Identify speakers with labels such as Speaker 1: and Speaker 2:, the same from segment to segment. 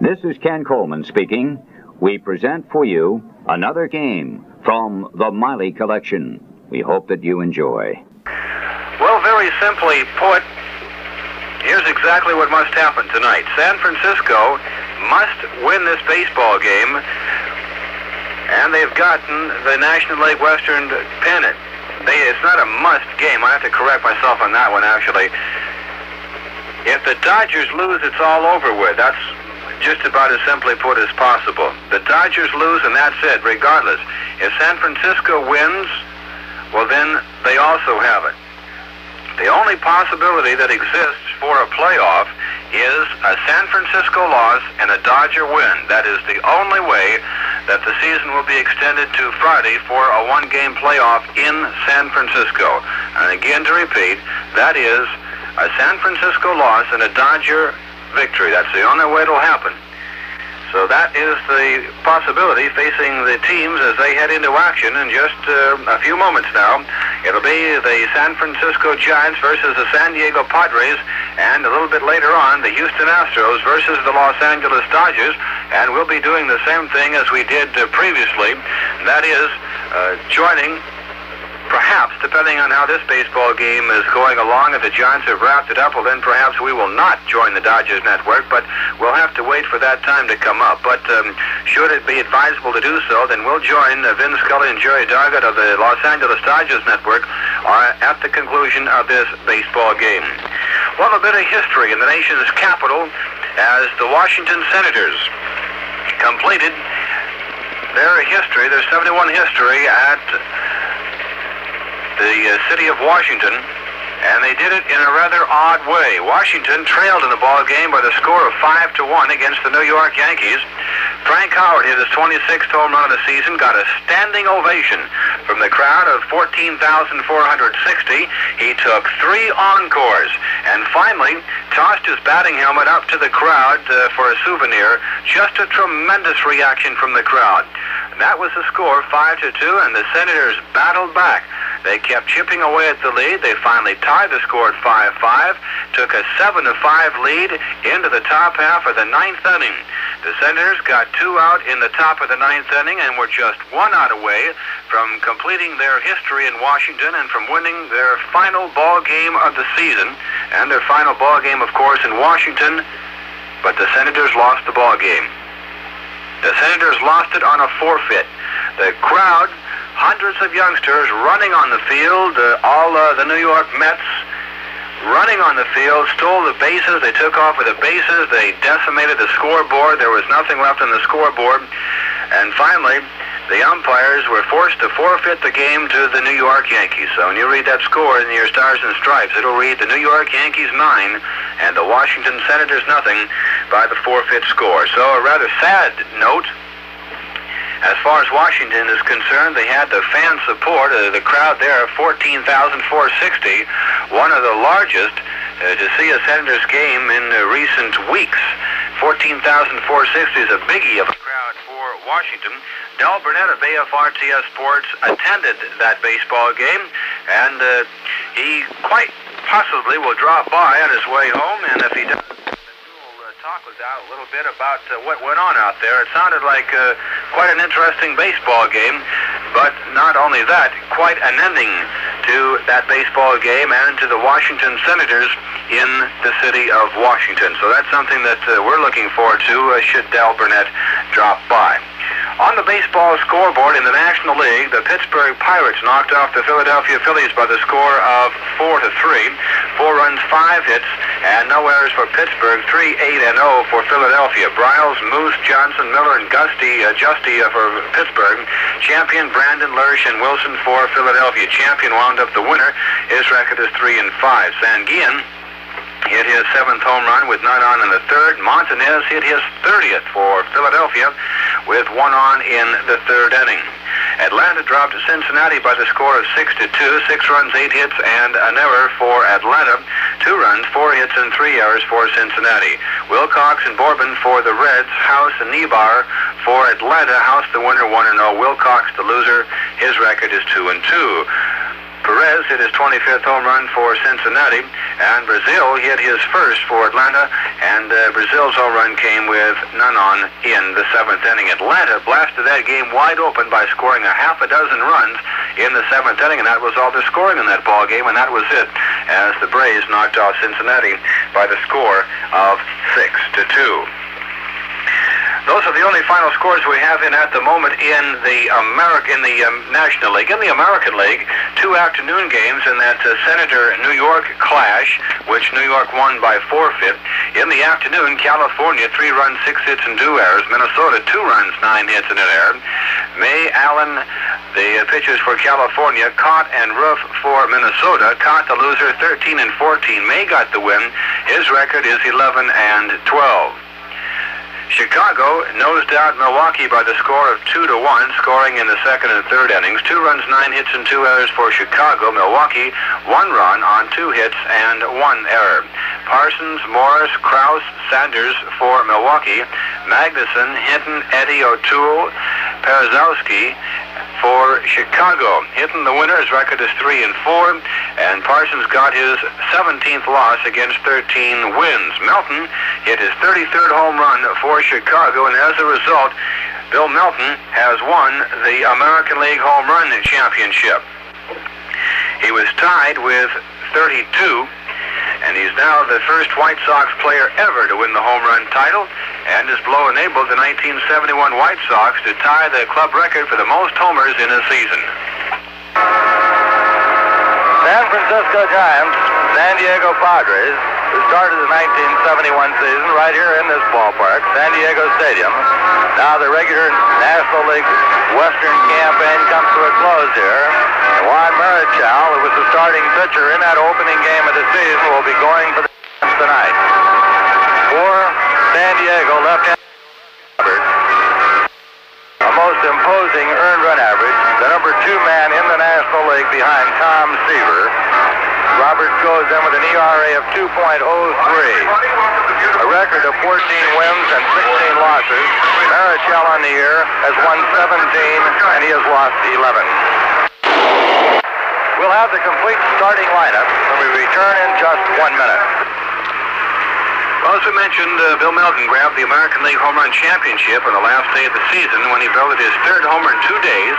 Speaker 1: This is Ken Coleman speaking. We present for you another game from the Miley Collection. We hope that you enjoy.
Speaker 2: Well, very simply put, here's exactly what must happen tonight. San Francisco must win this baseball game, and they've gotten the National League Western pennant. It's not a must game. I have to correct myself on that one, actually. If the Dodgers lose, it's all over with. That's just about as simply put as possible. The Dodgers lose, and that's it, regardless. If San Francisco wins, well, then they also have it. The only possibility that exists for a playoff is a San Francisco loss and a Dodger win. That is the only way that the season will be extended to Friday for a one-game playoff in San Francisco. And again, to repeat, that is a San Francisco loss and a Dodger victory. That's the only way it'll happen. So that is the possibility facing the teams as they head into action in just a few moments now. It'll be the San Francisco Giants versus the San Diego Padres, and a little bit later on, the Houston Astros versus the Los Angeles Dodgers, and we'll be doing the same thing as we did previously. That is joining, perhaps, depending on how this baseball game is going along, if the Giants have wrapped it up, well, then perhaps we will not join the Dodgers network, but we'll have to wait for that time to come up. But should it be advisable to do so, then we'll join Vin Scully and Jerry Dargett of the Los Angeles Dodgers network at the conclusion of this baseball game. Well, a bit of history in the nation's capital as the Washington Senators completed their history, their 71 history at the city of Washington, and they did it in a rather odd way. Washington trailed in the ball game by the score of 5-1 against the New York Yankees. Frank Howard hit his 26th home run of the season, got a standing ovation from the crowd of 14,460. He took 3 encores and finally tossed his batting helmet up to the crowd for a souvenir. Just a tremendous reaction from the crowd. And that was the score, 5-2, and the Senators battled back. They kept chipping away at the lead. They finally tied the score at 5-5, took a 7-5 lead into the top half of the 9th inning. The Senators got 2 out in the top of the 9th inning and were just 1 out away from completing their history in Washington and from winning their final ball game of the season, and their final ball game, of course, in Washington. But the Senators lost the ball game. The Senators lost it on a forfeit. The crowd, hundreds of youngsters running on the field, all the New York Mets running on the field, stole the bases, they took off with the bases, they decimated the scoreboard, there was nothing left on the scoreboard, and finally, the umpires were forced to forfeit the game to the New York Yankees. So when you read that score in your Stars and Stripes, it'll read the New York Yankees 9 and the Washington Senators nothing by the forfeit score. So a rather sad note. As far as Washington is concerned, they had the fan support, the crowd there of 14,460, one of the largest to see a Senators game in recent weeks. 14,460 is a biggie of a crowd for Washington. Del Burnett of AFRTS Sports attended that baseball game, and he quite possibly will drop by on his way home, and if he does, talk was out a little bit about what went on out there. It sounded like quite an interesting baseball game, but not only that, quite an ending to that baseball game and to the Washington Senators in the city of Washington. So that's something that we're looking forward to should Del Burnett drop by. On the baseball scoreboard in the National League, the Pittsburgh Pirates knocked off the Philadelphia Phillies by the score of 4-3. 4 runs, 5 hits, and no errors for Pittsburgh. 3-8-0 for Philadelphia. Bryles, Moose, Johnson, Miller, and Justy for Pittsburgh. Champion Brandon Lersch and Wilson for Philadelphia. Champion wound up the winner. His record is 3-5. Sanguian hit his 7th home run with none on in the 3rd. Montanez hit his 30th for Philadelphia with 1 on in the 3rd inning. Atlanta dropped to Cincinnati by the score of 6-2. 6 runs, 8 hits, and an error for Atlanta. 2 runs, 4 hits, and 3 errors for Cincinnati. Wilcox and Bourbon for the Reds. House and Niebar for Atlanta. House the winner, 1-0. Wilcox the loser. His record is 2-2. Perez hit his 25th home run for Cincinnati, and Brazil hit his first for Atlanta, and Brazil's home run came with none on in the 7th inning. Atlanta blasted that game wide open by scoring a half a dozen runs in the 7th inning, and that was all the scoring in that ball game, and that was it, as the Braves knocked out Cincinnati by the score of 6-2. Those are the only final scores we have in at the moment in the National League. In the American League, 2 afternoon games in that Senator-New York clash, which New York won by forfeit. In the afternoon, California, 3 runs, 6 hits, and 2 errors. Minnesota, 2 runs, 9 hits, and an error. May Allen, the pitchers for California, Cott and Roof for Minnesota. Cott, the loser, 13-14. May got the win. His record is 11-12. Chicago nosed out Milwaukee by the score of 2-1, scoring in the 2nd and 3rd innings. 2 runs, 9 hits, and 2 errors for Chicago. Milwaukee, 1 run on 2 hits and 1 error. Parsons, Morris, Krause, Sanders for Milwaukee. Magnuson, Hinton, Eddie, O'Toole, Perzowski for Chicago. Hitting the winner, his record is 3-4, and Parsons got his 17th loss against 13 wins. Melton hit his 33rd home run for Chicago, and as a result, Bill Melton has won the American League Home Run Championship. He was tied with 32, and he's now the first White Sox player ever to win the home run title, and has blown enabled the 1971 White Sox to tie the club record for the most homers in a season.
Speaker 3: San Francisco Giants, San Diego Padres, who started the 1971 season right here in this ballpark, San Diego Stadium. Now the regular National League Western campaign comes to a close here. Juan Marichal, who was the starting pitcher in that opening game of the season, will be going for the Giants tonight. For San Diego, left-handed, a most imposing earned run average, the number 2 man in the National League behind Tom Seaver. Robert goes in with an ERA of 2.03, a record of 14 wins and 16 losses. Marichal on the year has won 17 and he has lost 11. We'll have the complete starting lineup when we return in just 1 minute.
Speaker 2: Well, as we mentioned, Bill Melton grabbed the American League Home Run Championship on the last day of the season when he belted his 3rd homer in 2 days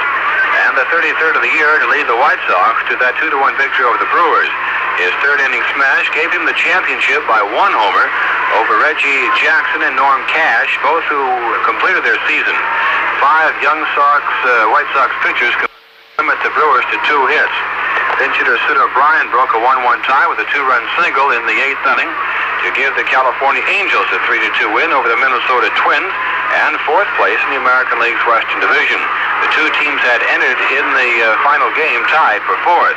Speaker 2: and the 33rd of the year to lead the White Sox to that 2-1 victory over the Brewers. His 3rd inning smash gave him the championship by 1 homer over Reggie Jackson and Norm Cash, both who completed their season. 5 young White Sox pitchers limit the Brewers to 2 hits. Pinch hitter Sid O'Brien broke a 1-1 tie with a 2-run single in the 8th inning to give the California Angels a 3-2 win over the Minnesota Twins and 4th place in the American League's Western Division. The 2 teams had entered in the final game tied for 4th.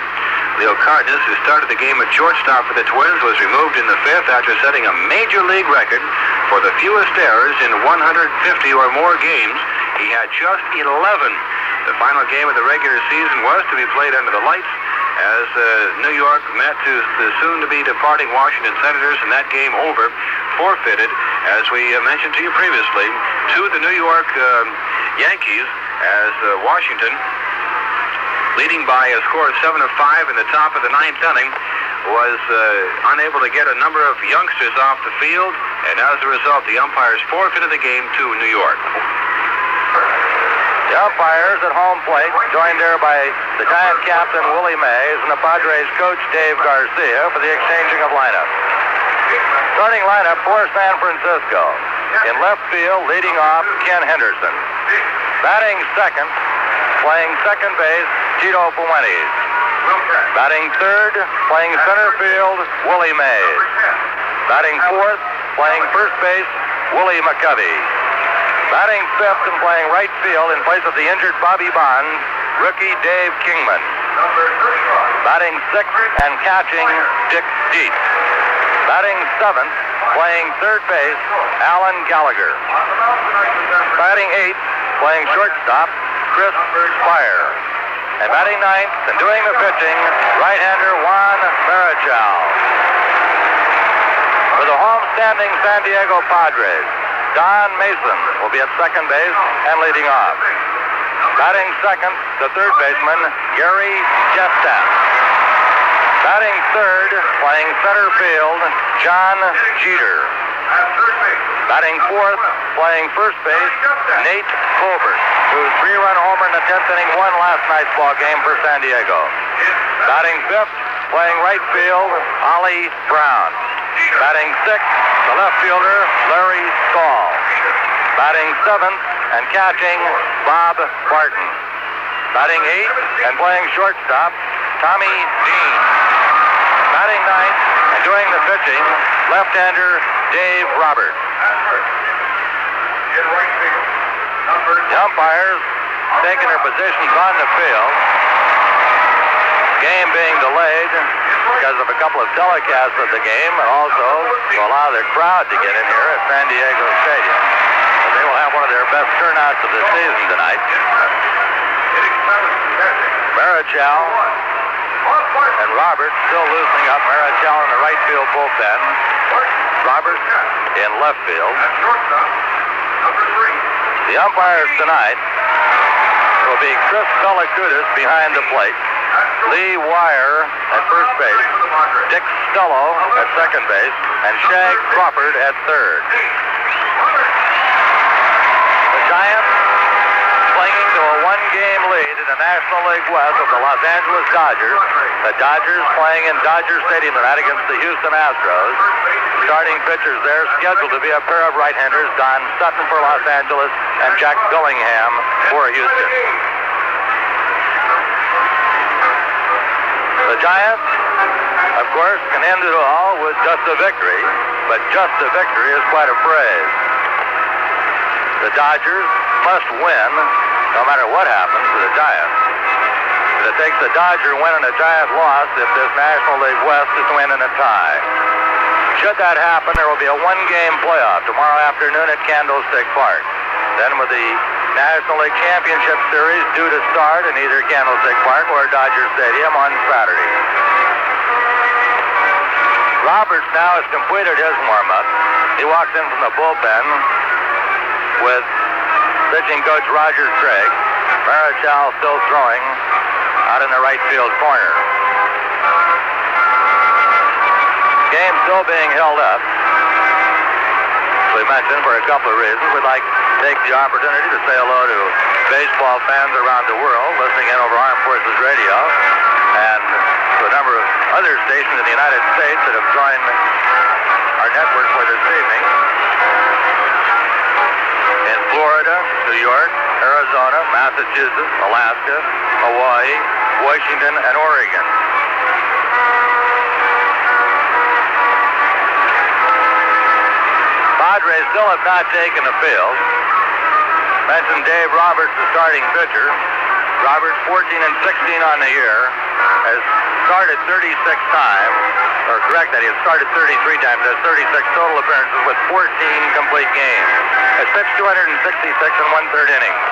Speaker 2: Leo Cardenas, who started the game at shortstop for the Twins, was removed in the 5th after setting a major league record for the fewest errors in 150 or more games. He had just 11. The final game of the regular season was to be played under the lights as New York met the soon-to-be departing Washington Senators, and that game over, forfeited, as we mentioned to you previously, to the New York Yankees, as Washington, leading by a score of 7-5 in the top of the 9th inning, was unable to get a number of youngsters off the field, and as a result, the umpires forfeited the game to New York.
Speaker 3: The umpires at home plate, joined there by the Giant captain Willie Mays and the Padres coach Dave Garcia for the exchanging of lineups. Starting lineup for San Francisco. In left field, leading off, Ken Henderson. Batting second, playing second base, Tito Puentes. Batting third, playing center field, Willie Mays. Batting fourth, playing first base, Willie McCovey. Batting fifth and playing right field in place of the injured Bobby Bonds, rookie Dave Kingman. Batting sixth and catching, Dick Dietz. Batting seventh, playing third base, Alan Gallagher. Batting eighth, playing shortstop, Chris Spire. And batting ninth and doing the pitching, right-hander Juan Marichal. For the home-standing San Diego Padres, Don Mason will be at second base and leading off. Batting second, the third baseman, Gary Jestat. Batting third, playing center field, John Jeter. Batting fourth, playing first base, Nate Colbert, whose 3-run homer in the 10th inning won last night's ball game for San Diego. Batting fifth, playing right field, Ollie Brown. Batting sixth, the left fielder, Larry Stahl. Batting seventh and catching, Bob Barton. Batting eighth and playing shortstop, Tommy Dean. Batting ninth and doing the pitching, left-hander Dave Roberts. The umpires taking their positions on the field. Game being delayed because of a couple of telecasts of the game, and also to allow the crowd to get in here at San Diego Stadium. But they will have one of their best turnouts of the season tonight. Marichal and Roberts still loosening up. Marichal in the right field bullpen. Roberts in left field. The umpires tonight will be Chris Belacutis behind the plate, Lee Wire at first base, Dick Stello at second base, and Shag Crawford at third. The Giants clinging to a one-game lead in the National League West of the Los Angeles Dodgers. The Dodgers playing in Dodger Stadium tonight against the Houston Astros. Starting pitchers there scheduled to be a pair of right-handers, Don Sutton for Los Angeles and Jack Billingham for Houston. The Giants, of course, can end it all with just a victory, but just a victory is quite a phrase. The Dodgers must win no matter what happens to the Giants. It takes a Dodger win and a Giant loss if this National League West is to win in a tie. Should that happen, there will be a one-game playoff tomorrow afternoon at Candlestick Park. Then with the National League Championship Series due to start in either Candlestick Park or Dodger Stadium on Saturday. Roberts now has completed his warm-up. He walks in from the bullpen with pitching coach Roger Craig. Marichal still throwing out in the right field corner. Game still being held up. We mentioned for a couple of reasons. We'd like to take the opportunity to say hello to baseball fans around the world listening in over Armed Forces Radio and to a number of other stations in the United States that have joined our network for this evening. In Florida, New York, Arizona, Massachusetts, Alaska, Hawaii, Washington, and Oregon. Padres still have not taken the field. Mentioned Dave Roberts, the starting pitcher. Roberts, 14 and 16 on the year, has started 36 times, or correct that, he has started 33 times, has 36 total appearances with 14 complete games. Has pitched 266 and 1/3 innings.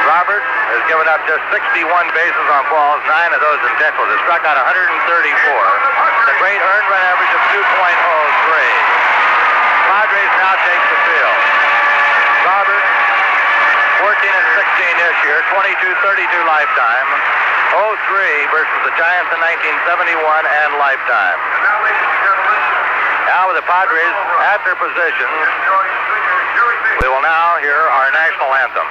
Speaker 3: Roberts has given up just 61 bases on balls, 9 of those intentional. Has struck out 134. A great earned run average of 2.03. Padres now take the field. Roberts, 14 and 16 this year, 22-32 lifetime. 0-3 versus the Giants in 1971 and lifetime. Now with the Padres at their positions, we will now hear our national anthem.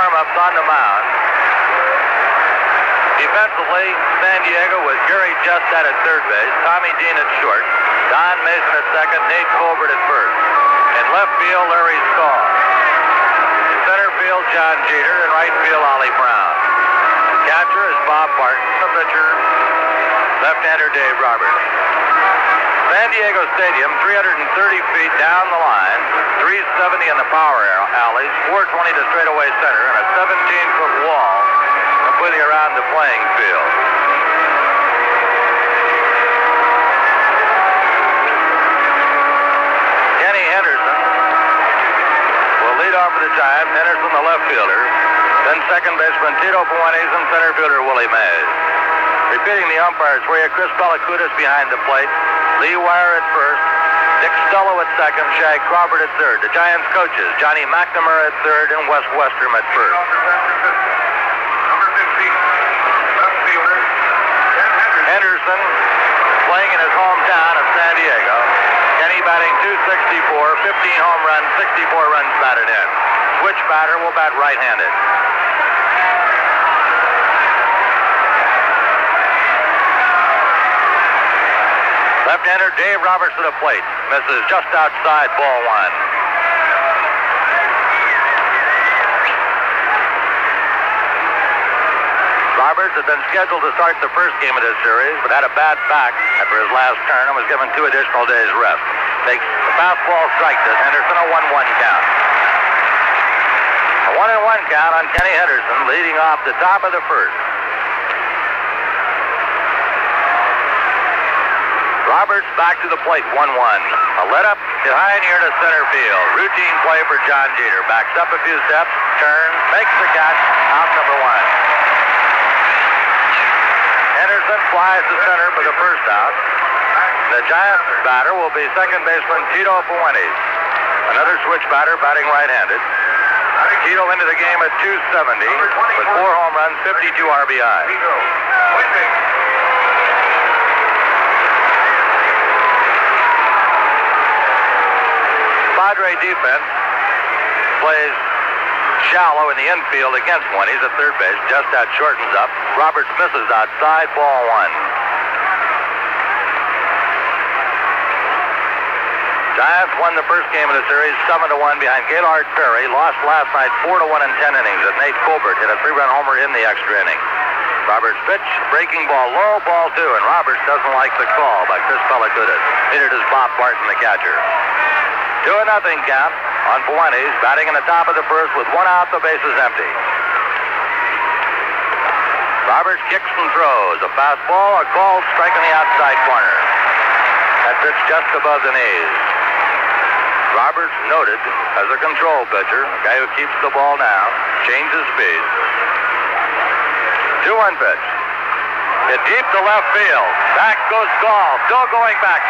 Speaker 3: warm-ups on the mound. Defensively, San Diego with Gary Justat at third base, Tommy Dean at short, Don Mason at second, Nate Colbert at first. In left field, Larry Stahl. In center field, John Jeter. In right field, Ollie Brown. The catcher is Bob Barton. The pitcher, left-hander Dave Roberts. San Diego Stadium, 330 feet down the line, 370 in the power alleys, 420 to straightaway center, and a 17-foot wall completely around the playing field. Kenny Henderson will lead off for the Giants. Henderson, the left fielder. Then second baseman Tito Puentes and center fielder Willie Mays. Repeating the umpires for you, Chris Belacutis behind the plate, Lee Wire at first, Dick Stullo at second, Shag Crawford at third. The Giants coaches, Johnny McNamara at third and Wes Westrom at first.
Speaker 2: Number 15, left fielder,
Speaker 3: Henderson playing in his hometown of San Diego. Kenny batting .264, 15 home runs, 64 runs batted in. Switch batter will bat right-handed. Left-hander Dave Roberts to the plate. Misses just outside, ball one. Roberts had been scheduled to start the first game of this series, but had a bad back after his last turn and was given 2 additional days rest. Takes the fastball strike to Henderson, a 1-1 count. A 1-1 count on Kenny Henderson, leading off the top of the first. Roberts back to the plate, 1-1. A let-up hit high in the air to center field. Routine play for John Jeter. Backs up a few steps, turns, makes the catch, out number 1. Henderson flies to center for the first out. The Giants batter will be second baseman Tito Puentes. Another switch batter batting right-handed. Tito into the game at .270 with 4 home runs, 52 RBI. Padre defense plays shallow in the infield against one. He's at third base. Justat shortens up. Roberts misses outside, ball one. Giants won the first game of the series 7-1 behind Gaylord Perry. Lost last night 4-1 in 10 innings as Nate Colbert hit a 3-run homer in the extra inning. Roberts pitch, breaking ball low, ball 2, and Roberts doesn't like the call by Chris Belacutis. Hit it as Bob Barton, the catcher. 2-0 count on Puentes, batting in the top of the first with 1 out, the bases empty. Roberts kicks and throws. A fastball, a called strike in the outside corner. That pitch just above the knees. Roberts noted as a control pitcher, a guy who keeps the ball down, changes speed. 2-1 pitch. Hit deep to left field. Back goes Gall. Still going back.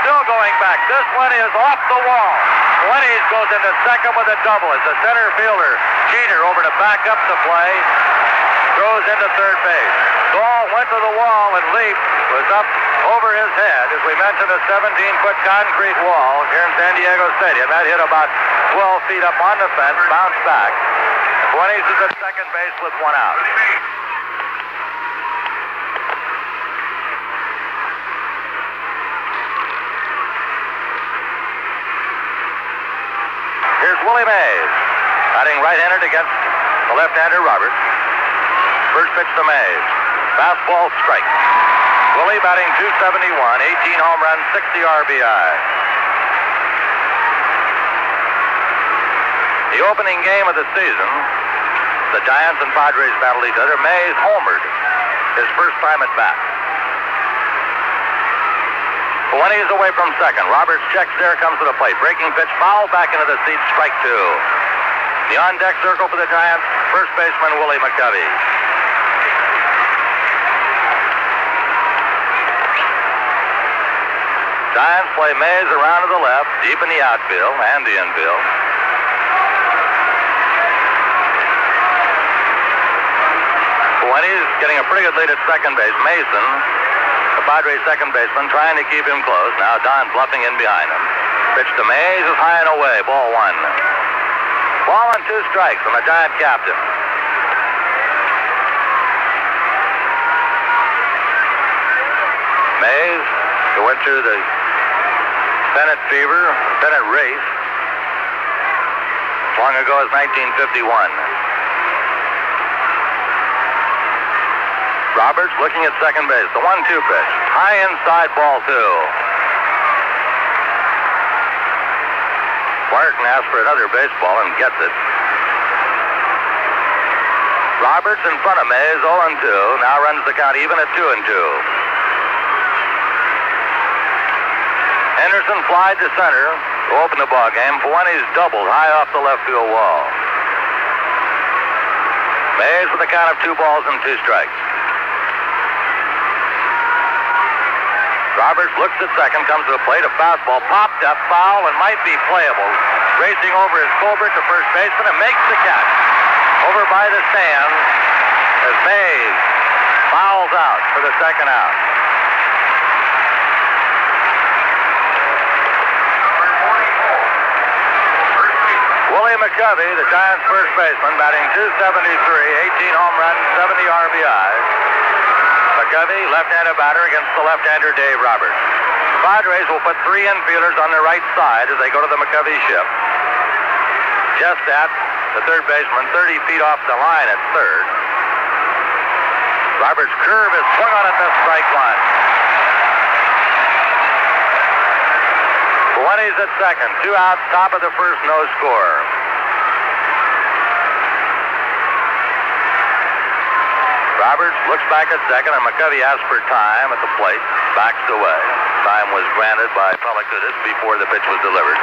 Speaker 3: This one is off the wall. Puentes goes into second with a double as the center fielder, Jeter, over to back up the play, throws into third base. Gall went to the wall and leaped, was up over his head. As we mentioned, a 17-foot concrete wall here in San Diego Stadium. That hit about 12 feet up on the fence, bounced back. Puentes is at second base with 1 out. Here's Willie Mays, batting right-handed against the left-hander Roberts. First pitch to Mays. Fastball strike. Willie batting .271, 18 home runs, 60 RBI. The opening game of the season, the Giants and Padres battled each other. Mays homered his first time at bat. Puentes away from second. Roberts checks there, comes to the plate. Breaking pitch, foul back into the seat, strike 2. The on-deck circle for the Giants, first baseman Willie McCovey. Giants play Mays around to the left, deep in the outfield and the infield. Puentes getting a pretty good lead at second base. Mason, the Padres second baseman, trying to keep him close. Now Don bluffing in behind him. Pitch to Mays is high and away. Ball 1. Ball and 2 strikes from the Giant captain. to the pennant fever, pennant race, as long ago as 1951. Roberts looking at second base. The 1-2 pitch. High inside, ball 2. Barton asks for another baseball and gets it. Roberts in front of Mays, 0-2. Now runs the count even at 2-2. Henderson flied to center to open the ball game. Fuentes doubled high off the left field wall. Mays with a count of 2 balls and 2 strikes. Roberts looks at second, comes to the plate, a fastball popped up, foul, and might be playable. Racing over is Colbert, the first baseman, and makes the catch. Over by the stand as Mays fouls out for the second out. Willie McCovey, the Giants' first baseman, batting .273, 18 home runs, 70 RBIs. McCovey, left-handed batter against the left-hander Dave Roberts. The Padres will put 3 infielders on their right side as they go to the McCovey shift. Just at the third baseman, 30 feet off the line at third. Roberts' curve is swung on at the strike one. Fuentes at second. 2 outs, top of the first, no score. Roberts looks back at second, and McCovey asks for time at the plate. Backs away. Time was granted by Pellicudis before the pitch was delivered.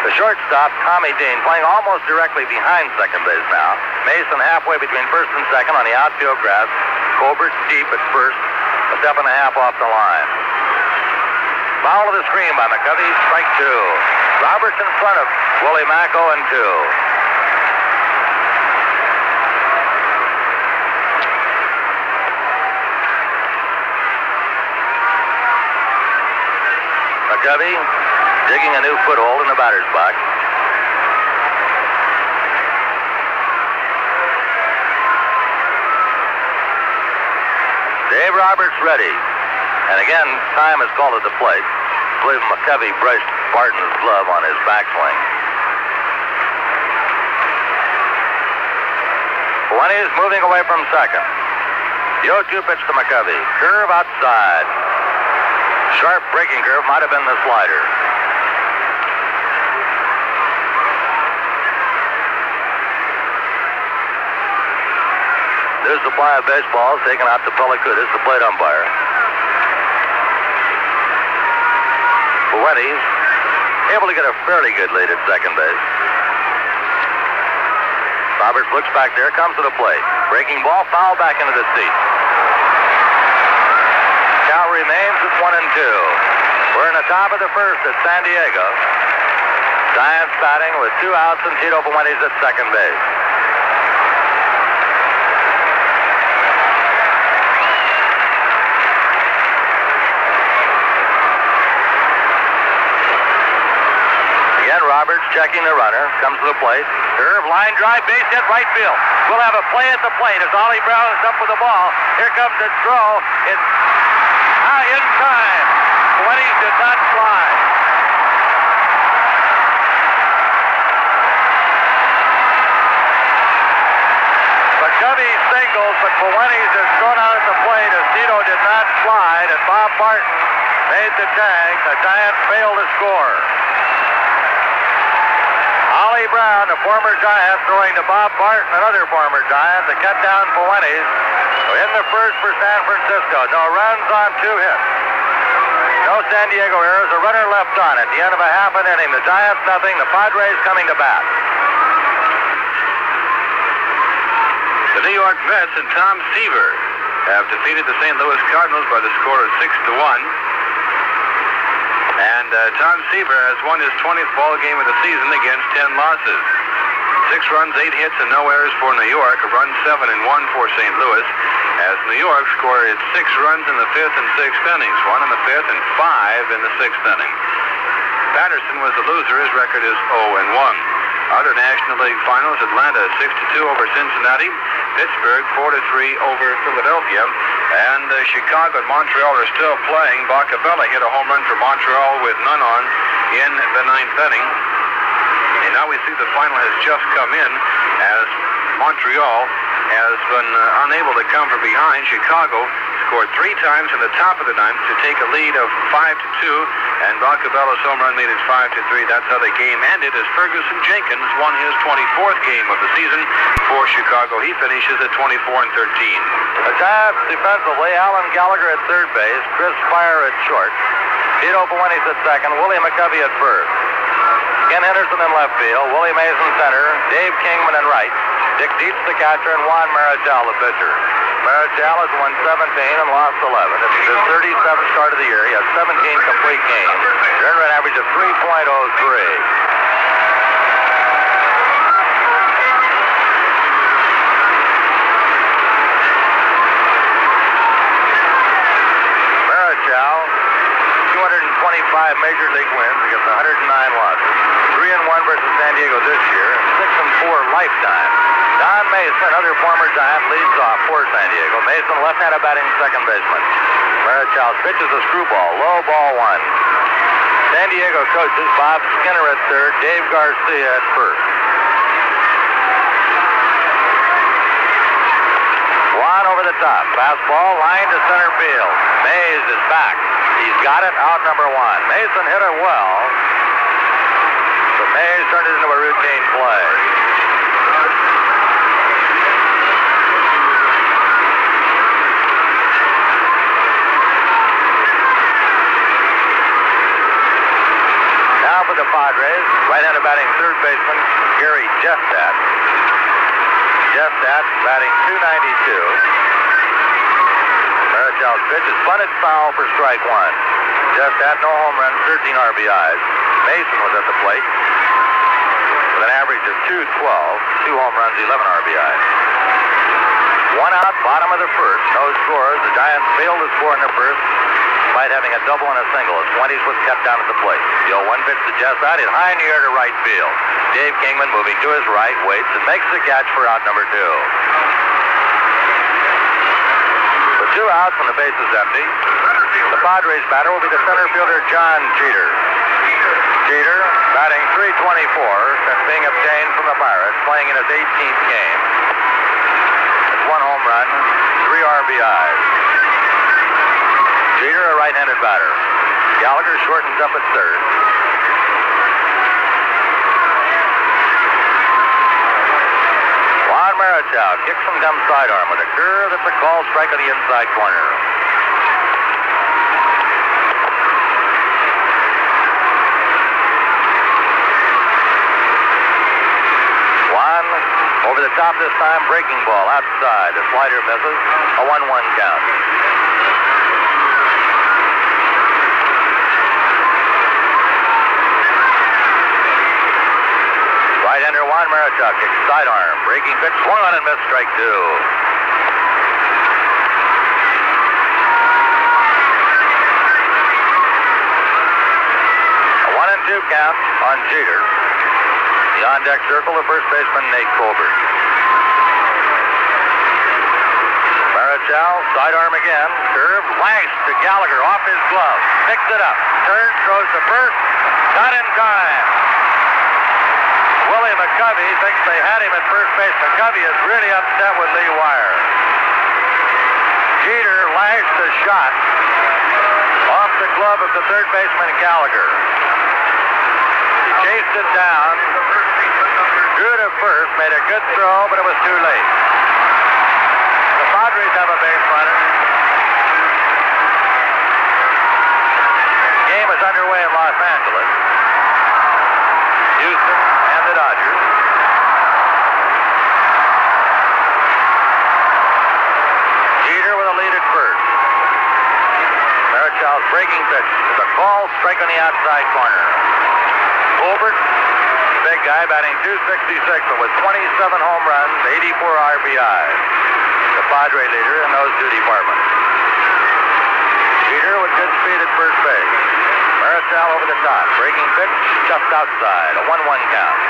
Speaker 3: The shortstop, Tommy Dean, playing almost directly behind second base now. Mason halfway between first and second on the outfield grass. Colbert deep at first, a step and a half off the line. Foul of the screen by McCovey, strike 2. Roberts in front of Willie Mack, 0-2. McCovey digging a new foothold in the batter's box. Dave Roberts ready. And again, time is called at the plate. I believe McCovey brushed Barton's glove on his backswing. Fuentes moving away from second. The 0-2 pitch to McCovey. Curve outside. Sharp breaking curve, might have been the slider. New supply of baseballs taken out to Pellicudis, the plate umpire. Fuentes able to get a fairly good lead at second base. Roberts looks back there, comes to the plate. Breaking ball, foul back into the seat. Count remains at 1-2. We're in the top of the first at San Diego. Giants batting with 2 outs and Tito Fuentes at second base. Again, Roberts checking the runner, comes to the plate. Curve, line drive, base hit, right field. We'll have a play at the plate as Ollie Brown is up with the ball. Here comes the throw. It's in time. Fuentes did not slide. McCovey singles, but Fuentes is thrown out at the plate as Tito did not slide, and Bob Barton made the tag. The Giants failed to score. Ollie Brown, the former Giant, throwing to Bob Barton, another former Giant, to cut down Fuentes. In the first for San Francisco. No runs on 2 hits. No San Diego errors. A runner left on at the end of a half an inning. The Giants nothing. The Padres coming to bat.
Speaker 2: The New York Mets and Tom Seaver have defeated the St. Louis Cardinals by the score of 6-1. And Tom Seaver has won his 20th ball game of the season against 10 losses. 6 runs, 8 hits, and no errors for New York. A run 7 and 1 for St. Louis. As New York scored 6 runs in the 5th and 6th innings. 1 in the 5th and 5 in the 6th inning. Patterson was the loser. His record is 0-1. Other National League finals: Atlanta 6-2 over Cincinnati. Pittsburgh 4-3 over Philadelphia. And Chicago and Montreal are still playing. Boccabella hit a home run for Montreal with none on in the ninth inning. And now we see the final has just come in as Montreal has been unable to come from behind. Chicago scored 3 times in the top of the ninth to take a lead of 5-2, and Boccabella's home run made it 5-3. That's how the game ended as Ferguson Jenkins won his 24th game of the season for Chicago. He finishes at 24-13.
Speaker 3: The Giants defensively, Alan Gallagher at third base, Chris Spire at short, Tito Fuentes at second, Willie McCovey at first, Ken Henderson in left field, Willie Mason center, Dave Kingman in right, Dick Dietz the catcher, and Juan Marichal the pitcher. Marichal has won 17 and lost 11. It's his 37th start of the year. He has 17 complete games. Earned run average of 3.03. Marichal, 225 major league wins against 109 losses. 3-1 versus San Diego this year, and 6-4 lifetime. Don Mason, another former Giant, leads off for San Diego. Mason, left-handed batting second baseman. Marichal pitches a screwball, low ball one. San Diego coaches Bob Skinner at third, Dave Garcia at first. Juan over the top, fastball, line to center field. Mays is back. He's got it, out number 1. Mason hit it well, but Mays turned it into a routine play. For the Padres, right-handed batting third baseman Gary Jestat. Jestat batting .292. Marichal's pitch is bunted foul for strike 1. Jestat, no home runs, 13 RBIs. Mason was at the plate with an average of .212, 2 home runs, 11 RBIs. 1 out, bottom of the first, no scores. The Giants failed to score in the first, despite having a double and a single. As 20s was kept down at the plate. The 0-1 pitch to Jestat, hit high in the air to right field. Dave Kingman moving to his right, waits and makes the catch for out number 2. With 2 outs and the base is empty, the Padres batter will be the center fielder John Jeter. Jeter batting .324 since being obtained from the Pirates, playing in his 18th game. It's 1 home run, 3 RBIs. Jeter, a right-handed batter. Gallagher shortens up at third. Juan Marichal kicks from dumb sidearm with a curve. That's a call strike on the inside corner. Juan over the top this time, breaking ball outside. The slider misses. A 1-1 count. Right-hander Juan Marichal kicks sidearm. Breaking pitch, swung on and missed, strike 2. A 1-2 count on Jeter. The on-deck circle of first baseman Nate Colbert. Marichal, sidearm again. Curve, lashed to Gallagher off his glove. Picks it up. Turns, throws to first. Not in time. Willie McCovey thinks they had him at first base. McCovey is really upset with Lee Wire. Jeter lashed the shot off the glove of the third baseman Gallagher. He chased it down, drew to first, made a good throw, but it was too late. The Padres have a base runner. The game is underway in Los Angeles. Houston and the Dodgers. Jeter with a lead at first. Marichal's breaking pitch is a call strike on the outside corner. Colbert, big guy, batting .266, but with 27 home runs, 84 RBIs. The Padre leader in those 2 departments. Jeter with good speed at first base. Marichal over the top. Breaking pitch just outside. A 1-1 count.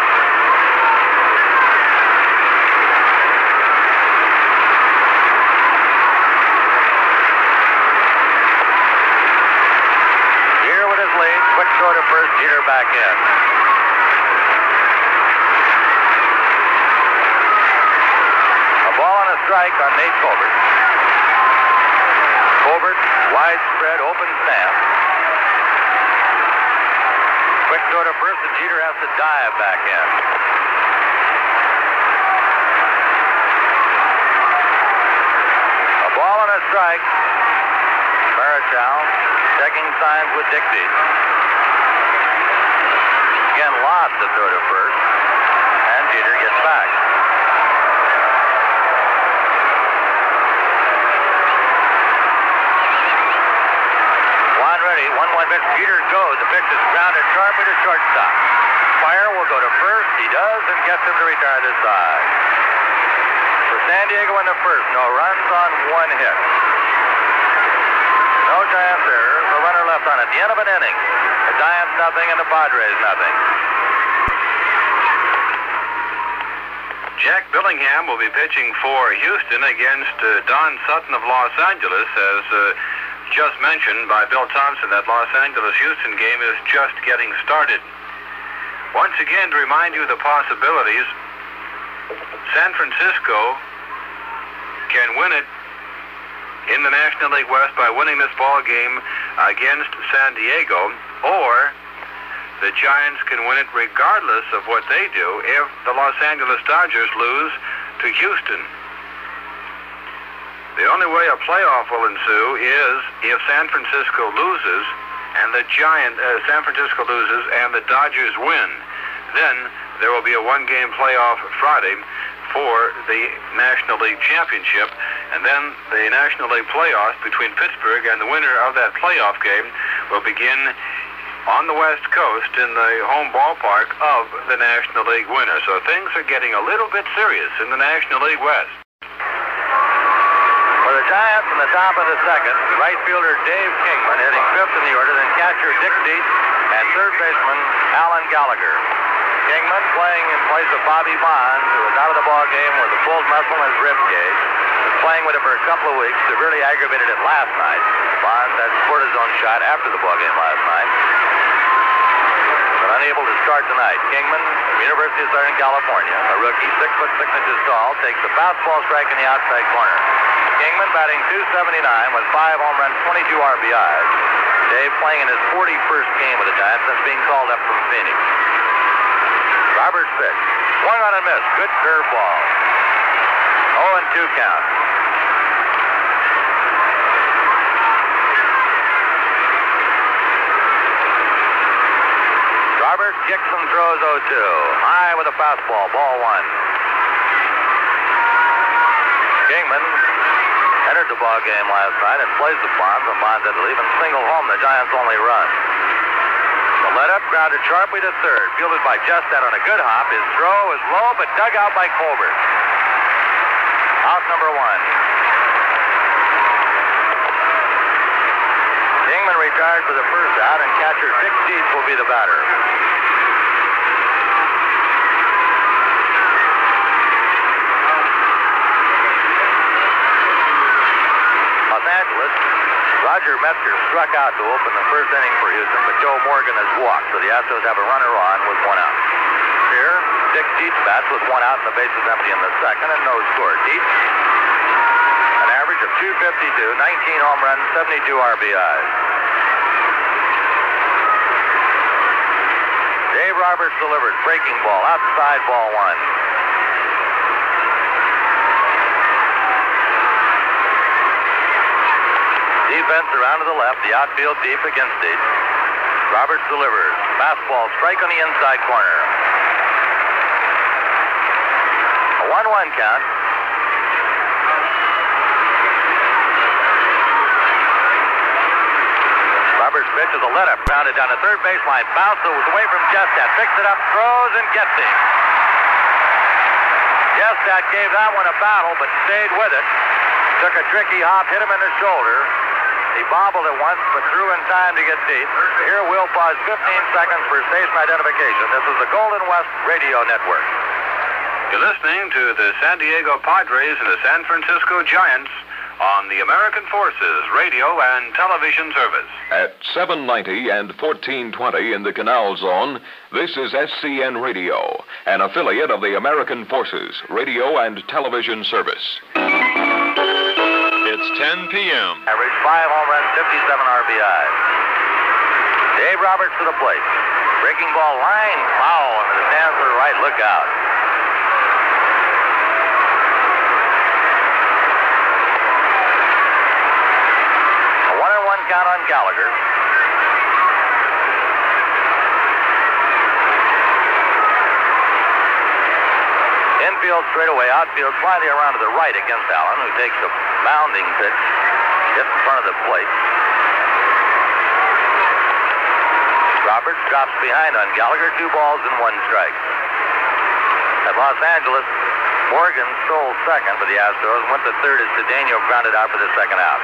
Speaker 3: Jeter back in. A ball and a strike on Nate Colbert. Colbert, widespread, open stance. Quick throw to first, and Jeter has to dive back in. A ball and a strike. Marichal checking signs with Dixie. Again, lost the throw to first, and Jeter gets back. One ready, 1-1 pitch. Jeter goes. The pitch is grounded sharply to shortstop. Fire will go to first. He does, and gets him to retire this side. For San Diego in the first, no runs on one hit. No Giants errors. A runner left on at the end of an inning. The Giants nothing and the Padres nothing.
Speaker 2: Jack Billingham will be pitching for Houston against Don Sutton of Los Angeles. As just mentioned by Bill Thompson, that Los Angeles-Houston game is just getting started. Once again, to remind you of the possibilities, San Francisco can win it in the National League West by winning this ball game against San Diego, or the Giants can win it regardless of what they do if the Los Angeles Dodgers lose to Houston. The only way a playoff will ensue is if San Francisco loses and San Francisco loses and the Dodgers win. Then there will be a one-game playoff Friday for the National League Championship, and then the National League playoffs between Pittsburgh and the winner of that playoff game will begin on the West Coast in the home ballpark of the National League winner. So things are getting a little bit serious in the National League West.
Speaker 3: For the Giants in the top of the second, right fielder Dave Kingman hitting fifth in the order, then catcher Dick Dietz and third baseman Alan Gallagher. Kingman playing in place of Bobby Bonds, who was out of the ball game with a pulled muscle in his rib cage. Was playing with it for a couple of weeks, severely aggravated it last night. Bonds had a cortisone shot after the ball game last night, but unable to start tonight. Kingman, from University of Southern California, a rookie, 6'6" tall, takes the fastball strike in the outside corner. Kingman batting .279 with 5 home runs, 22 RBIs. Dave playing in his 41st game with the Giants since being called up from Phoenix. Roberts pitch. Swung on and missed. Good curveball. 0-2 count. Roberts kicks and throws 0-2. High with a fastball. Ball 1. Kingman entered the ball game last night and plays the Bonds, and Bonds had to leave and single home the Giants' only run. The let-up grounded sharply to third, fielded by Justad on a good hop. His throw is low, but dug out by Colbert. Out number 1. Kingman retired for the first out, and catcher Dick Dietz will be the batter. Roger Metzger struck out to open the first inning for Houston, but Joe Morgan has walked, so the Astros have a runner on with 1 out. Here, Dick Dietz bats with 1 out and the bases empty in the second, and no score. Dietz, an average of .252, 19 home runs, 72 RBIs. Dave Roberts delivered, breaking ball, outside ball 1. Defense around to the left, the outfield deep against it. Roberts delivers. Fastball strike on the inside corner. A 1-1 count. Roberts pitch is a let-up, grounded down the third baseline. Bounces away from Justad, picks it up, throws, and gets him. Justad gave that one a battle, but stayed with it. Took a tricky hop, hit him in the shoulder. He bobbled it once, but threw in time to get deep. Here we'll pause 15 seconds for station identification. This is the Golden West Radio Network.
Speaker 2: You're listening to the San Diego Padres and the San Francisco Giants on the American Forces Radio and Television Service.
Speaker 4: At 790 and 1420 in the Canal Zone, this is SCN Radio, an affiliate of the American Forces Radio and Television Service.
Speaker 5: It's 10 p.m.
Speaker 3: Average 5 home runs, 57 RBI. Dave Roberts to the plate. Breaking ball line, foul, and the stands to the right, look out. A 1-1 count on Gallagher. Infield straightaway, outfield slightly around to the right against Allen, who takes a bounding pitch, gets in front of the plate. Roberts drops behind on Gallagher, 2 balls and 1 strike. At Los Angeles, Morgan stole second for the Astros and went to third as Cedeno grounded out for the second out.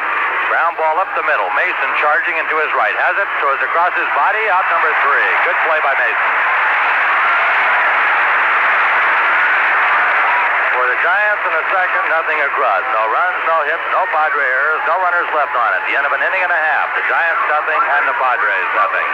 Speaker 3: Ground ball up the middle. Mason charging into his right. Has it, throws across his body, out number 3. Good play by Mason. For the Giants in the second, nothing across. No runs, no hits, no Padre errors, no runners left on it. The end of an inning and a half. The Giants nothing and the Padres nothing.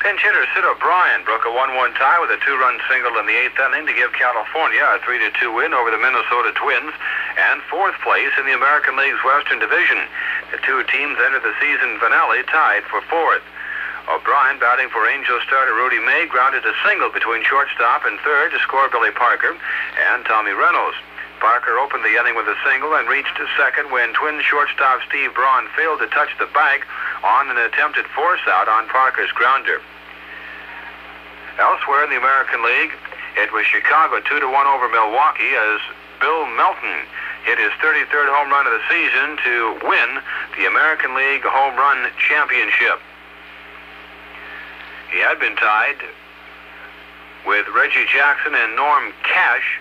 Speaker 2: Pinch hitter Sid O'Brien broke a 1-1 tie with a 2-run single in the 8th inning to give California a 3-2 win over the Minnesota Twins and 4th place in the American League's Western Division. The two teams entered the season finale tied for 4th. O'Brien, batting for Angels starter Rudy May, grounded a single between shortstop and third to score Billy Parker and Tommy Reynolds. Parker opened the inning with a single and reached second when Twins shortstop Steve Braun failed to touch the bag on an attempted force out on Parker's grounder. Elsewhere in the American League, it was Chicago 2-1 over Milwaukee as Bill Melton hit his 33rd home run of the season to win the American League Home Run Championship. He had been tied with Reggie Jackson and Norm Cash,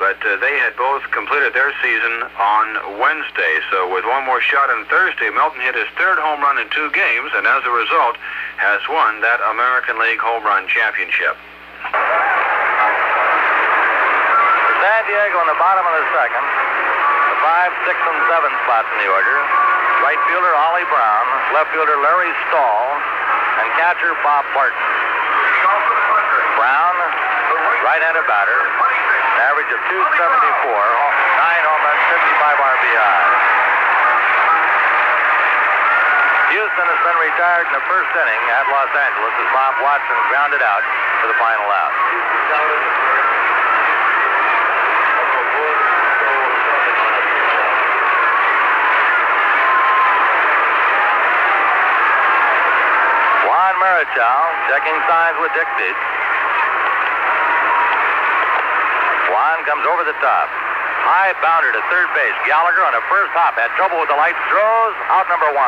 Speaker 2: but they had both completed their season on Wednesday. So with one more shot on Thursday, Melton hit his 3rd home run in 2 games, and as a result, has won that American League Home Run Championship.
Speaker 3: San Diego in the bottom of the second. The 5, 6, and 7 spots in the order. Right fielder Ollie Brown, left fielder Larry Stahl, and catcher Bob Barton. Brown, right-handed batter, an average of 274, 9 home runs, 55 RBI. Houston has been retired in the first inning at Los Angeles as Bob Watson grounded out for the final out. Juan Marichal checking signs with Dick Dietz. Juan comes over the top. High bounder to third base. Gallagher on a first hop. Had trouble with the lights. Throws out number 1.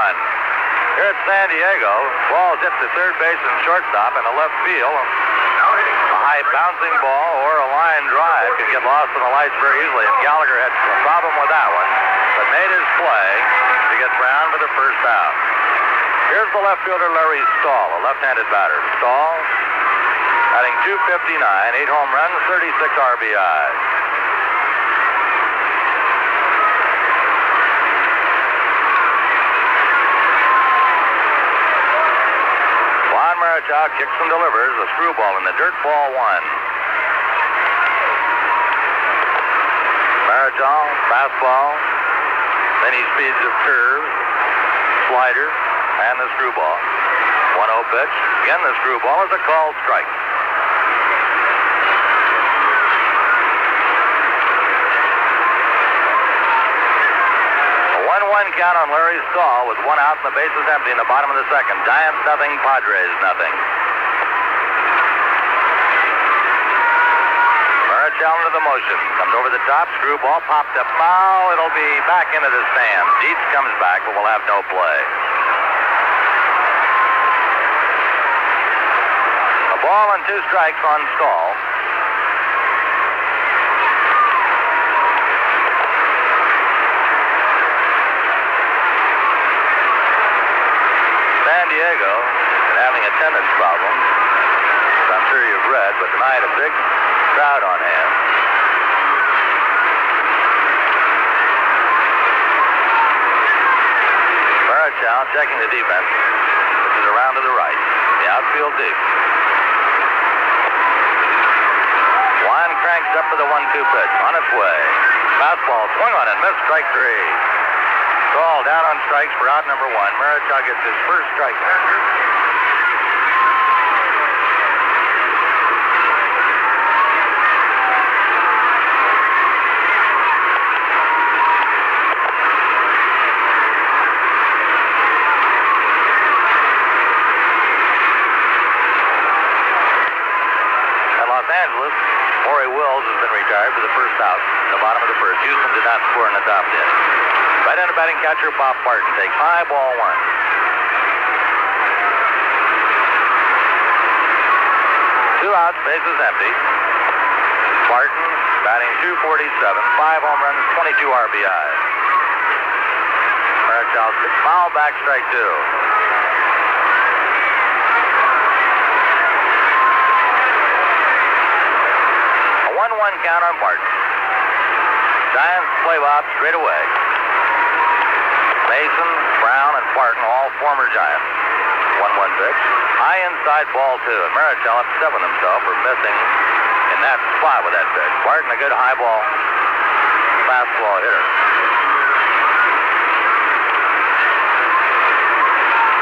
Speaker 3: Here at San Diego, balls hit the third base and shortstop in the left field. A high bouncing ball or a line drive can get lost in the lights very easily, and Gallagher had a problem with that one, but made his play to get Brown for the first out. Here's the left fielder Larry Stahl, a left-handed batter. Stahl batting .259, 8 home runs, 36 RBI. Marichal kicks and delivers a screwball in the dirt, ball 1. Marichal, fastball, then he speeds of curves, slider, and the screwball. 1-0 pitch. Again, the screwball is a called strike. A 1-1 count on Larry Stahl with 1 out and the bases empty in the bottom of the second. Giants nothing, Padres nothing. Marichal into the motion. Comes over the top, screwball popped up foul. It'll be back into the stands. Dietz comes back, but will have no play. A ball and 2 strikes on Stahl. San Diego having attendance problems, as I'm sure you've read, but tonight a big crowd on hand. now checking the defense. This is around to the right. The outfield deep. One cranks up for the 1-2 pitch. On its way. Fastball swung on and missed, strike 3. Call down on strikes for out number 1. Marichal gets his first strike. For the first out in the bottom of the first. Houston did not score in the top 10. Right-handed batting catcher Bob Barton takes high, ball 1. 2 outs, bases empty. Barton batting .247, 5 home runs, 22 RBIs. Marichal foul back, strike 2. Count on Barton. Giants play Bob straight away. Mason, Brown, and Barton, all former Giants. 1-1 pitch. High inside, ball 2. And Marichal upset himself for missing in that spot with that pitch. Barton, a good high ball fastball hitter.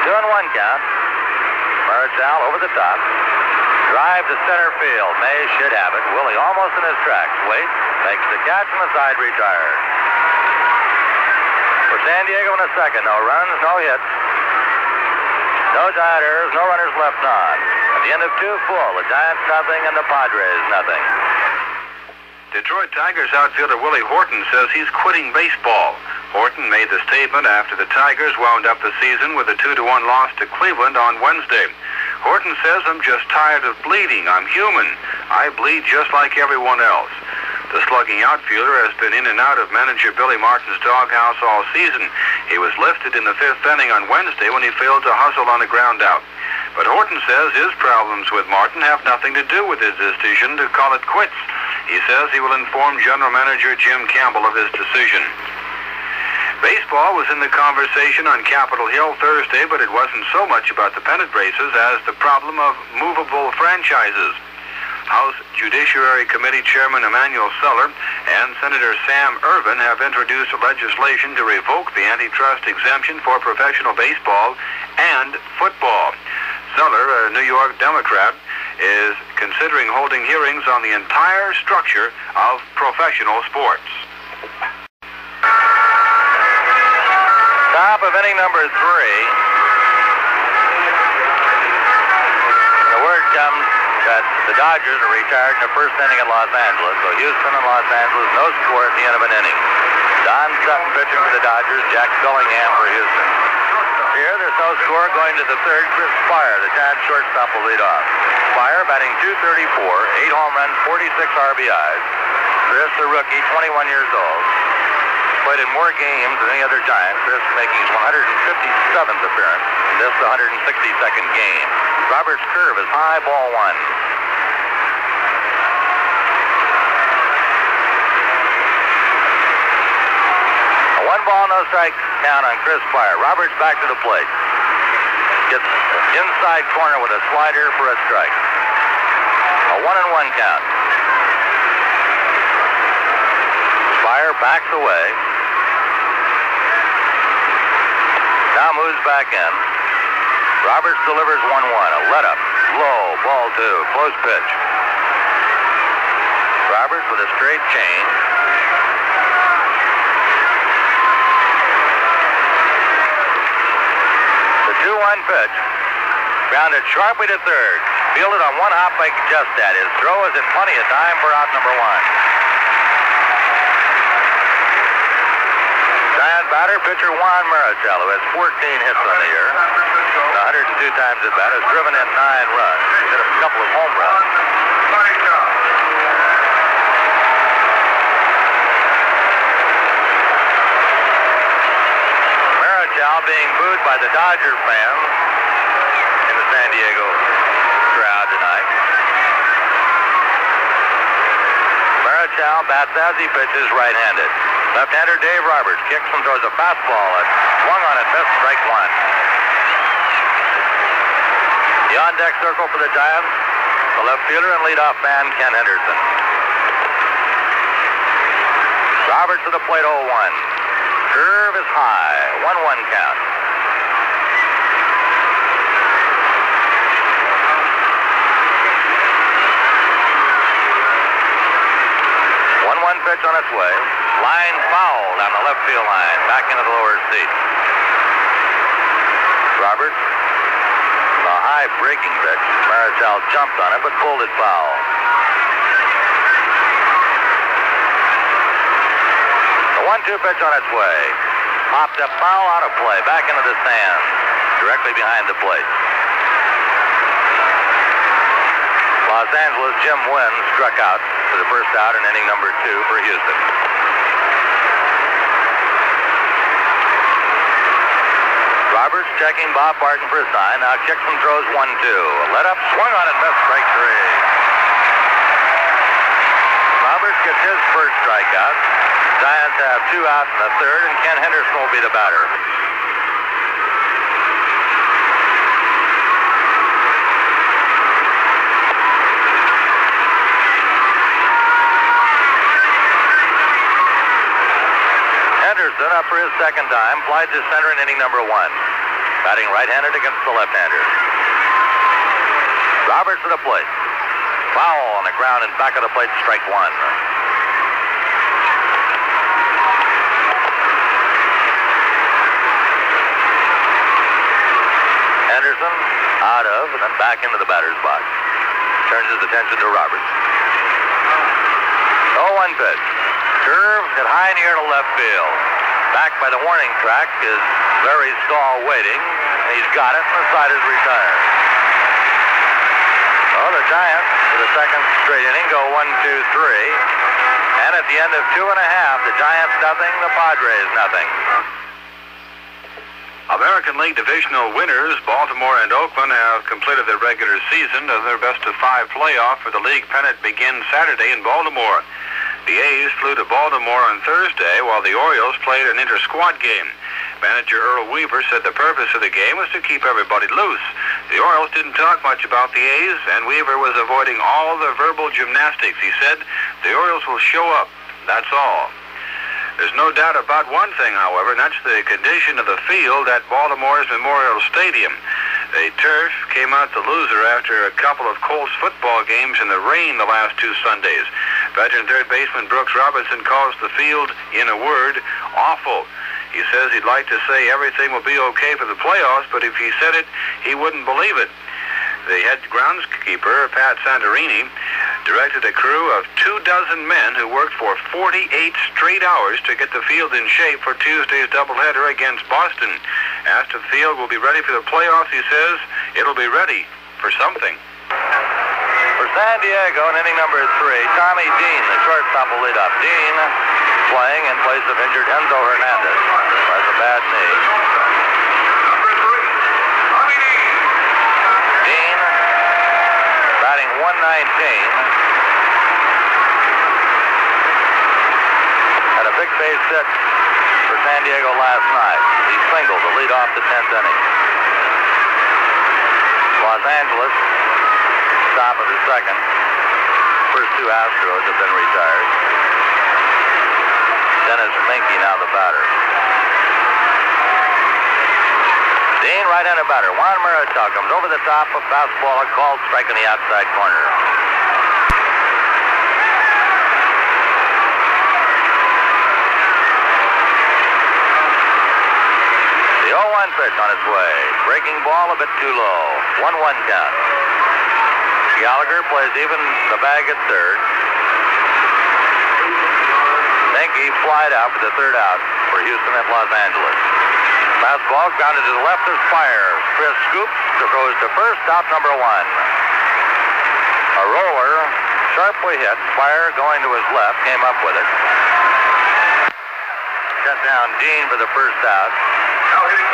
Speaker 3: 2-1 count. Marichal over the top. Drive to center field. May should have it. Willie almost in his tracks. Waits, makes the catch on the side, retired. For San Diego in a second. No runs, no hits. No Giant errors, no runners left on. At the end of 2 full, the Giants nothing and the Padres nothing.
Speaker 2: Detroit Tigers outfielder Willie Horton says he's quitting baseball. Horton made the statement after the Tigers wound up the season with a 2-1 loss to Cleveland on Wednesday. Horton says, "I'm just tired of bleeding. I'm human. I bleed just like everyone else." The slugging outfielder has been in and out of manager Billy Martin's doghouse all season. He was lifted in the 5th inning on Wednesday when he failed to hustle on a ground out. But Horton says his problems with Martin have nothing to do with his decision to call it quits. He says he will inform general manager Jim Campbell of his decision. Baseball was in the conversation on Capitol Hill Thursday, but it wasn't so much about the pennant races as the problem of movable franchises. House Judiciary Committee Chairman Emanuel Seller and Senator Sam Ervin have introduced legislation to revoke the antitrust exemption for professional baseball and football. Seller, a New York Democrat, is considering holding hearings on the entire structure of professional sports.
Speaker 3: Top of inning number 3. The word comes that the Dodgers are retired in the first inning at Los Angeles. So Houston and Los Angeles, no score at the end of an inning. Don Sutton pitching for the Dodgers, Jack Bellingham for Houston. Here, there's no score going to the 3rd. Chris Spire, the Giants shortstop, will lead off. Spire batting .234, 8 home runs, 46 RBIs. Chris, the rookie, 21 years old. Played in more games than any other Giant. Chris making his 157th appearance. This the 162nd game. Robert's curve is high, ball 1. A 1-ball, no strike count on Chris Spire. Roberts back to the plate. Gets inside corner with a slider for a strike. A 1-1 count. Spire backs away. Now moves back in. Roberts delivers 1-1. A let-up. Low. Ball 2. Close pitch. Roberts with a straight change. The 2-1 pitch. Grounded sharply to 3rd. Fielded on one hop by Justad. His throw is in plenty of time for out number 1. Batter, pitcher Juan Marichal, who has 14 hits on the year, 102 times at bat, has driven in 9 runs. He's hit a couple of home runs. Marichal being booed by the Dodger fans in the San Diego crowd tonight. Marichal bats as he pitches right-handed. Left-hander Dave Roberts kicks and throws a fastball. It swung on and missed, strike one. The on-deck circle for the Giants, the left fielder and leadoff man Ken Henderson. Roberts to the plate, 0-1. Curve is high, 1-1 count. Pitch on its way. Line foul down the left field line. Back into the lower seat. Roberts. A high breaking pitch. Marichal jumped on it but pulled it foul. The 1-2 pitch on its way. Popped up foul, out of play. Back into the stands. Directly behind the plate. Los Angeles, Jim Wynn struck out for the first out in inning number 2 for Houston. Roberts checking Bob Barton for a sign. Now kicks and throws 1-2. Let up, swung on and missed, strike 3. Roberts gets his first strikeout. Giants have 2 outs in the third, and Ken Henderson will be the batter. Henderson up for his second time, flies to center in inning number 1. Batting right-handed against the left-hander. Roberts to the plate. Foul on the ground and back of the plate, strike 1. Henderson out of and then back into the batter's box. Turns his attention to Roberts. 0-1 pitch. Curve hit high in the air to left field. Back by the warning track is Larry Stahl waiting. He's got it, and the side is retired. Well, the Giants, for the second straight inning, go 1-2-3. And at the end of 2 1/2, the Giants nothing, the Padres nothing.
Speaker 2: American League divisional winners, Baltimore and Oakland, have completed their regular season. Their best-of-5 playoff for the league pennant begins Saturday in Baltimore. The A's flew to Baltimore on Thursday, while the Orioles played an inter-squad game. Manager Earl Weaver said the purpose of the game was to keep everybody loose. The Orioles didn't talk much about the A's, and Weaver was avoiding all the verbal gymnastics. He said, the Orioles will show up, that's all. There's no doubt about one thing, however, and that's the condition of the field at Baltimore's Memorial Stadium. The turf came out the loser after a couple of Colts football games in the rain the last 2 Sundays. Veteran third baseman Brooks Robinson calls the field, in a word, awful. He says he'd like to say everything will be okay for the playoffs, but if he said it, he wouldn't believe it. The head groundskeeper, Pat Santorini, directed a crew of 24 men who worked for 48 straight hours to get the field in shape for Tuesday's doubleheader against Boston. Asked if the field will be ready for the playoffs, he says it'll be ready for something.
Speaker 3: For San Diego in inning number 3, Tommy Dean, the shortstop, will lead up. Dean playing in place of injured Enzo Hernandez, who has a bad knee. Dean batting 119. Had a big base hit for San Diego last night. He singled to lead off the 10th inning. Los Angeles, top of the second. First 2 Astros have been retired. Dennis Minky now the batter. Dean, right-handed batter. Juan Marichal comes over the top, a fastball, a called strike in the outside corner. The 0-1 pitch on its way. Breaking ball a bit too low. 1-1 count. Gallagher plays even the bag at third. Minky flied out for the third out for Houston at Los Angeles. Fastball grounded to the left is Fire. Chris scoops, throws to first, out number 1. A roller, sharply hit. Fire going to his left, came up with it. Cut down Dean for the first out.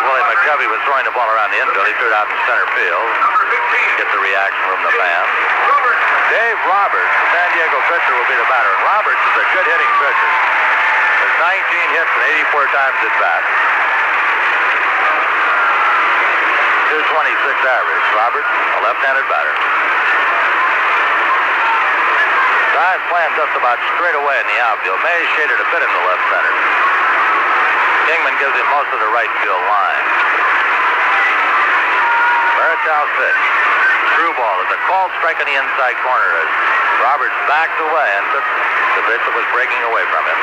Speaker 3: Willie McCovey was throwing the ball around the infield. He threw it out in center field. Get the reaction from the fans. Dave Roberts, the San Diego pitcher, will be the batter. And Roberts is a good hitting pitcher. Has hits and 84 times at bat. 226 average. Robert, a left-handed batter. Giants playing just about straight away in the outfield. Mays shaded a bit in the left center. Kingman gives him most of the right field line. Marichal pitch. Screw ball. It's a called strike in the inside corner as Roberts backed away and took the pitch that was breaking away from him.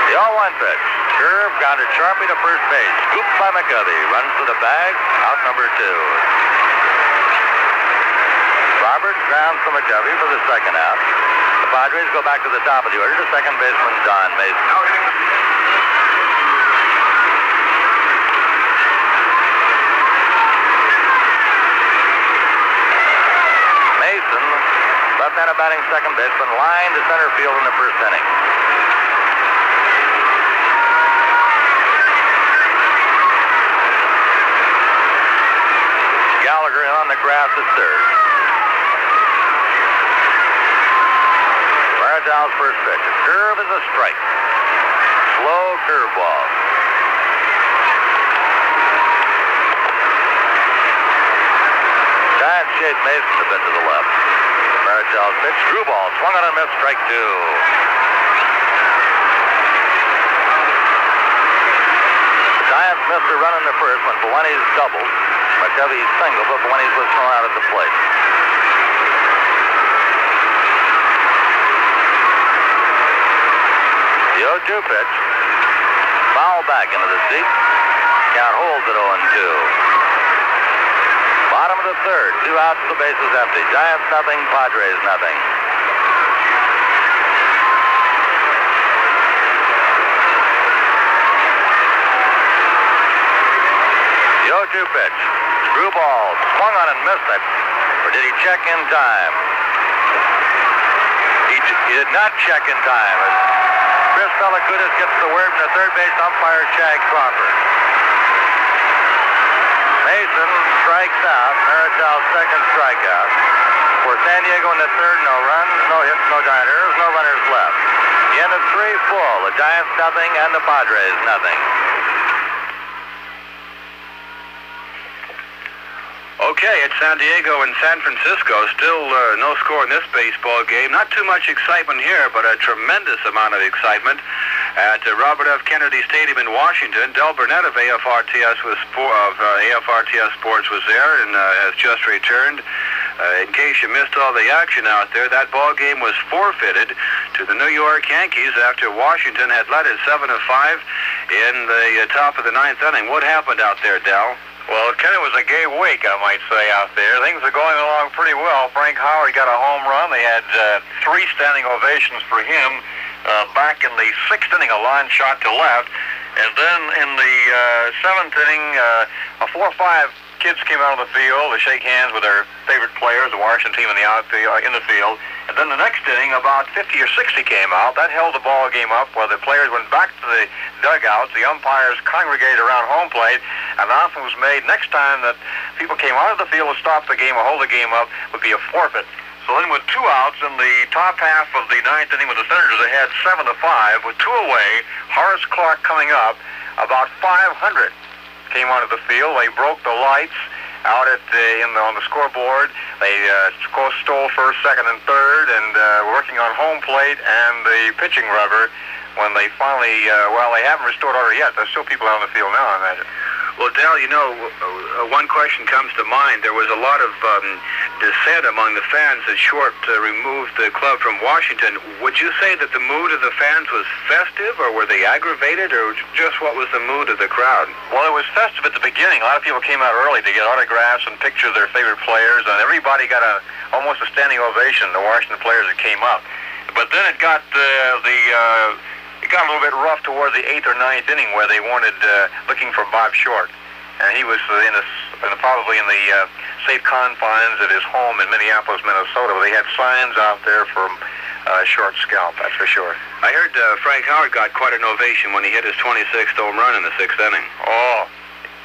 Speaker 3: The 0-1 pitch. Curve grounded sharply to first base. Scooped by McCovey. Runs to the bag. Out number 2. Roberts grounds to McCovey for the second out. The Padres go back to the top of the order to second baseman Don Mason. Mason, left-handed batting second baseman, lined to center field in the first inning. Gallagher on the grass at third. Maridal's first pitch. A curve is a strike. Slow curveball. Giants shade Mason a bit to the left. Maridal's pitch. Screw ball. Swung on and missed. Strike 2. The Giants missed a run in the first when Valenti's doubled. McCovey singled, but Valenti's was thrown out at the plate. The 0-2 pitch. Foul back into the seat. Count holds at 0-2. Bottom of the third. 2 outs, the bases empty. Giants nothing, Padres nothing. The 0-2 pitch. Screw ball. Swung on and missed it. Or did he check in time? He did not check in time. Chris Pellicudis gets the word from the third base umpire, Shag Crawford. Mason strikes out. Marichal second strikeout. For San Diego in the third, no runs, no hits, no diners, no runners left. The end of 3 full. The Giants nothing and the Padres nothing.
Speaker 2: Okay, it's San Diego and San Francisco. Still no score in this baseball game. Not too much excitement here, but a tremendous amount of excitement at Robert F. Kennedy Stadium in Washington. Del Burnett of AFRTS Sports was there and has just returned. In case you missed all the action out there, that ball game was forfeited to the New York Yankees after Washington had led it 7-5 in the top of the 9th inning. What happened out there, Del?
Speaker 3: Well, Ken, it was a gay week, I might say, out there. Things are going along pretty well. Frank Howard got a home run. They had 3 standing ovations for him. Back in the 6th inning, a line shot to left. And then in the 7th inning, 4 or 5 kids came out of the field to shake hands with their favorite players, the Washington team in the outfield, in the field. And then the next inning, about 50 or 60 came out. That held the ball game up where the players went back to the dugouts. The umpires congregated around home plate. An announcement was made next time that people came out of the field to stop the game or hold the game up would be a forfeit. So then with 2 outs in the top half of the 9th inning with the Senators ahead 7-5 with 2 away, Horace Clark coming up, about 500 came onto the field. They broke the lights out at on the scoreboard. They stole first, second, and third, and working on home plate and the pitching rubber. When they finally, they haven't restored order yet. There's still people out on the field now, I imagine.
Speaker 2: Well, Del, you know, one question comes to mind. There was a lot of dissent among the fans that Short removed the club from Washington. Would you say that the mood of the fans was festive, or were they aggravated, or just what was the mood of the crowd?
Speaker 3: Well, it was festive at the beginning. A lot of people came out early to get autographs and pictures of their favorite players, and everybody got almost a standing ovation, the Washington players that came up. But then it got it got a little bit rough towards the 8th or 9th inning where they wanted looking for Bob Short, and he was probably in the safe confines at his home in Minneapolis, Minnesota. They had signs out there for Short's scalp, that's for sure.
Speaker 2: I heard Frank Howard got quite an ovation when he hit his 26th home run in the 6th inning.
Speaker 3: Oh,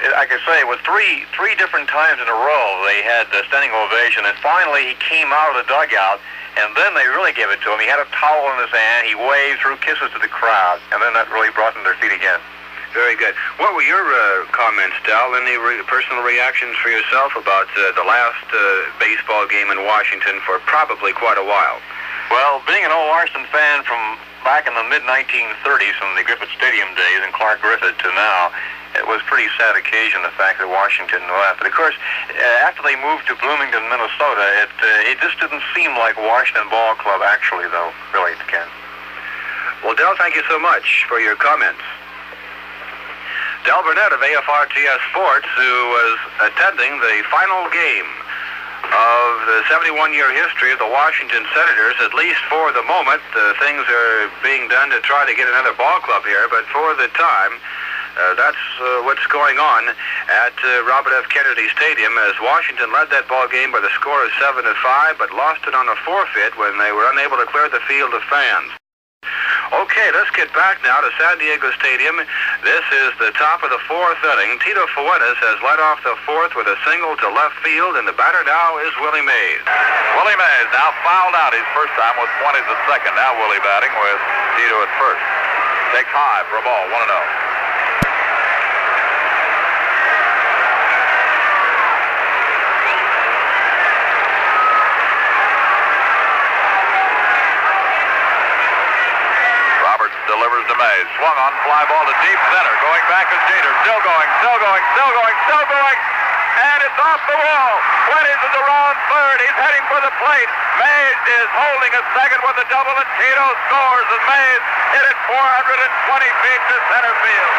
Speaker 2: like I say, it was three different times in a row they had a standing ovation, and finally he came out of the dugout, and then they really gave it to him. He had a towel in his hand, he waved, threw kisses to the crowd, and then that really brought them to their feet again.
Speaker 5: Very good. What were your comments, Dal? Any personal reactions for yourself about the last baseball game in Washington for probably quite a while?
Speaker 2: Well, being an old Washington fan from back in the mid-1930s, from the Griffith Stadium days and Clark Griffith to now, it was a pretty sad occasion, the fact that Washington left. But of course, after they moved to Bloomington, Minnesota, it just didn't seem like Washington Ball Club actually, though, really, Ken.
Speaker 5: Well, Del, thank you so much for your comments. Del Burnett of AFRTS Sports, who was attending the final game of the 71-year history of the Washington Senators. At least for the moment, things are being done to try to get another ball club here, but for the time, that's what's going on at Robert F. Kennedy Stadium, as Washington led that ball game by the score of 7-5, but lost it on a forfeit when they were unable to clear the field of fans. Okay, let's get back now to San Diego Stadium. This is the top of the fourth inning. Tito Fuentes has led off the fourth with a single to left field, and the batter now is Willie Mays.
Speaker 3: Willie Mays now fouled out his first time with 20 at second. Now Willie batting with Tito at first. Takes high for a ball, 1-0. Delivers to Mays. Swung on, fly ball to deep center. Going back is Jeter. Still going. And it's off the wall. Fuentes is around third. He's heading for the plate. Mays is holding a second with a double, and Tito scores as Mays hit it 420 feet to center field.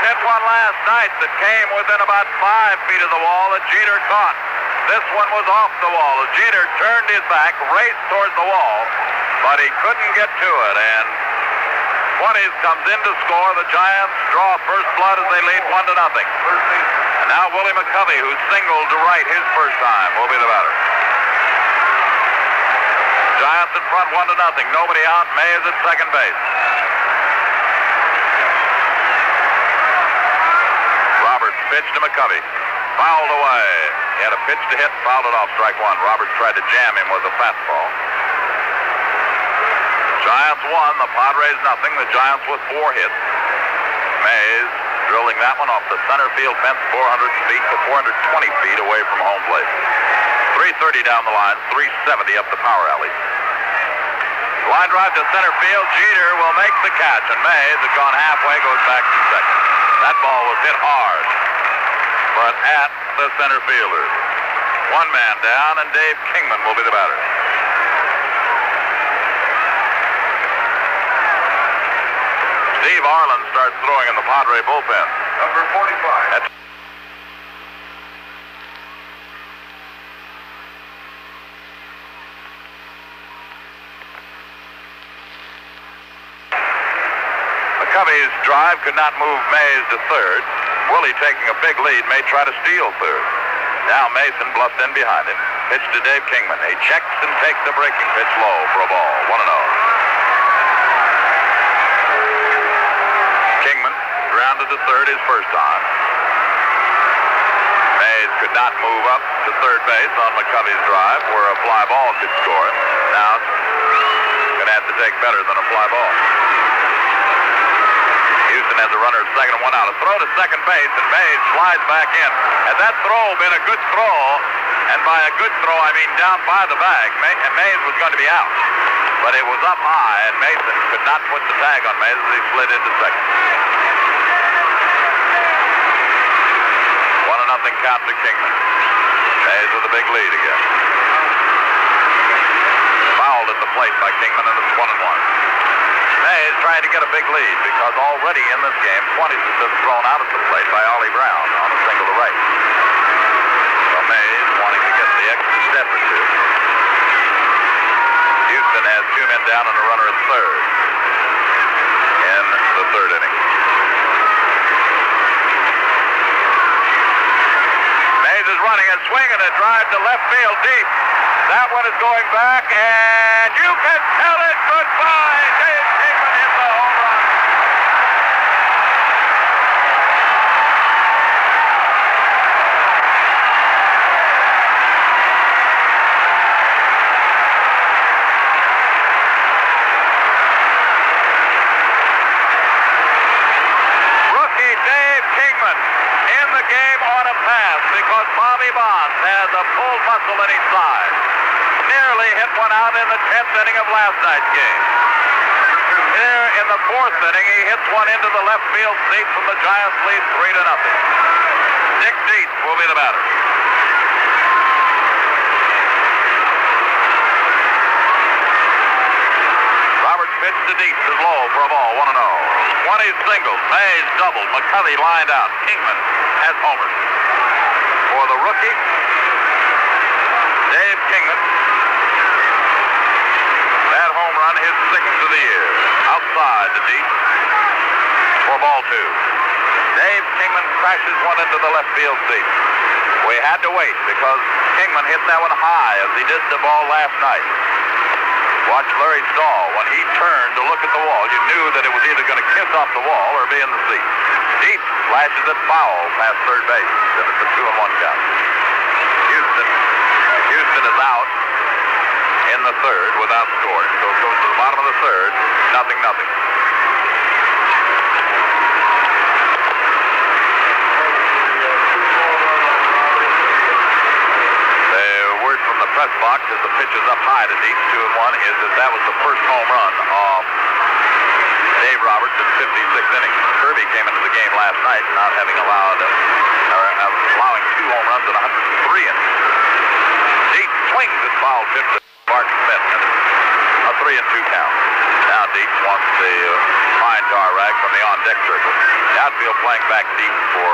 Speaker 3: Hit one last night that came within about 5 feet of the wall that Jeter caught. This one was off the wall as Jeter turned his back, raced towards the wall, but he couldn't get to it, and Fuentes comes in to score. The Giants draw first blood as they lead 1-0. And now Willie McCovey, who singled to right his first time, will be the batter. Giants in front 1-0. Nobody out. Mays at second base. Pitch to McCovey. Fouled away. He had a pitch to hit, fouled it off, strike one. Roberts tried to jam him with a fastball. Giants won, the Padres nothing. The Giants with 4 hits. Mays drilling that one off the center field fence 400 feet to 420 feet away from home plate. 330 down the line, 370 up the power alley. Line drive to center field. Jeter will make the catch, and Mays, had gone halfway, goes back to second. That ball was hit hard, but at the center fielder. One man down, and Dave Kingman will be the batter. Steve Arlen starts throwing in the Padre bullpen.
Speaker 2: Number 45.
Speaker 3: McCovey's drive could not move Mays to third. Willie, taking a big lead, may try to steal third. Now Mason bluffed in behind him. Pitch to Dave Kingman. He checks and takes the breaking pitch low for a ball. 1-0. Kingman grounded to third his first time. Mays could not move up to third base on McCovey's drive, where a fly ball could score it. Now it's going to have to take better than a fly ball. Houston has a runner at second and 1 out. A throw to second base, and Mays slides back in. Had that throw been a good throw, and by a good throw I mean down by the bag, Mays was going to be out. But it was up high, and Mason could not put the tag on Mays as he slid into second. 1-0 count to Kingman. Mays with a big lead again. Fouled at the plate by Kingman, and it's 1-1. Mays trying to get a big lead because already in this game, 20 has been thrown out at the plate by Ollie Brown on a single to right. So Mays wanting to get the extra step or two. Houston has 2 men down and a runner at third in the third inning. Mays is running and swinging a drive to left field deep. That one is going back, and you can tell it goodbye. Dave Kingman hit the home run. Rookie Dave Kingman in the game on a pass because Bobby Bonds has a pulled muscle in his side. Nearly hit one out in the 10th inning of last night's game. Here in the 4th inning, he hits one into the left field seat from the Giants' lead 3-0. Dick Dietz will be the batter. Roberts pitch to Dietz is low for a ball, 1-0. 20 singles, Mays doubled, McCovey lined out. Kingman has homered. For the rookie, Dave Kingman. That home run, his 6th of the year. Outside to Dietz for ball 2. Dave Kingman crashes one into the left field seat. We had to wait because Kingman hit that one high as he did the ball last night. Watch Larry Stahl. When he turned to look at the wall, you knew that it was either going to kiss off the wall or be in the seat. Dietz flashes it foul past third base, and it's a 2-1 count. Houston is out in the 3rd without scoring, so it goes to the bottom of the 3rd, 0-0. Press box as the pitch is up high to Dietz, 2-1, is that was the first home run of Dave Roberts in 56 innings. Kirby came into the game last night not having allowing 2 home runs in 103 innings. Dietz swings and foul tip to Bart Smith, and a 3-2 count. Now Dietz wants the pine tar rag from the on-deck circle. The outfield playing back deep for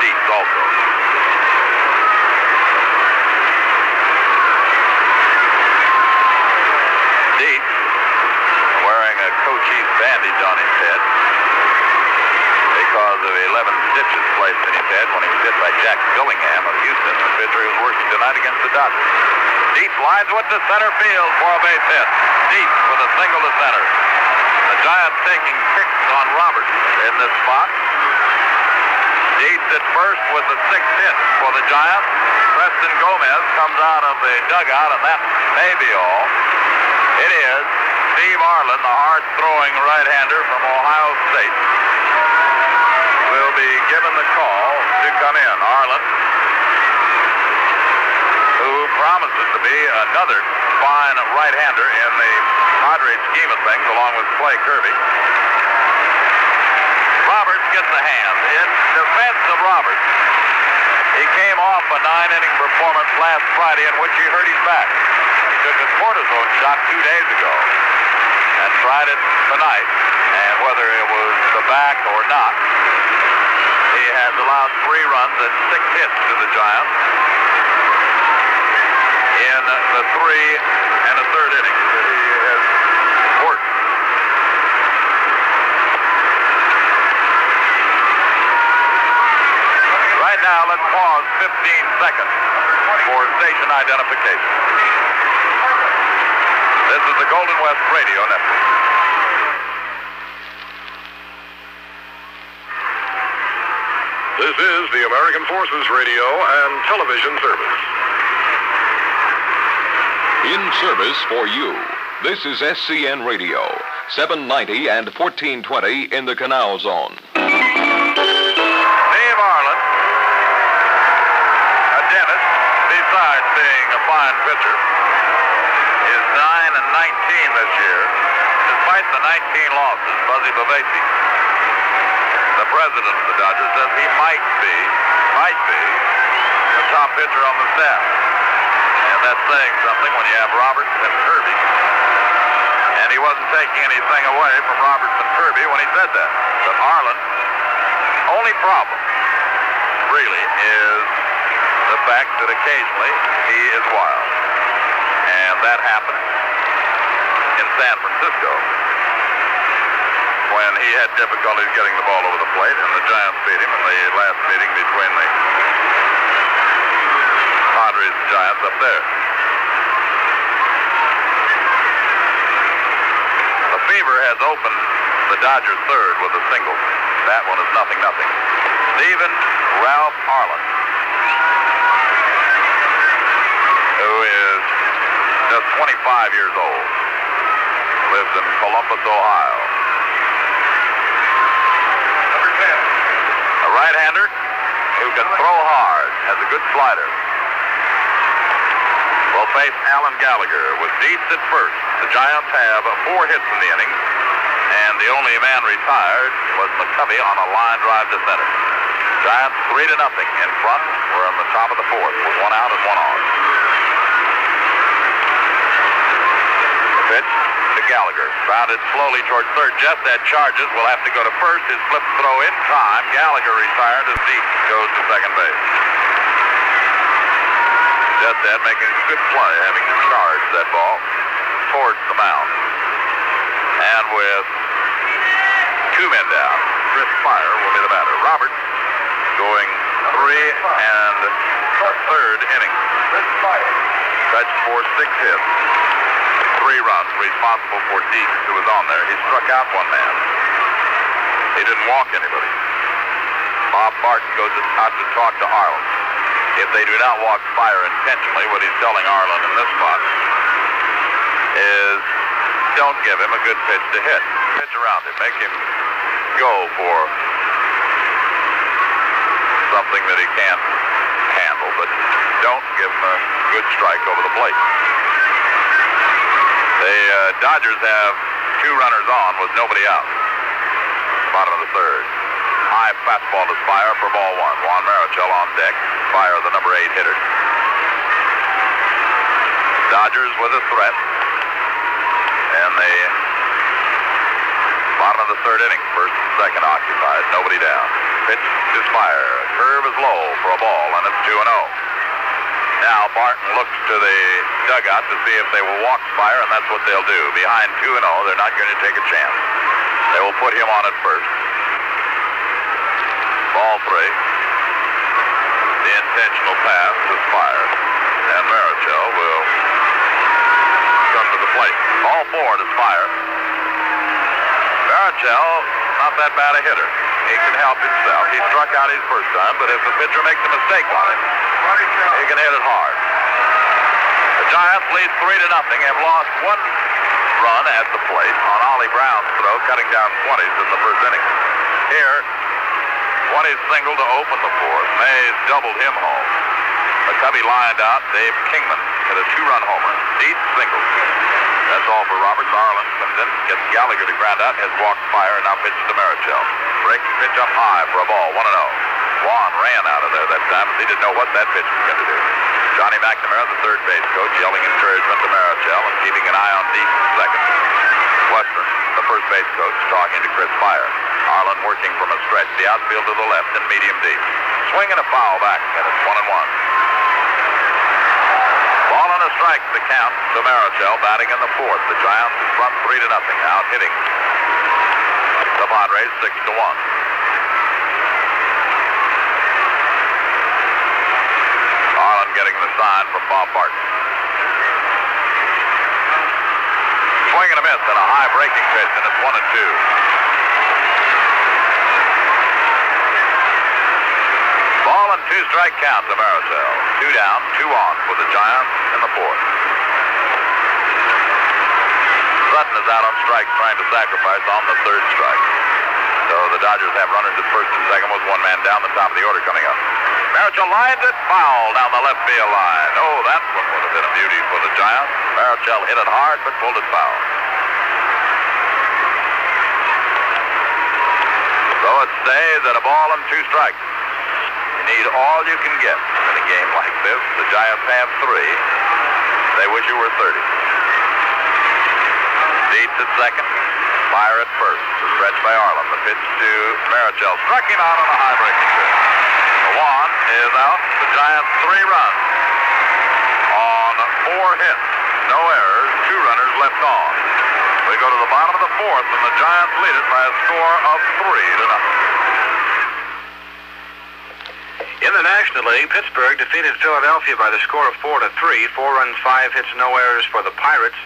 Speaker 3: Dietz also. Dietz wearing a coach's bandage on his head because of 11 stitches placed in his head when he was hit by Jack Billingham of Houston, the pitcher who was working tonight against the Dodgers. Dietz lines with the center field for a base hit. Dietz with a single to center. The Giants taking kicks on Roberts in this spot. Dietz at first with the 6th hit for the Giants. Preston Gomez comes out of the dugout, and that may be all. It is Steve Arlen, the hard-throwing right-hander from Ohio State, will be given the call to come in. Arlen, who promises to be another fine right-hander in the Padres scheme of things, along with Clay Kirby. Roberts gets a hand. In defense of Roberts, he came off a 9-inning performance last Friday in which he hurt his back. He took a cortisone shot 2 days ago and tried it tonight, and whether it was the back or not, he has allowed 3 runs and 6 hits to the Giants in the 3 1/3 innings that he has worked. Right now, let's pause 15 seconds for station identification. This is the Golden West Radio Network.
Speaker 6: This is the American Forces Radio and Television Service.
Speaker 4: In service for you, this is SCN Radio, 790 and 1420 in the Canal Zone.
Speaker 3: Dave Arlen, a dentist, besides being a fine pitcher, is 9-19 this year, despite the 19 losses. Buzzy Bavasi, the president of the Dodgers, says he might be the top pitcher on the staff. And that's saying something when you have Roberts and Kirby. And he wasn't taking anything away from Roberts and Kirby when he said that. But Arlen, only problem, really, is the fact that occasionally he is wild. And that happened in San Francisco when he had difficulties getting the ball over the plate, and the Giants beat him in the last meeting between the Padres and Giants up there.
Speaker 2: Weaver has opened the Dodgers third with a single. That one is 0-0. Stephen Ralph Arlen, who is just 25 years old, lives in Columbus, Ohio. Number 10. A right-hander who can throw hard, has a good slider. Will face Alan Gallagher with Dietz at first. The Giants have 4 hits in the inning, and the only man retired was McCovey on a line drive to center. Giants 3-0 in front. We're on the top of the fourth with 1 out and 1 on. Pitch to Gallagher. Grounded slowly towards third. Just that charges. Will have to go to first. His flip throw in time. Gallagher retired as Dietz goes to second base. Just that making a good play, having charged that ball towards the mound. And with 2 men down, Chris Fire will be the batter. Roberts going 3 and a third inning. Stretched for 6 hits, 3 runs, responsible for Dietz, who was on there. He struck out 1 man. He didn't walk anybody. Bob Barton goes out to talk to Arlen. If they do not walk Fire intentionally, what he's telling Arlen in this spot is don't give him a good pitch to hit. Pitch around him. Make him go for something that he can't handle, but don't give him a good strike over the plate. The Dodgers have 2 runners on with nobody out. Bottom of the third. High fastball to Fire for ball 1. Juan Marichal on deck. Fire, the number 8 hitter. Dodgers with a threat. And the bottom of the third inning. First and second occupied. Nobody down. Pitch to Fire. Curve is low for a ball, and it's 2-0. Now Barton looks to the dugout to see if they will walk Fire, and that's what they'll do. Behind 2-0, they're not going to take a chance. They will put him on at first. Ball 3. The intentional pass is Fire, and Marichal will come to the plate. Ball 4 to Fire. Marichal, not that bad a hitter. He can help himself. He struck out his first time, but if the pitcher makes a mistake on him, he can hit it hard. The Giants lead 3-0, have lost 1 run at the plate on Ollie Brown's throw, cutting down 20s in the first inning. Here, 20s single to open the fourth. Mays doubled him home. McCovey lined out. Dave Kingman hit a 2-run homer. Dietz single. That's all for Roberts. Arlen comes in, gets Gallagher to ground out, has walked Fire, and now pitches to Marichal. Breaking pitch up high for a ball, 1-0. Juan ran out of there that time, but he didn't know what that pitch was going to do. Johnny McNamara, the third base coach, yelling encouragement to Marichal and keeping an eye on Dietz in second. Western, the first base coach, talking to Chris Fire. Arlen working from a stretch, the outfield to the left and medium deep. Swing and a foul back, and it's 1-1. Ball and a strike, the count to Marichal, batting in the fourth. The Giants in front 3-0, out hitting the Padres 6-1. Arlen getting the sign from Bob Barton. Swing and a miss and a high breaking pitch, and it's 1-2. Ball and 2-strike count to Marichal. 2 down, 2 on for the Giants in the fourth. Sutton is out on strikes trying to sacrifice on the 3rd strike. So the Dodgers have runners at first and second with 1 man down, the top of the order coming up. Marichal lines it, foul down the left field line. Oh, that one would have been a beauty for the Giants. Marichal hit it hard but pulled it foul. So it stays at a ball and 2 strikes. Need all you can get in a game like this. The Giants have 3. They wish you were 30. Dietz at second. Fire at first. The stretch by Arlen. The pitch to Marichal. Struck him out on a high breaking pitch. Juan is out. The Giants 3 runs on 4 hits. No errors. 2 runners left on. We go to the bottom of the fourth, and the Giants lead it by a score of 3-0.
Speaker 5: In the National League, Pittsburgh defeated Philadelphia by the score of 4-3. 4 runs, 5 hits, no errors for the Pirates.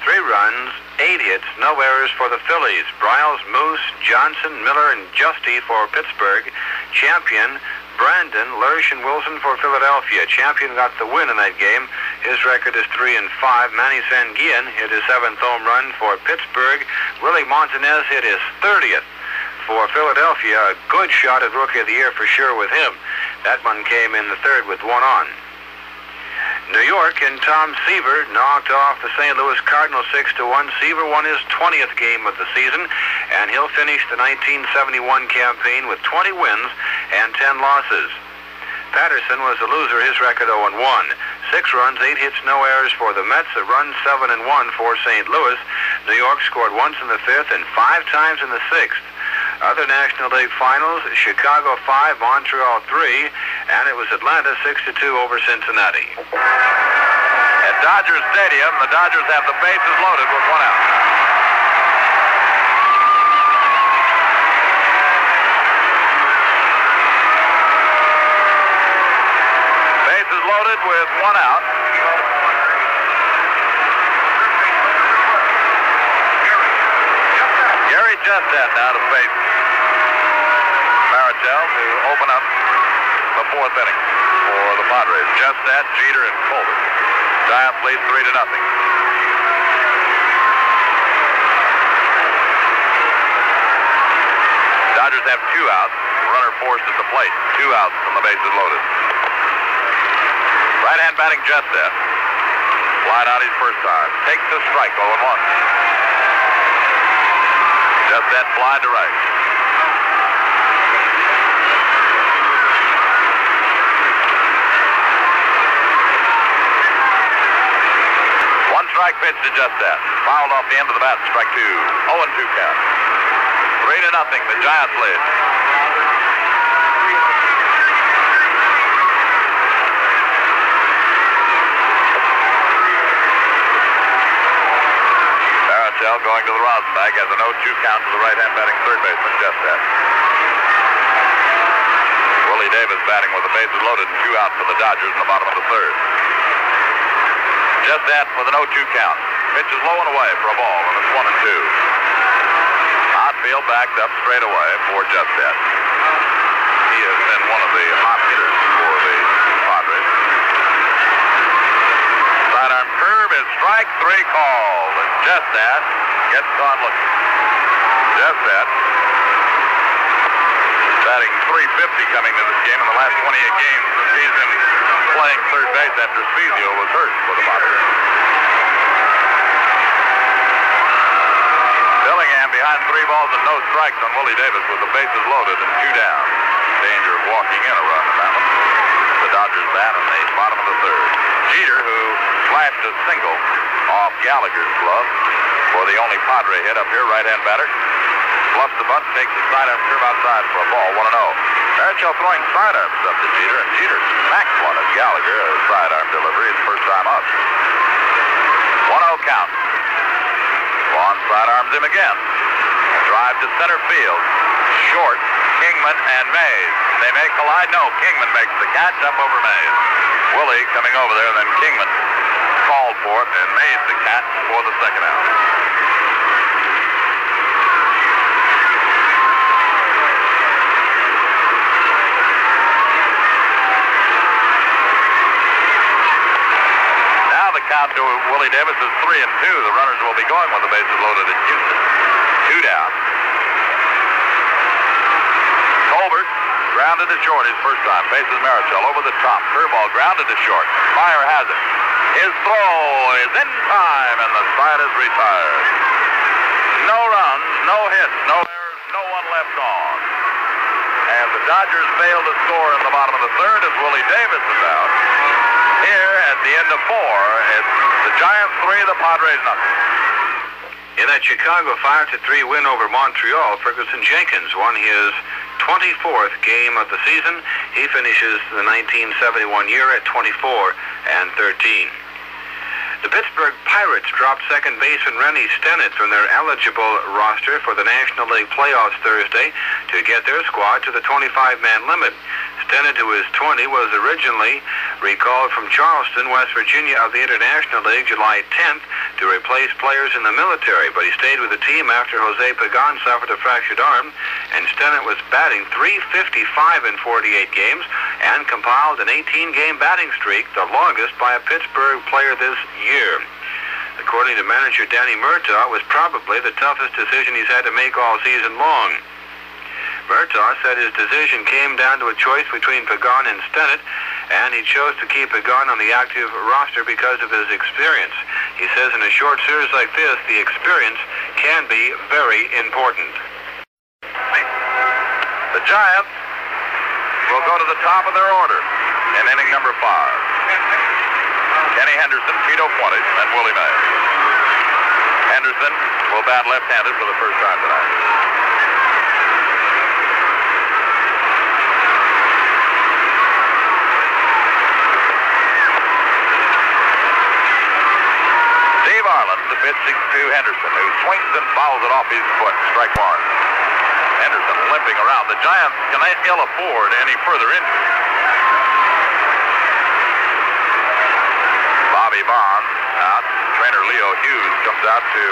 Speaker 2: 3 runs, 8 hits, no errors for the Phillies. Bryles, Moose, Johnson, Miller, and Justy for Pittsburgh. Champion, Brandon, Lersch, and Wilson for Philadelphia. Champion got the win in that game. His record is 3-5. Manny Sanguillen hit his 7th home run for Pittsburgh. Willie Montanez hit his 30th for Philadelphia. A good shot at Rookie of the Year for sure with him. That one came in the 3rd with 1 on. New York and Tom Seaver knocked off the St. Louis Cardinals 6-1. Seaver won his 20th game of the season, and he'll finish the 1971 campaign with 20 wins and 10 losses. Patterson was a loser, his record 0-1. 6 runs, 8 hits, no errors for the Mets, a run 7-1 for St. Louis. New York scored once in the 5th and 5 times in the 6th. Other National League finals, Chicago 5, Montreal 3, and it was Atlanta 6-2 over Cincinnati.
Speaker 3: At Dodger Stadium, the Dodgers have the bases loaded with 1 out. Bases loaded with 1 out. Gary Justat now to face Marichal to open up the 4th inning for the Padres. Justat, Jeter, and Colbert. Giants lead 3-0. Dodgers have 2 outs. Runner forced at the plate. 2 outs from the bases loaded. Right-hand batting Justat. Flied out his first time. Takes the strike, 0-1. Justat fly to right. One strike pitch to Justat. Fouled off the end of the bat, strike 2. 0-2 count. 3-0, the Giants lead. Going to the rosin bag has an 0-2 count to the right-hand batting third baseman, Justat. Willie Davis batting with the bases loaded and 2 out for the Dodgers in the bottom of the 3rd. Justat with an 0-2 count. Pitch is low and away for a ball, and it's 1-2. Outfield backed up straight away for Justat. He has been one of the hot hitters for the Padres. Sidearm curve is strike 3 called. And Justat gets caught looking. Justat batting .350 coming to this game in the last 28 games since he's been playing third base after Spezio was hurt for the Padres. Dillingham behind 3 balls and no strikes on Willie Davis with the bases loaded and 2 down. Danger of walking in a run in that one. The Dodgers bat in the bottom of the 3rd. Jeter, who flashed a single off Gallagher's glove for the only Padre hit up here, right-hand batter. Fluffs the bunt, takes the sidearm curve outside for a ball, 1-0. Marichal throwing sidearms up to Jeter, and Jeter smacked one at Gallagher. A sidearm delivery, his first time up. 1-0 count. Vaughn sidearms him again. Drive to center field. Short, Kingman and Mays. They may collide. No, Kingman makes the catch up over Mays. Willie coming over there, and then Kingman called for it and made the catch for the 2nd out. Now the count to Willie Davis is 3-2. The runners will be going with the bases loaded at Houston. 2 down. Colbert grounded to short his first time. Faces Marichal over the top. Curveball grounded to short. Meyer has it. His throw is in time, and the side is retired. No runs, no hits, no errors, no one left on. And the Dodgers fail to score in the bottom of the 3rd as Willie Davis is out. Here at the end of 4, it's the Giants 3, the Padres nothing.
Speaker 2: In that Chicago 5-3 win over Montreal, Ferguson Jenkins won his 24th game of the season. He finishes the 1971 year at 24-13. The Pittsburgh Pirates dropped second baseman Rennie Stennett from their eligible roster for the National League playoffs Thursday to get their squad to the 25-man limit. Stennett, who is 20, was originally recalled from Charleston, West Virginia of the International League July 10th to replace players in the military, but he stayed with the team after Jose Pagan suffered a fractured arm, and Stennett was batting .355 in 48 games and compiled an 18-game batting streak, the longest by a Pittsburgh player this year. According to manager Danny Murtaugh, it was probably the toughest decision he's had to make all season long. Murtaugh said his decision came down to a choice between Pagan and Stennett, and he chose to keep Pagan on the active roster because of his experience. He says in a short series like this, the experience can be very important.
Speaker 3: The Giants will go to the top of their order in inning number 5. Kenny Henderson, Tito Fuentes, and Willie Mays. Henderson will bat left-handed for the first time tonight. The pitch to Henderson, who swings and fouls it off his foot. Strike one. Henderson limping around. The Giants can ill afford any further injury. Bobby Bonds out. Trainer Leo Hughes comes out to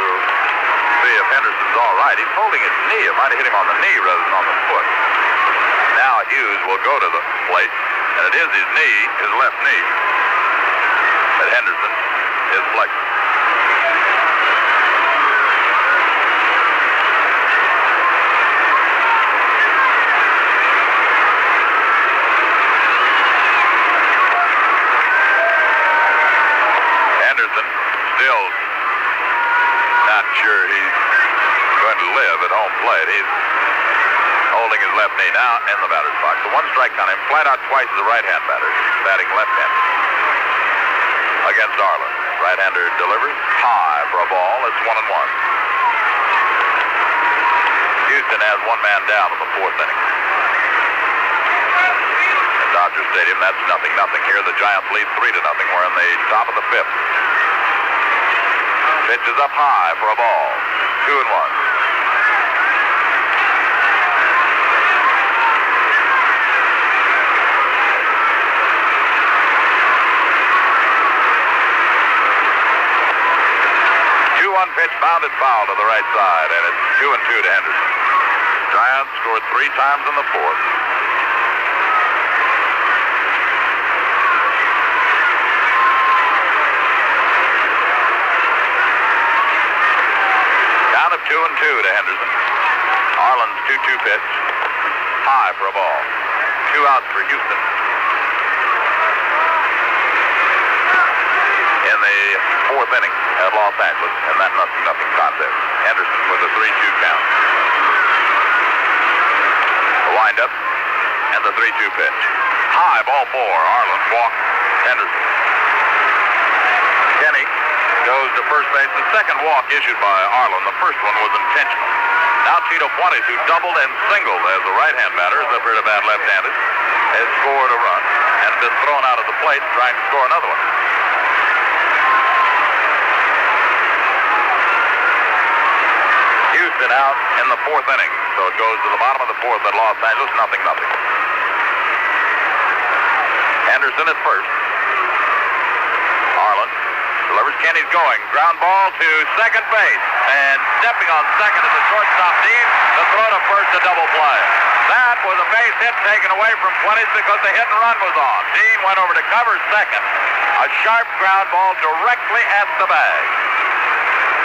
Speaker 3: see if Henderson's all right. He's holding his knee. It might have hit him on the knee rather than on the foot. Now Hughes will go to the plate, and it is his knee, his left knee, that Henderson is flexing. Still not sure he's going to live at home plate. He's holding his left knee now in the batter's box. The one strike on him, flat out twice as a right-hand batter, batting left-handed against Arlen. Right-hander delivers high for a ball. It's 1-1. Houston has one man down in the 4th inning. At Dodger Stadium, that's 0-0 here. The Giants lead 3-0. We're in the top of the 5th. Pitch is up high for a ball. 2-1. Pitch bounded foul to the right side, and it's 2-2 to Henderson. Giants scored 3 times in the 4th. Count of 2-2 to Henderson. Arlen's 2-2 pitch. High for a ball. 2 outs for Houston. In the 4th inning at Los Angeles in that 0-0 contest. Henderson with a 3-2 count. The windup and the 3-2 pitch. High, ball 4. Arlen walks Henderson. Kenny goes to first base. The second walk issued by Arlen, the first one was intentional. Now Tito Fuentes, who doubled and singled as a right-hand batter, is up here to bat left-handed, has scored a run and been thrown out of the plate trying to score another one. Houston out in the 4th inning, so it goes to the bottom of the 4th at Los Angeles, 0-0. Henderson at first. Arlen delivers. Kenny's going. Ground ball to second base. And stepping on second is the shortstop, Dean. The throw to first, a double play. That was a base hit taken away from Fuentes because the hit and run was on. Dean went over to cover second. A sharp ground ball directly at the bag.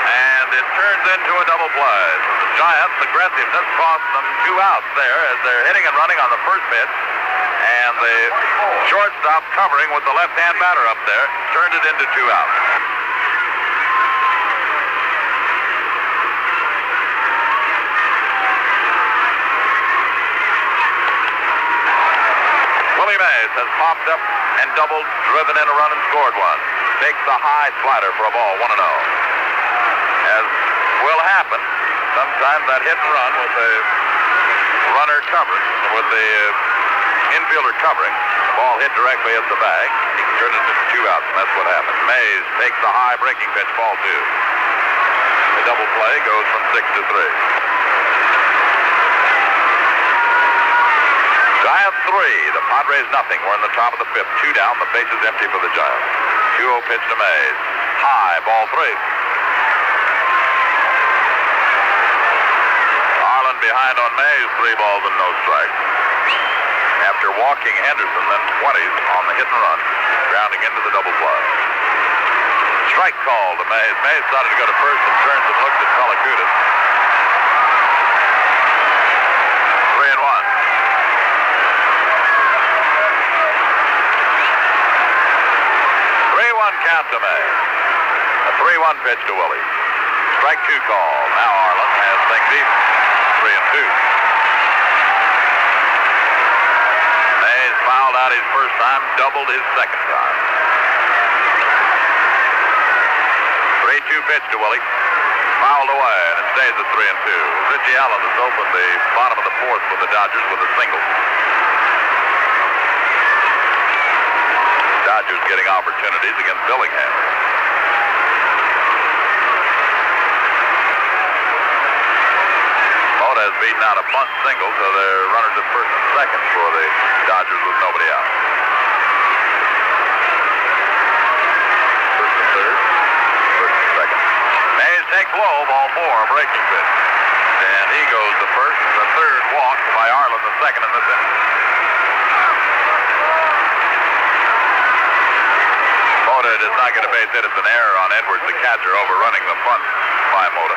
Speaker 3: And it turns into a double play. The Giants' aggressiveness cost them 2 outs there as they're hitting and running on the first pitch. And the shortstop covering with the left-hand batter up there turned it into 2 outs. Willie Mays has popped up and doubled, driven in a run and scored one. Takes the high slider for a ball, 1-0. As will happen, sometimes that hit and run with the runner covered, with the infielder covering, the ball hit directly at the bag. He can turn it into 2 outs, and that's what happened. Mays takes the high breaking pitch, ball 2. The double play goes from 6 to 3. Giants 3, the Padres nothing. We're in the top of the 5th. 2 down, the base is empty for the Giants. 2-0 pitch to Mays. High, ball 3. behind on Mays, 3 balls and no strikes. After walking Henderson, then 20s on the hit and run, grounding into the double play. Strike call to Mays. Mays started to go to first and turns and looked at Pellicutis. 3-1. 3-1 count to Mays. A 3-1 pitch to Willie. Strike 2 call. Now Arlen has things even. 3-2. Mays fouled out his first time, doubled his second time. 3-2 pitch to Willie. Fouled away, and it stays at 3-2. Richie Allen has opened the bottom of the fourth for the Dodgers with a single. Dodgers getting opportunities against Dillingham. Has beaten out a bunt single, so they're runners at first and second for the Dodgers with nobody out. First and third, first and second. Mays takes low, ball 4, breaking pitch. And he goes to first. The third walk by Arlen, the second in this inning. Mota does not get a base hit. It's an error on Edwards, the catcher, overrunning the bunt by Mota.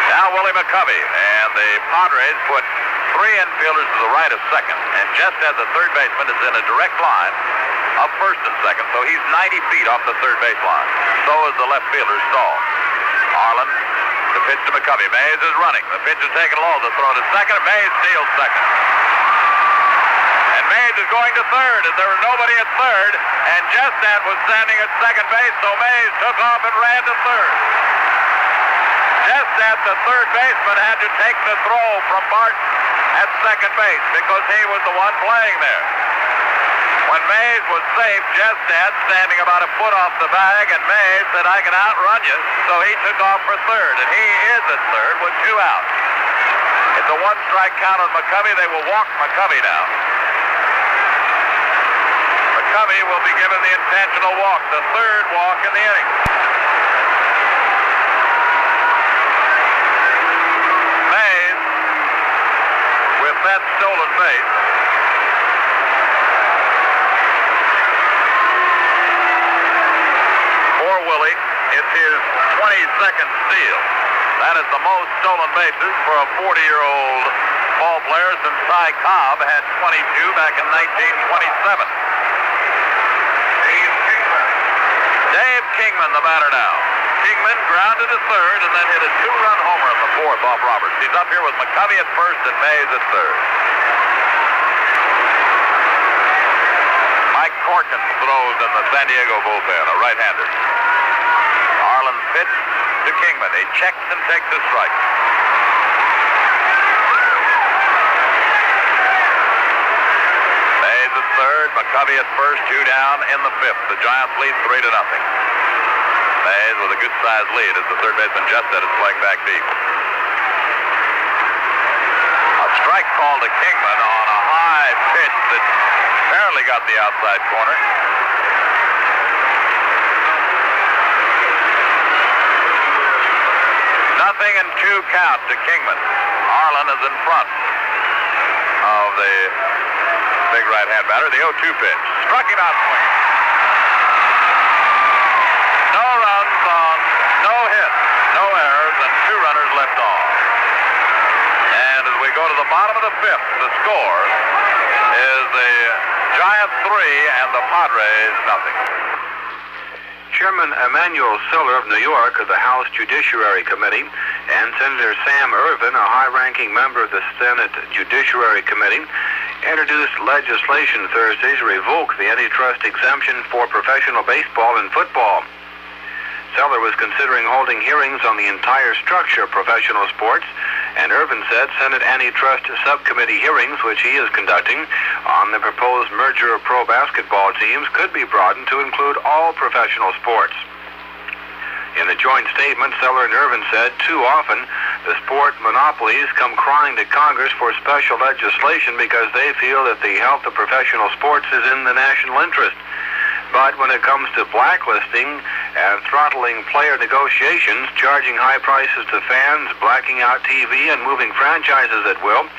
Speaker 3: Now Willie McCovey, and the Padres put 3 infielders to the right of second, and just as the third baseman is in a direct line of first and second, so he's 90 feet off the third baseline. So is the left fielder, Stahl. Arlen, the pitch to McCovey. Mays is running. The pitch is taken low. The throw to second. Mays steals second. And Mays is going to third, and there was nobody at third, and Jestat was standing at second base, so Mays took off and ran to third. Just that the third baseman had to take the throw from Barton at second base because he was the one playing there. When Mays was safe, Jestat standing about a foot off the bag, and Mays said, "I can outrun you," so he took off for third, and he is at third with 2 outs. It's a 1-strike count on McCovey. They will walk McCovey now. McCovey will be given the intentional walk, the 3rd walk in the inning. That stolen base. For Willie, it's his 22nd steal. That is the most stolen bases for a 40-year-old ball player since Ty Cobb had 22 back in 1927. Dave Kingman, the batter now. Kingman grounded to third and then hit a 2-run homer in the 4th off Roberts. He's up here with McCovey at first and Mays at third. Mike Corkins throws in the San Diego bullpen, a right-hander. Arlen's pitch to Kingman. He checks and takes a strike. Mays at third, McCovey at first, 2 down in the 5th. The Giants lead 3-0. Mays with a good-sized lead as the third baseman Jestat is playing back deep. A strike call to Kingman on a high pitch that apparently got the outside corner. Nothing and 2 count to Kingman. Arlen is in front of the big right-hand batter. The 0-2 pitch. Struck him out swinging. No runs on, no hits, no errors, and 2 runners left on. And as we go to the bottom of the 5th, the score is the Giants 3 and the Padres nothing.
Speaker 2: Chairman Emanuel Siller of New York of the House Judiciary Committee and Senator Sam Ervin, a high-ranking member of the Senate Judiciary Committee, introduced legislation Thursday to revoke the antitrust exemption for professional baseball and football. Seller was considering holding hearings on the entire structure of professional sports, and Ervin said Senate Antitrust Subcommittee hearings, which he is conducting on the proposed merger of pro basketball teams, could be broadened to include all professional sports. In a joint statement, Seller and Ervin said, too often, the sport monopolies come crying to Congress for special legislation because they feel that the health of professional sports is in the national interest. But when it comes to blacklisting and throttling player negotiations, charging high prices to fans, blacking out TV, and moving franchises at will.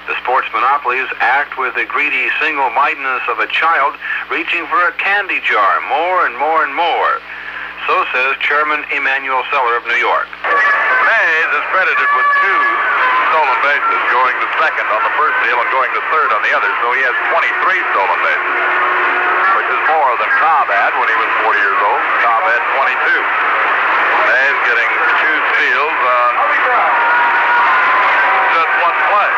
Speaker 2: The sports monopolies act with the greedy single-mindedness of a child reaching for a candy jar, more and more and more. So says Chairman Emanuel Seller of New York.
Speaker 3: Mays is credited with 2 stolen bases, going to second on the first deal and going to third on the other, so he has 23 stolen bases, which is more than Cobb had when he was 40 years old. Cobb had 22. Mays getting 2 steals on just 1 play.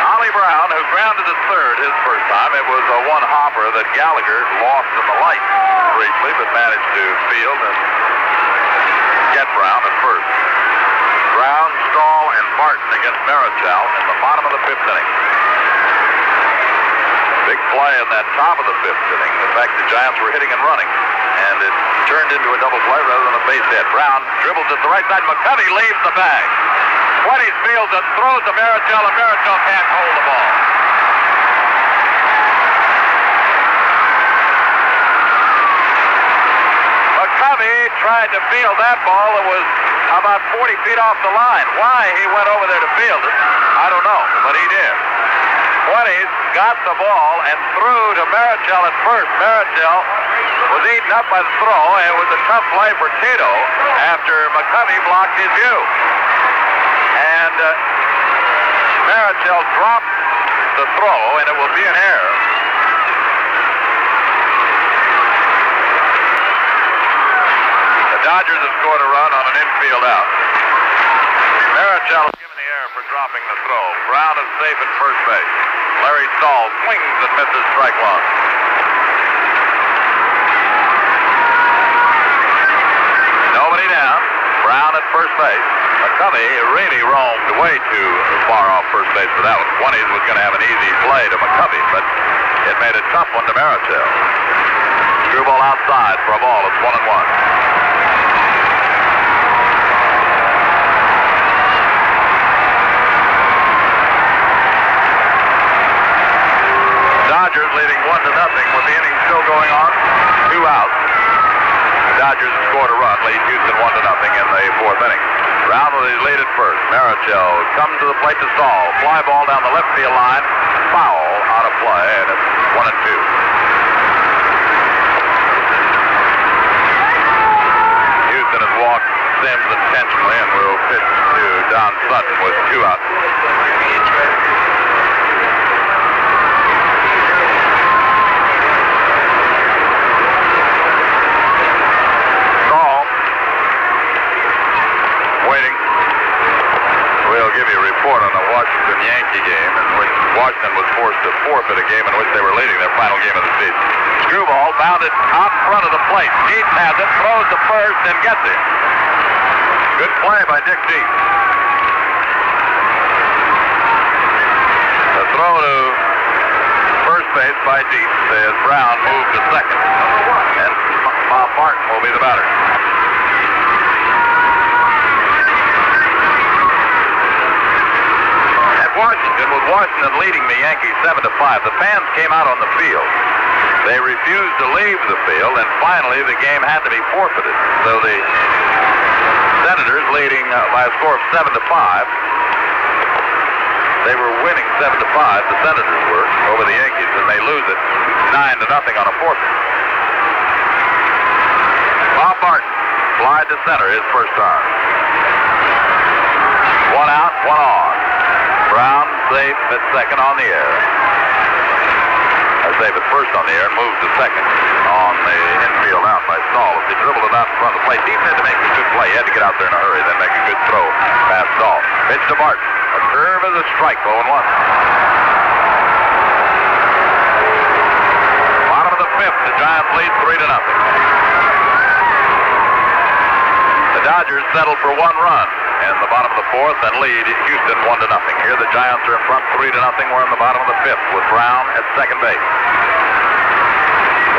Speaker 3: Ollie Brown, who grounded to third his first time, it was a 1-hopper that Gallagher lost in the light briefly, but managed to field and get Brown at first. Brown, Stahl, and Barton against Marichal in the bottom of the 5th inning. Big play in that top of the 5th inning. In fact, the Giants were hitting and running, and it turned into a double play rather than a base hit. Brown dribbles at the right side. McCovey leaves the bag. 20 fields and throws to Marichal, and Marichal can't hold the ball. McCovey tried to field that ball that was about 40 feet off the line. Why he went over there to field it, I don't know, but he did. 20s got the ball and threw to Marichal at first. Marichal was eaten up by the throw, and it was a tough play for Tito after McCovey blocked his view. And Marichal dropped the throw, and it will be an error. The Dodgers have scored a run on an infield out. Marichal is given the error for dropping the throw. Brown is safe at first base. Larry Stahl swings and misses strike 1. Nobody down. Brown at first base. McCovey really roamed way too far off first base for that one. 20s was going to have an easy play to McCovey, but it made a tough one to Marichal. Screwball outside for a ball. It's 1-1. Dodgers leading 1-0 with the inning still going on. 2 outs. The Dodgers have scored a run, lead Houston 1-0 in the 4th inning. Brown with his lead at first. Marichal comes to the plate to Stahl. Fly ball down the left field line. Foul out of play, and it's 1-2. Houston has walked Sims intentionally and will pitch to Don Sutton with 2 outs. Give you a report on the Washington-Yankee game in which Washington was forced to forfeit a game in which they were leading their final game of the season. Screwball bounded out front of the plate. Dietz has it, throws to first, and gets it. Good play by Dick Dietz. The throw to first base by Dietz as Brown moved to second. And Bob Martin will be the batter. Washington leading the Yankees 7-5. The fans came out on the field. They refused to leave the field, and finally the game had to be forfeited. So the Senators leading by a score of 7-5. They were winning 7-5. The Senators were over the Yankees, and they lose it 9-0 on a forfeit. Bob Martin flied to center his first time. 1 out, 1 on. Brown safe at second on the air. Safe at first on the air and moves to second on the infield out by Stahl. If they dribbled it out in front of the plate, Dietz had to make a good play. He had to get out there in a hurry, then make a good throw past Stahl. Pitch to Martin. A curve is a strike, 0-1. Bottom of the 5th, the Giants lead 3-0. The Dodgers settled for 1 run in the bottom of the 4th and lead Houston 1-0. Here the Giants are in front 3-0. We're in the bottom of the 5th with Brown at second base.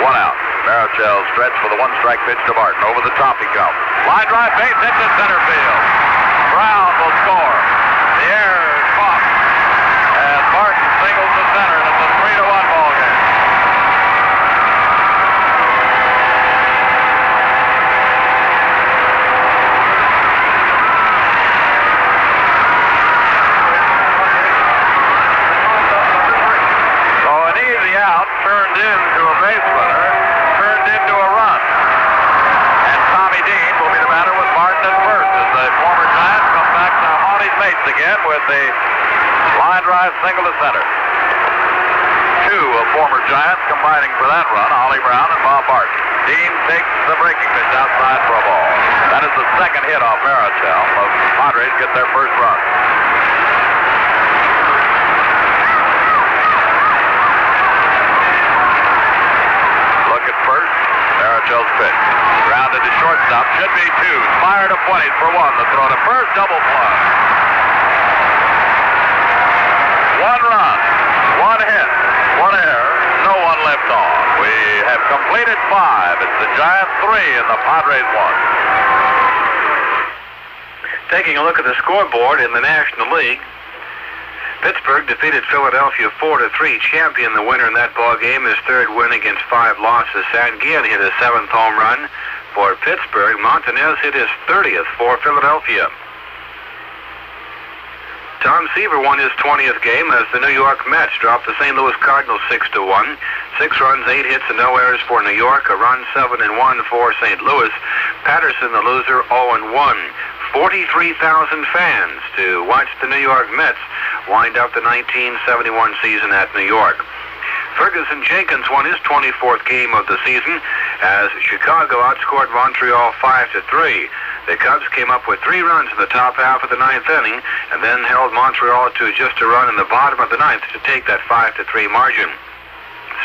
Speaker 3: 1 out. Marichal stretch for the 1-strike pitch to Barton. Over the top he comes. Line drive, base hit to center field. Brown will score. The error is caught. And Barton singles to center. And it's a 3-1 ball game. into a base runner, turned into a run. And Tommy Dean will be the batter with Martin at first as the former Giants come back to haunt his mates again with the line drive single to center. Two of former Giants combining for that run, Ollie Brown and Bob Barton. Dean takes the breaking pitch outside for a ball. That is the second hit off Marichal. The Padres get their first run. Look at first. Marichal's pitch. Grounded to shortstop. Should be two. Fired to 20s for one. The throw to first. Double play. One run. One hit. One error. No one left on. We have completed 5. It's the Giants 3 and the Padres 1.
Speaker 2: Taking a look at the scoreboard in the National League, Pittsburgh defeated Philadelphia 4-3, champion the winner in that ball game, his third win against 5 losses. Sanguian hit his 7th home run for Pittsburgh. Montanez hit his 30th for Philadelphia. Tom Seaver won his 20th game as the New York Mets dropped the St. Louis Cardinals 6-1. 6 runs, 8 hits, and no errors for New York. A run, 7 and 1 for St. Louis. Patterson, the loser, 0-1. 43,000 fans to watch the New York Mets wind up the 1971 season at New York. Ferguson Jenkins won his 24th game of the season as Chicago outscored Montreal 5-3. The Cubs came up with 3 runs in the top half of the 9th inning and then held Montreal to just a run in the bottom of the 9th to take that 5-3 margin.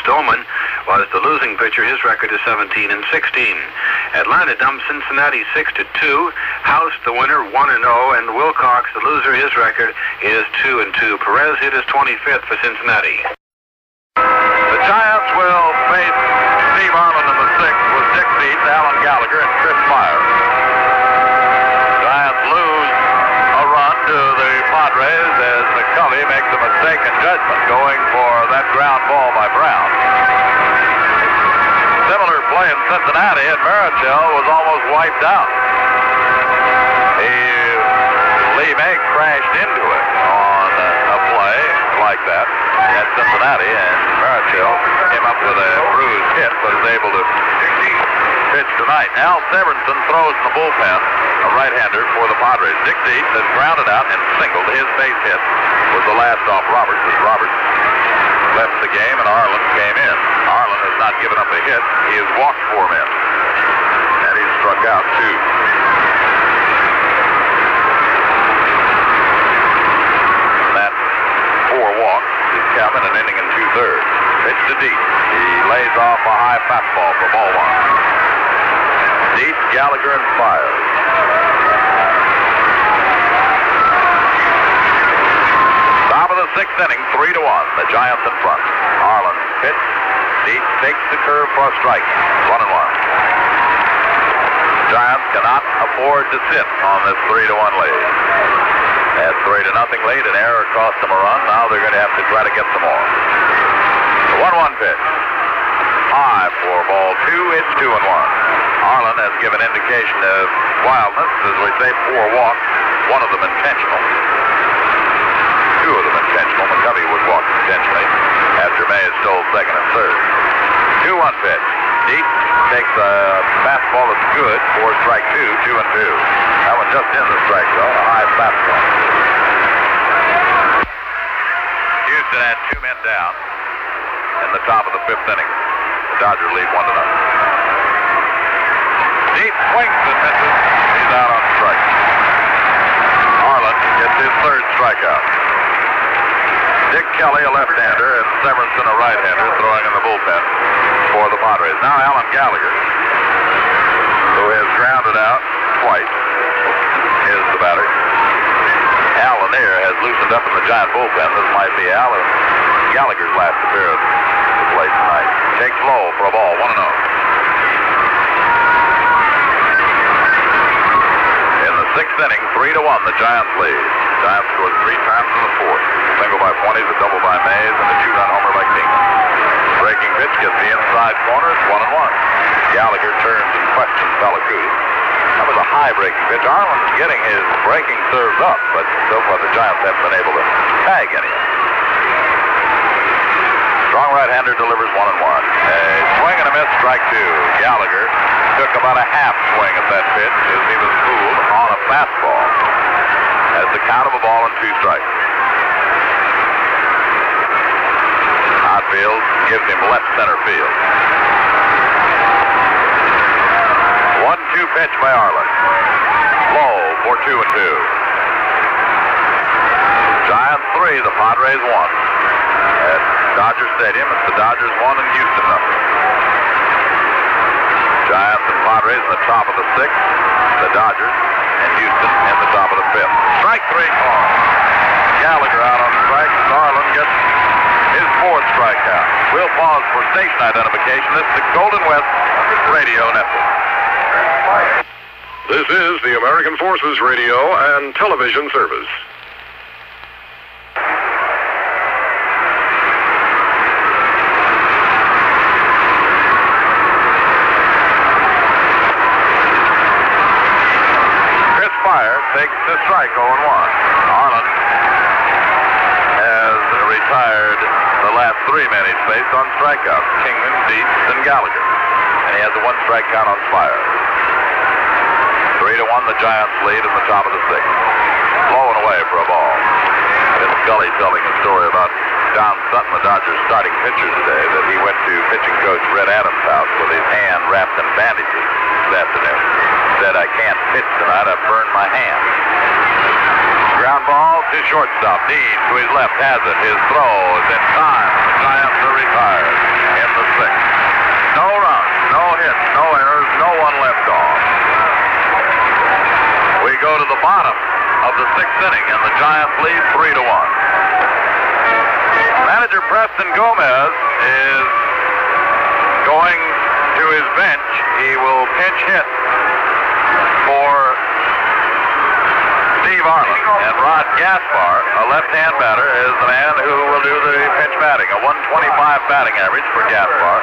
Speaker 2: Stillman was the losing pitcher. His record is 17-16. Atlanta dumped Cincinnati 6-2. House, the winner, 1-0, and Wilcox, the loser, his record is 2-2. Perez hit his 25th for Cincinnati.
Speaker 3: The Giants will face Steve Arlen in the 6th with Dick Beats, Alan Gallagher, and Chris Myers. Giants lose a run to the Padres as McCulley makes a mistake in judgment going for that ground ball by Brown. Similar play in Cincinnati, and Marichal was almost wiped out. Lee May crashed into it on a play like that at Cincinnati, and Marichal came up with a bruised hit, but is able to pitch tonight. Al Severinsen throws in the bullpen, a right-hander for the Padres. Dick Dietz has grounded out and singled. His base hit was the last off Roberts as Roberts left the game and Arlen came in. Arlen has not given up a hit. He has walked 4 men, and he's struck out 2. That 4 walks is counted an inning and 2/3. Pitch to Dietz. He lays off a high fastball for ball 1. Dietz, Gallagher, and Myers. Top of the 6th inning, 3-1. The Giants in front. Arlen pitch. Dietz takes the curve for a strike. 1-1. Giants cannot afford to sit on this 3-1 lead. At 3-0 lead, an error cost them a run. Now they're going to have to try to get some more. The 1-1 pitch. High for ball 2. It's 2-1. Arlen has given indication of wildness. As we say, 4 walks, 1 of them intentional. 2 of them intentional. McCovey was walked intentionally after May has stole 2nd and 3rd. 2-1 pitch. Dietz takes a fastball that's good for strike 2, 2-2. That one just in the strike zone, a high fastball. Houston had 2 men down in the top of the 5th inning. The Dodgers lead 1-0. Dietz swings and misses. He's out on strike. Arlen gets his 3rd strikeout. Dick Kelly, a left-hander, and Severinsen, a right-hander, throwing in the bullpen for the Padres. Now Alan Gallagher, who has grounded out twice, is the batter. Al Lanier has loosened up in the Giant bullpen. This might be Alan Gallagher's last appearance at the plate tonight. Takes low for a ball, 1-0. In the 6th inning, 3-1, the Giants lead. Giants scored 3 times in the 4th. Single by 20s, a double by Mays, and a 2-run homer by Kingman. Breaking pitch gets the inside corner. It's 1-1. Gallagher turns and questions Pellicudi. That was a high breaking pitch. Arlen's getting his breaking serves up, but so far the Giants haven't been able to tag any of them. Strong right-hander delivers 1-1. A swing and a miss, strike 2. Gallagher took about a half swing at that pitch as he was fooled on a fastball. That's the count of a ball and 2 strikes. Outfield gives him left center field. 1-2 pitch by Arlen. Low for 2-2. Giants 3, the Padres 1. At Dodger Stadium, it's the Dodgers 1 and Houston nothing. Giants and Padres in the top of the 6th. The Dodgers and Houston in the top of the 5th. Strike 3 call. Gallagher out on strikes. Arlen gets his 4th strikeout. We'll pause for station identification. This is the Golden West Radio Network.
Speaker 6: This is the American Forces Radio and Television Service.
Speaker 3: Takes the strike, 0-1. Arlen has retired the last 3 men he's faced on strikeouts. Kingman, Dietz, and Gallagher. And he has a 1 strike count on Spire. 3-1, the Giants lead in the top of the 6th. Blowing away for a ball. Vince Scully telling a story about Don Sutton, the Dodgers starting pitcher today, that he went to pitching coach Red Adams' house with his hand wrapped in bandages this afternoon. Said, I can't pitch tonight, I've burned my hand. Ground ball to shortstop. Dean to his left has it. His throw is in time. The Giants are retired in the 6th. No runs, no hits, no errors, no one left off. We go to the bottom of the 6th inning, and the Giants lead 3-1. Manager Preston Gomez is going to his bench. He will pinch hit for Steve Arlen. And Rod Gaspar, a left-hand batter, is the man who will do the pinch batting. A 125 batting average for Gaspar.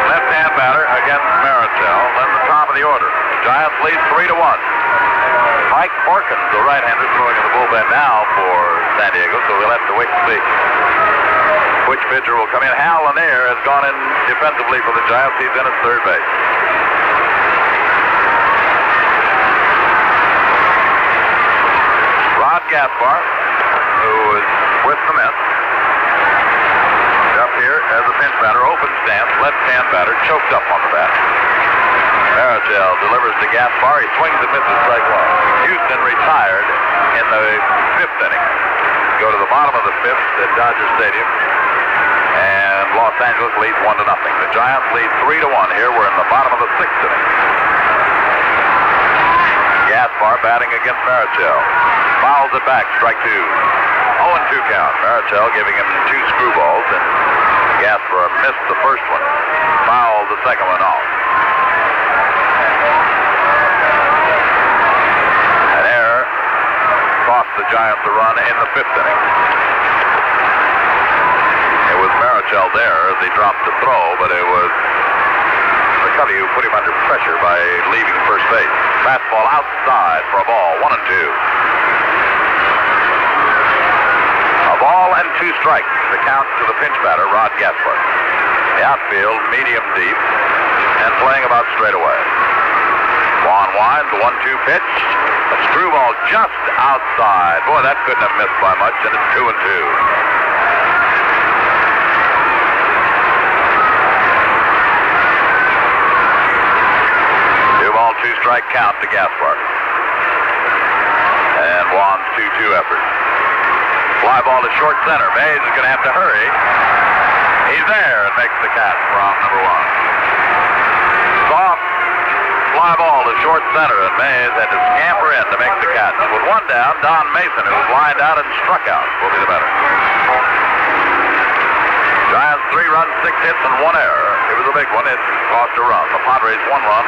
Speaker 3: Left-hand batter against Marichal. Then the top of the order. Giants lead 3-1. Mike Porkins, the right-hander, throwing in the bullpen now for San Diego, so we'll have to wait and see which pitcher will come in. Hal Lanier has gone in defensively for the Giants. He's in at third base. Rod Gaspar, who is with the Mets, up here as a pinch batter, open stance, left-hand batter, choked up on the bat. Marichal delivers to Gaspar. He swings and misses strike 1. Houston retired in the 5th inning. Go to the bottom of the 5th at Dodger Stadium, and Los Angeles leads 1-0. The Giants lead 3-1 here. We're in the bottom of the 6th inning. Gaspar batting against Marichal. Fouls it back, strike 2. 0-2 count. Marichal giving him 2 screwballs, and Gaspar missed the first one. Fouled the second one off. An error cost the Giants a run in the 5th inning. It was Marichal there as he dropped the throw, but it was McCovey who put him under pressure by leaving first base. Fastball outside for a ball, 1-2. A ball and 2 strikes. The count to the pinch batter, Rod Gaspar. The outfield, medium deep, and playing about straight away. Juan winds, the 1-2 pitch. A screwball just outside. Boy, that couldn't have missed by much, and it's 2-2. 2-strike count to Gaspar. And Juan's 2-2 effort. Fly ball to short center. Mays is going to have to hurry. He's there and makes the catch from number 1. Soft fly ball to short center, and Mays had to scamper in to make the catch. With 1 down, Don Mason, who was lined out and struck out, will be the batter. Giants 3 runs, 6 hits, and 1 error. It was a big one. It cost a run. The Padres 1 run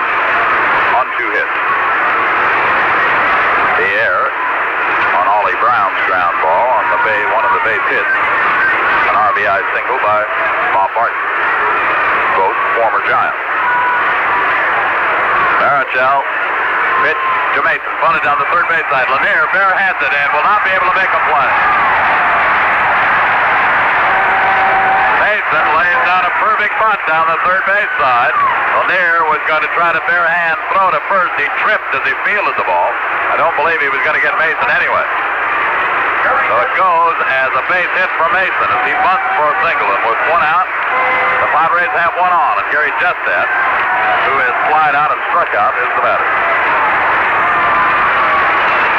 Speaker 3: on 2 hits. The error on Ollie Brown's ground ball on the one of the base hits. An RBI single by Bob Barton, both former Giants. Marichal pitch to Mason, bunted down the third base side. Lanier barehands it and will not be able to make a play. Mason another big bunt down the third base side. Lanier was going to try to bare hand throw to first. He tripped as he fielded the ball. I don't believe he was going to get Mason anyway. So it goes as a base hit for Mason as he bunts for a single. And with one out, the Padres have one on. And Gary Jestat, who has flied out and struck out, is the batter.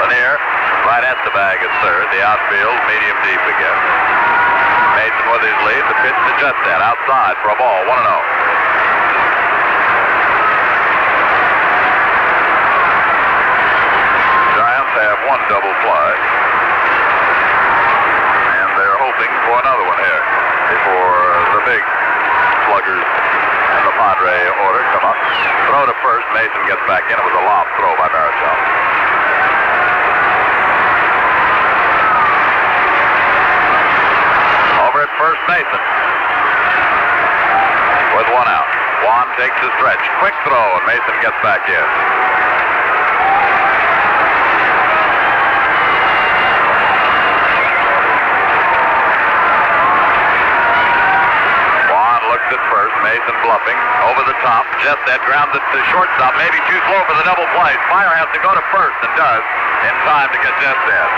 Speaker 3: Lanier right at the bag at third. The outfield medium deep again. Mason with his lead. The pitch to Jestat outside for a ball. 1-0. Giants have one double play. And they're hoping for another one here before the big sluggers and the Padre order come up. Throw to first. Mason gets back in. It was a lob throw by Marichal. Over at first, Mason. With one out. Juan takes the stretch. Quick throw, and Mason gets back in. At first, Mason bluffing over the top. Jestat grounded to shortstop, maybe too slow for the double play. Fire has to go to first and does in time to get Jestat.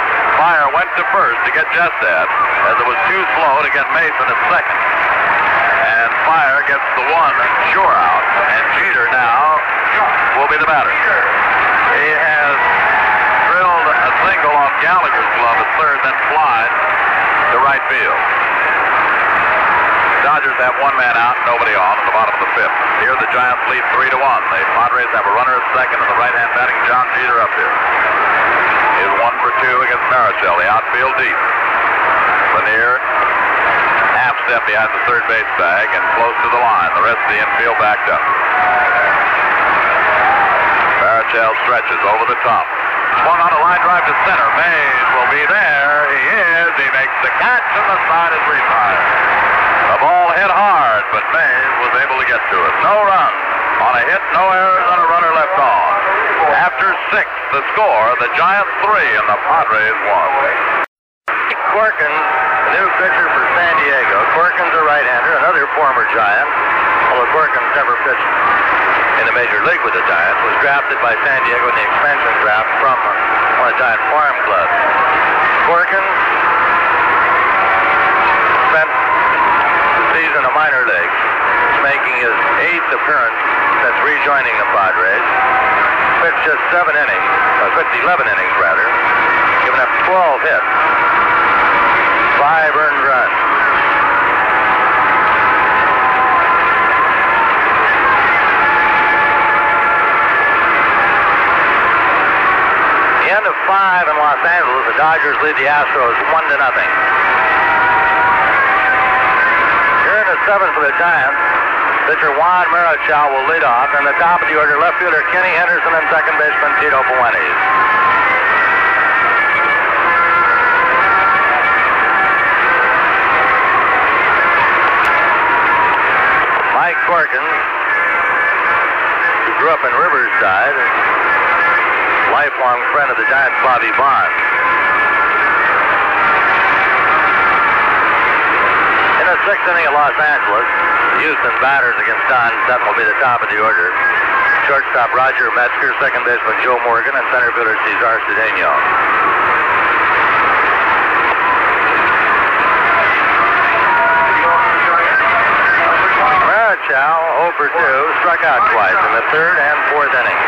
Speaker 3: Fire went to first to get Jestat as it was too slow to get Mason at second. And Fire gets the one sure out, and Jeter now will be the batter. He has drilled a single off Gallagher's glove at third, then flied to right field. Dodgers have one man out, nobody on in the bottom of the fifth. Here the Giants lead 3-1. The Padres have a runner at second, and the right-hand batting John Jeter up here. Is 1 for 2 against Marichal. The outfield deep. Lanier half step behind the third base bag and close to the line. The rest of the infield backed up. Marichal stretches over the top. Swung on a line drive to center. Mays will be there. He is. He makes the catch, and the side is retired. The ball hit hard, but Mays was able to get to it. No runs on a hit, no errors, and a runner left on. After 6, the score, the Giants 3 and the Padres 1. Corkins, the new pitcher for San Diego. Corkins, a right-hander, another former Giant. Although Corkins never pitched in the major league with the Giants, was drafted by San Diego in the expansion draft from one of the Giant farm clubs. Corkins spent in the minor leagues, making his 8th appearance since rejoining the Padres. Pitched just 11 innings rather, giving up 12 hits, 5 earned runs. The end of 5 in Los Angeles, the Dodgers lead the Astros 1-0. 7 for the Giants. Pitcher Juan Marichal will lead off. And the top of the order, left fielder Kenny Henderson and second baseman Tito Fuentes. Mike Corkins, who grew up in Riverside, lifelong friend of the Giants' Bobby Bonds. In the 6th inning at Los Angeles, the Houston batters against Don Sutton will be the top of the order. Shortstop Roger Metzger, second baseman Joe Morgan, and center fielder Cesar Cedeno. Marichal, 0 for 2, struck out twice in the 3rd and 4th innings.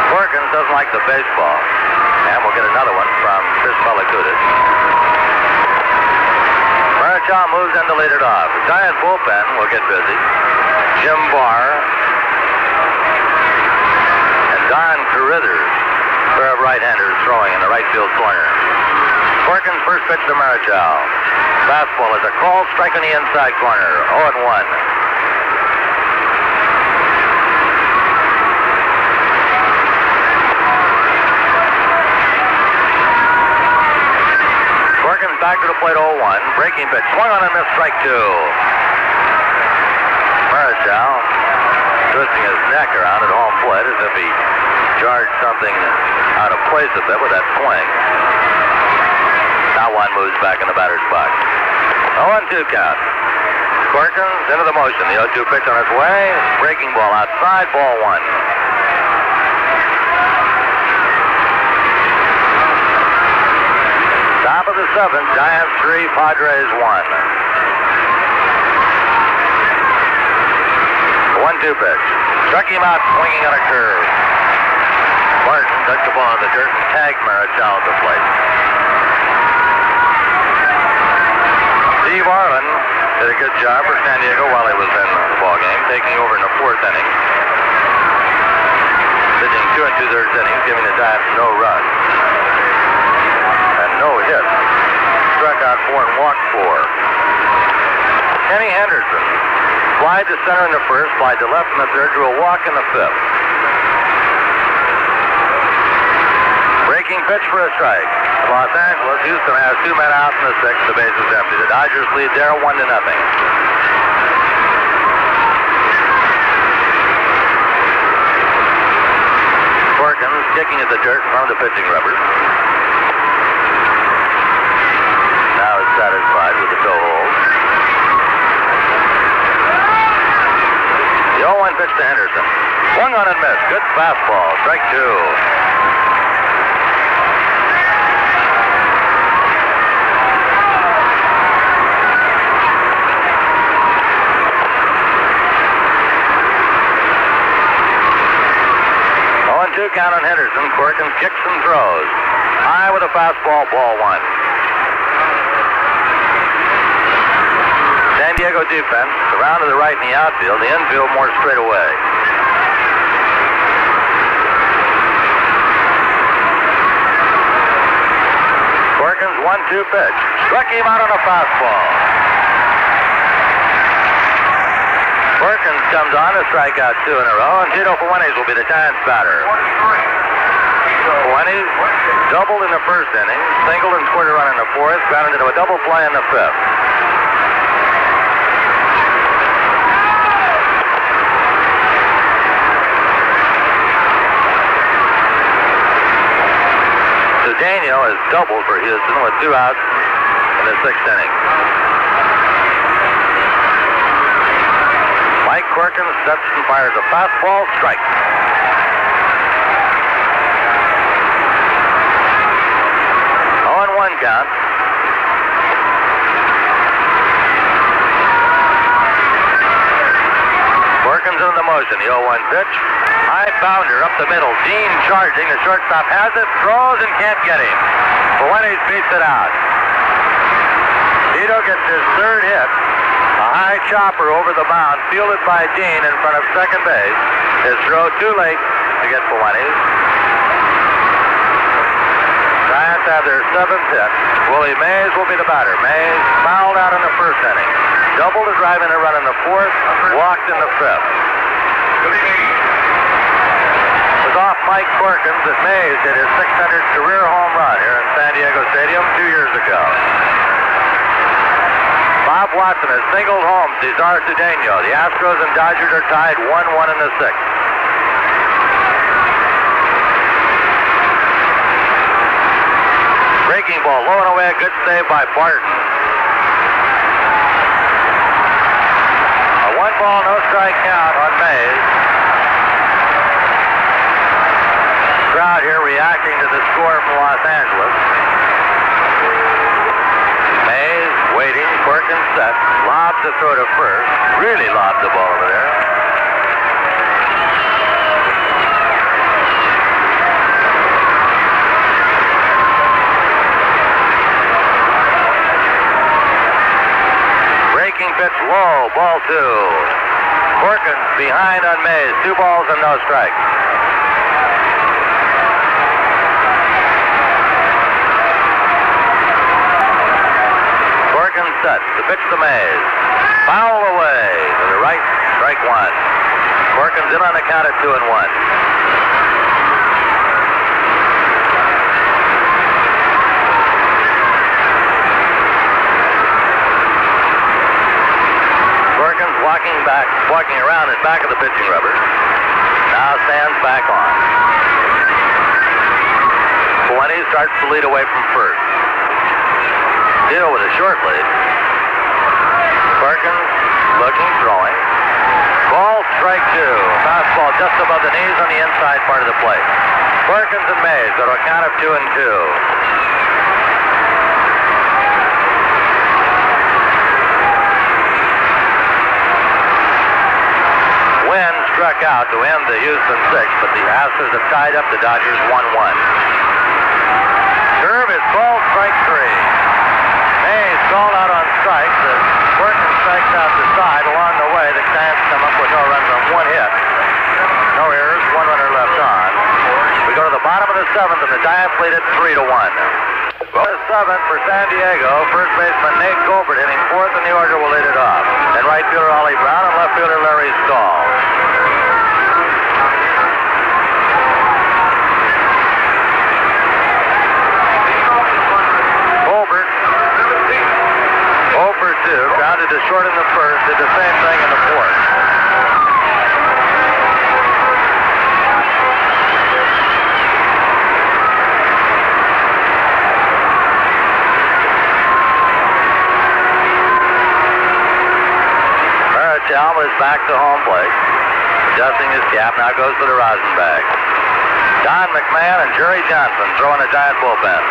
Speaker 3: Corkins doesn't like the baseball. And we'll get another one from Chris Pellicudis. Marichal moves in to lead it off. The Giant bullpen will get busy. Jim Barr and Don Carruthers, pair of right-handers throwing in the right field corner. Corkins first pitch to Marichal. Fastball is a called strike on the inside corner. 0-1. Back to the plate, 0-1. Breaking pitch. Swung on and missed, strike 2. Marichal twisting his neck around at home plate as if he charged something out of place a bit with that swing. back in the batter's box. 0-2 count. Corkins into the motion. The 0-2 pitch on its way. Breaking ball outside. Ball 1. Top of the 7th. Giants 3, Padres 1. 1-2 pitch. Struck him out swinging on a curve. Martin took the ball in the dirt and tagged Marichal at the plate. Steve Arlen did a good job for San Diego while he was in the ball game, taking over in the 4th inning. Pitching 2 2/3 innings, giving the Giants no runs. And no hits. Struck out 4 and walked 4. Kenny Henderson flied to center in the 1st, flied to left in the 3rd, drew a walk in the 5th. Breaking pitch for a strike. Los Angeles, Houston has 2 men out in the 6th. The base is empty. The Dodgers lead there 1-0. Corkins kicking at the dirt in front of the pitching rubbers. Now is satisfied with the toe hold. The 0-1 pitch to Henderson. Swung on and missed. Good fastball. Strike 2. Count on Henderson. Corkins kicks and throws. High with a fastball, ball 1. San Diego defense around to the right in the outfield. The infield more straight away. Corkins 1-2 pitch. Struck him out on a fastball. Corkins comes on to strike out 2 in a row, and Tito Fuentes will be the Giants batter. Fuentes doubled in the 1st inning, singled and scored a run in the 4th, grounded into a double play in the 5th. Daniel has doubled for Houston with 2 outs in the 6th inning. Mike Corkins sets and fires a fastball, strike. 0-1 count. Corkins into the motion. The 0-1 pitch. High bounder up the middle. Dean charging. The shortstop has it, throws, and can't get him. Fuentes beats it out. Tito gets his 3rd hit. A high chopper over the mound, fielded by Dean in front of second base. His throw too late to get Fuentes. Giants have their 7th hit. Willie Mays will be the batter. Mays fouled out in the 1st inning. Doubled to drive in a run in the 4th. Walked in the 5th. It was off Mike Corkins that Mays hit his 600th career home run here in San Diego Stadium 2 years ago. Bob Watson has singled home Cesar Cedeno. The Astros and Dodgers are tied 1-1 in the 6th. Breaking ball, low and away, a good save by Barton. A 1-ball, no strike count on Mays. Crowd here reacting to the score from Los Angeles. Mays waiting, Corkins set, lobs the throw to first. Really lobs the ball over there. Breaking pitch low, ball 2. Corkins behind on Mays, 2 balls and no strikes. Set. The pitch to Mays. Foul away to the right. Strike 1. Corkins in on the count at 2-1. Corkins walking around in back of the pitching rubber. Now stands back on. Fuentes starts to lead away from first. Deal with a short lead. Perkins looking, throwing. Ball, strike two. Fastball just above the knees on the inside part of the plate. Perkins and Mays go to a count of 2-2. Wynn struck out to end the Houston sixth, but the Astros have tied up the Dodgers 1-1. Curve is called, strike three. Mays called out on strikes. Perkins strikes out the side. Along the way, the Giants come up with no runs on one hit. No errors, one runner left on. We go to the bottom of the seventh, and the Giants lead it 3-1. Well, the seventh for San Diego. First baseman Nate Colbert hitting fourth, and the order will lead it off. And right fielder Ollie Brown and left fielder Larry Stahl. Colbert, 0 for 2, grounded to short in the first, did the same thing in the fourth. Marichal is back to home plate. Adjusting his cap, now goes to the rosin bag. Don McMahon and Jerry Johnson throwing a Giant bullpen.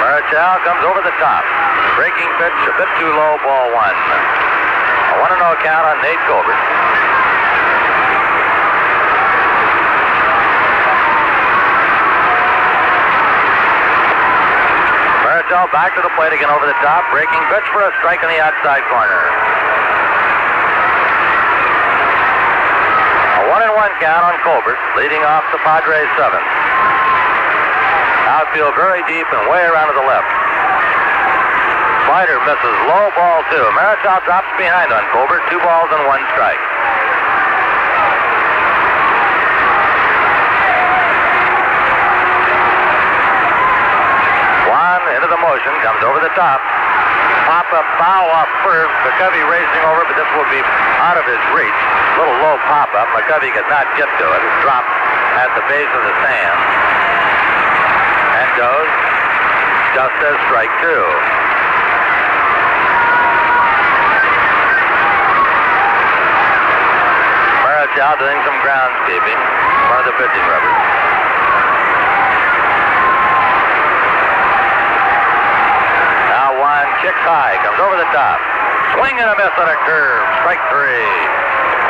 Speaker 3: Marichal comes over the top. Breaking pitch, a bit too low, ball one. A 1-0 count on Nate Colbert. Marichal back to the plate again over the top. Breaking pitch for a strike in the outside corner. A 1-1 count on Colbert, leading off the Padres seventh. Outfield very deep and way around to the left. Slider misses, low, ball two. Marichal drops behind on Colbert, 2 balls and 1 strike. Juan into the motion, comes over the top. Pop-up foul off first. McCovey racing over, but this will be out of his reach. Little low pop-up. McCovey could not get to it. It dropped at the base of the stand. And goes just as strike two. Marichal doing some groundskeeping. One of the pitching rubbers. Kicks high, comes over the top. Swing and a miss on a curve. Strike three.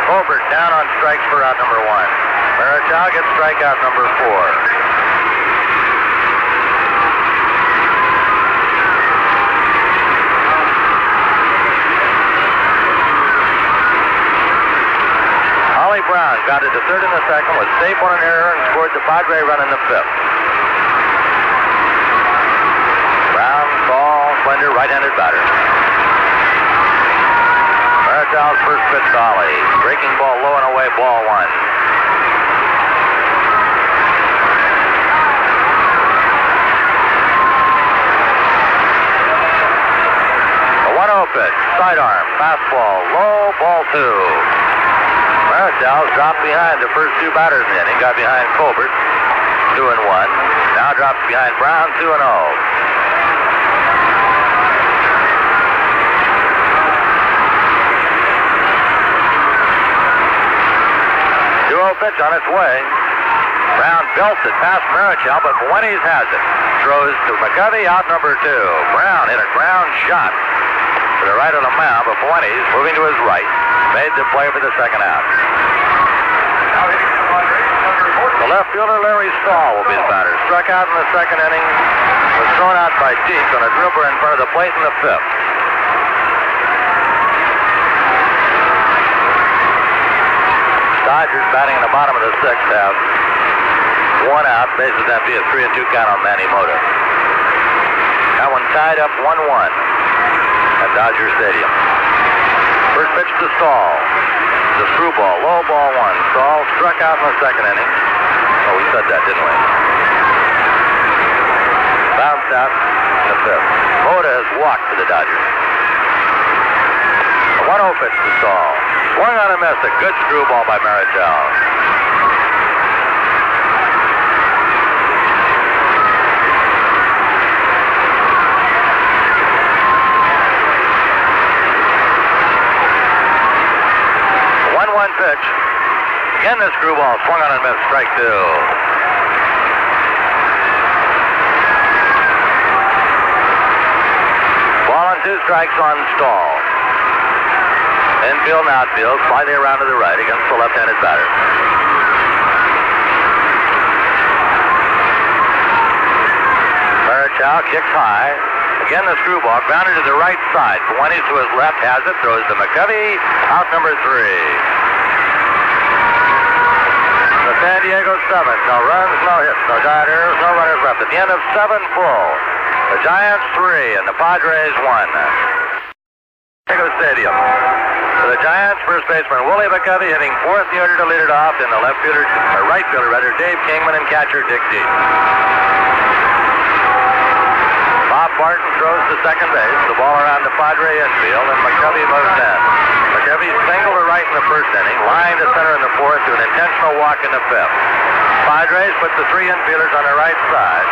Speaker 3: Colbert down on strikes for out number 1. Marichal gets strikeout number 4. Ollie Brown got it to third in the second, was safe on an error, and scored the Padre run in the fifth. Splendor, right-handed batter. Marichal's first pitch to Ollie. Breaking ball low and away, ball 1. A 1-0 pitch, sidearm, fastball, low, ball 2. Marichal's dropped behind the first 2 batters in the inning. Got behind Colbert, 2-1. Now drops behind Brown, 2-0. 2-0 pitch on its way. Brown belts it past Marichal, but Fuentes has it. Throws to McCovey, out number 2. Brown hit a ground shot to the right of the mound, but Fuentes, moving to his right, made the play for the second out. The left fielder, Larry Stahl, will be the batter. Struck out in the second inning, was thrown out by Deeks on a dribbler in front of the plate in the fifth. Dodgers batting in the bottom of the sixth have 1 out, bases empty, a 3-2 count on Manny Mota. That one tied up 1-1 at Dodger Stadium. First pitch to Stahl. The screwball, low, ball 1. Stahl struck out in the second inning. Oh, we said that, didn't we? Bounced out in the fifth. Mota has walked for the Dodgers. A 1-0 pitch to Stahl. Swung on a miss, a good screwball by Marichal. Again, the screwball swung on and missed. Strike two. Ball and 2 strikes on Stahl. Infield and outfield, slightly around to the right against the left-handed batter. Marichal kicks high. Again, the screwball grounded to the right side. Fuentes to his left has it, throws to McCovey. Out number 3. The San Diego 7th. No runs, no hits, no Giant errors, no runners left. At the end of 7 full. The Giants 3 and the Padres 1. Diego Stadium. For the Giants, first baseman Willie McCovey hitting 4th hitter to lead it off, and the right fielder Dave Kingman and catcher Dick Deep. Bob Barton throws to second base. The ball around the Padre infield, and McCovey moves in. McCovey single to right in the first inning, line to center in the 4th to an intentional walk in the 5th. Padres put the 3 infielders on the right side.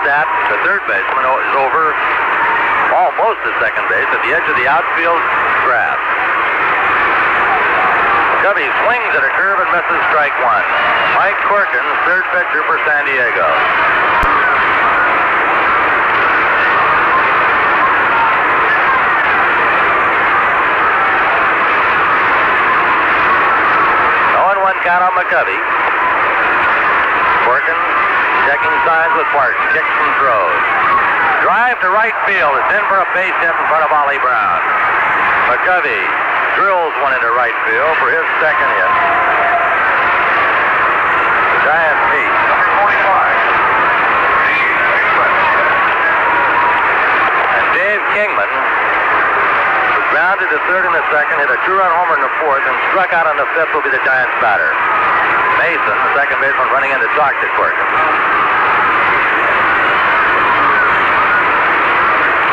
Speaker 3: That the third baseman is over almost to second base at the edge of the outfield grass. McCovey swings at a curve and misses strike 1. Mike Corkins, third pitcher for San Diego. No 1 count on McCovey. Corkins checking signs with Barton. Kicks and throws. Drive to right field. It's in for a base hit in front of Ollie Brown. McCovey drills one into right field for his second hit. The Giants meet. Number 45. And Dave Kingman was grounded to third in the second, hit a 2-run homer in the 4th, and struck out on the 5th will be the Giants batter. Mason, the second baseman, running in to talk to Corkins.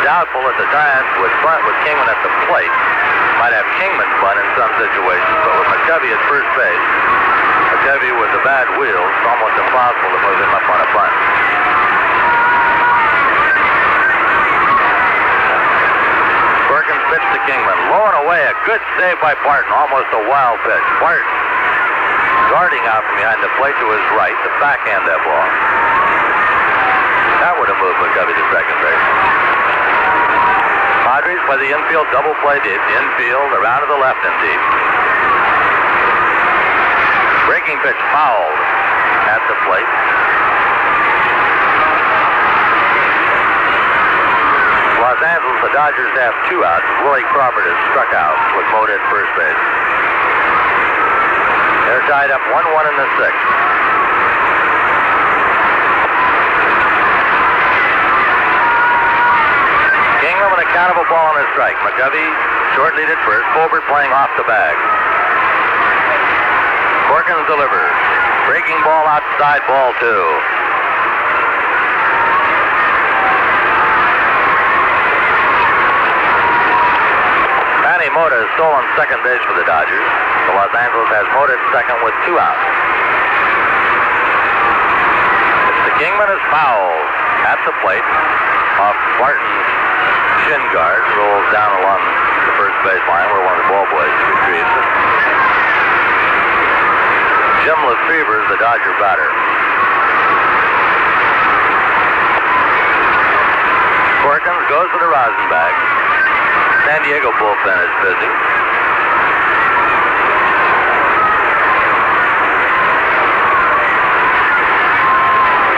Speaker 3: Doubtful that the Giants would bunt with Kingman at the plate. Might have Kingman bunt in some situations, but with McCovey at first base, McCovey with the bad wheels, it's almost impossible to move him up on a bunt. Corkins pitched to Kingman. Low and away, a good save by Barton, almost a wild pitch. Barton darting out from behind the plate to his right to backhand that ball. That would have moved McCovey to second base. Padres play the infield double play deep. The infield around to the left and deep. Breaking pitch fouled at the plate. Los Angeles, the Dodgers have 2 outs. Willie Crawford is struck out with Moda at first base. They're tied up 1-1 in the 6th. Kingman with a count of a ball and a strike. McCovey short lead at first. Colbert playing off the bag. Corkins delivers. Breaking ball outside, ball 2. Manny Mota is still on second base for the Dodgers. The Los Angeles has Mota at second with 2 outs. The Kingman is fouled at the plate off Barton's shin guard. Rolls down along the first baseline where one of the ball boys retrieves it. Jim Lefevre is the Dodger batter. Corkins goes to the rosin bag. San Diego bullpen is busy.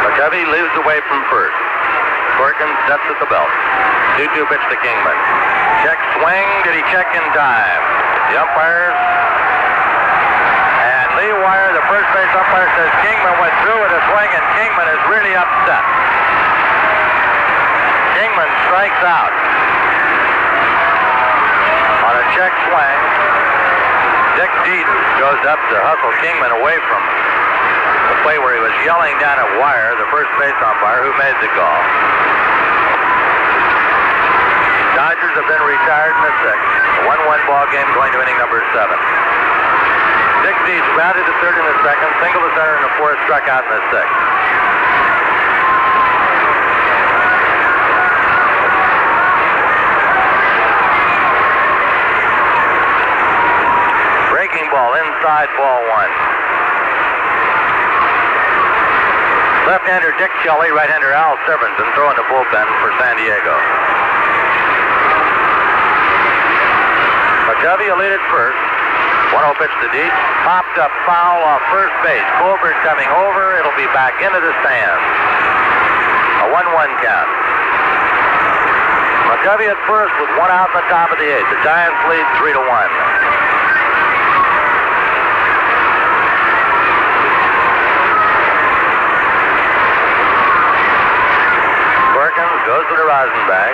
Speaker 3: McCovey leaves away from first. Corkins sets at the belt. 2-2 pitch to Kingman. Check swing. Did he check in time? The umpires. And Lee Wire, the first base umpire, says Kingman went through with a swing, and Kingman is really upset. Kingman strikes out on a check swing. Dick Deaton goes up to hustle Kingman away from the play where he was yelling down at Wire, the first base umpire, who made the call. Dodgers have been retired in the 6th. A 1-1 ball game going to inning number 7. Dick Deaton grounded to third in the 2nd, single to center in the 4th, struck out in the 6th. outside, ball one. Left-hander Dick Kelly, right-hander Al Severinsen throwing the bullpen for San Diego. McCovey will lead at first. 1-0 pitch to deep. Popped up foul off first base. Colbert coming over. It'll be back into the stands. A 1-1 count. McCovey at first with one out in the top of the eighth. The Giants lead 3-1. Goes to the rosin bag.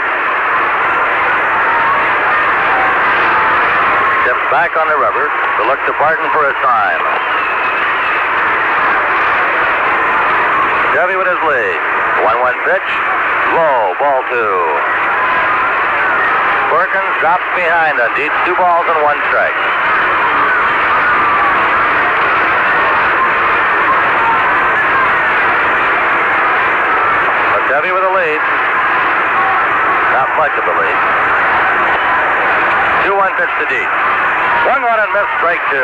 Speaker 3: Steps back on the rubber to look to Barton for a sign. Chevy with his lead. 1-1 pitch. Low. Ball two. Perkins drops behind on Dietz. 2 balls and 1 strike. Chevy with a lead. Not much of a lead. 2-1 pitch to Dietz. 1-1 and miss, strike 2.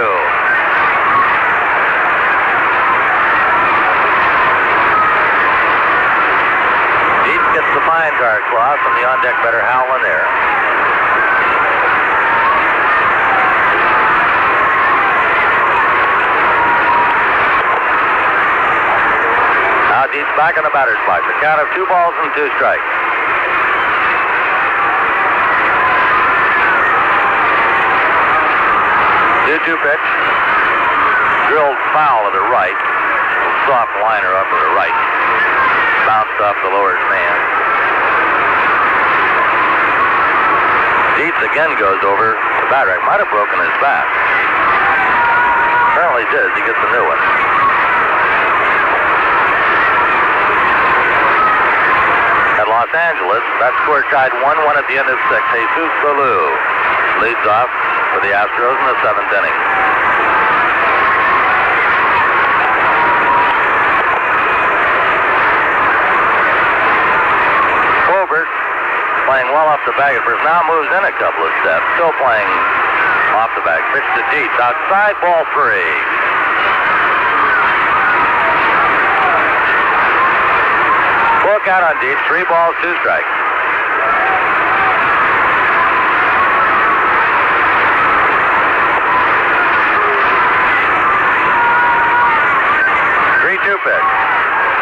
Speaker 3: Dietz gets the fine car cloth from the on-deck better Hal Lanier. Now Dietz back in the batter's box. A count of 2 balls and 2 strikes. 2-2 pitch. Drilled foul to the right. Soft liner up to the right. Bounced off the lower stand. Dietz again goes over the batter. Might have broken his back. Apparently did. He gets a new one. At Los Angeles, that score tied 1-1 at the end of 6. Jesus Bellew leads off for the Astros in the 7th inning. Colbert playing well off the bag at first. Now moves in a couple of steps. Still playing off the bag. Pitch to Dietz. Outside, ball 3. Full count on Dietz. 3 balls, 2 strikes. Pitch.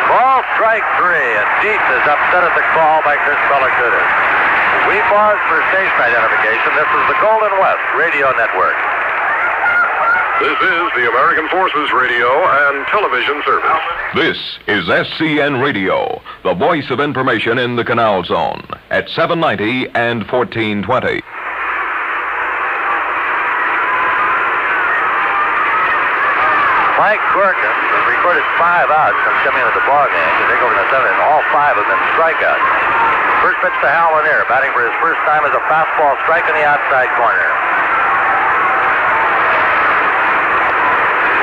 Speaker 3: Ball strike 3, and Dietz is upset at the call by Chris Belacutis. We pause for station identification. This is the Golden West Radio Network.
Speaker 6: This is the American Forces Radio and Television Service.
Speaker 4: This is SCN Radio, the voice of information in the Canal Zone, at 790 and 1420.
Speaker 3: Mike Corkins has recorded 5 outs since coming into the ballgame to take over the 7th, and all 5 have been strikeouts. First pitch to Hal Lanier, batting for his first time as a fastball strike in the outside corner.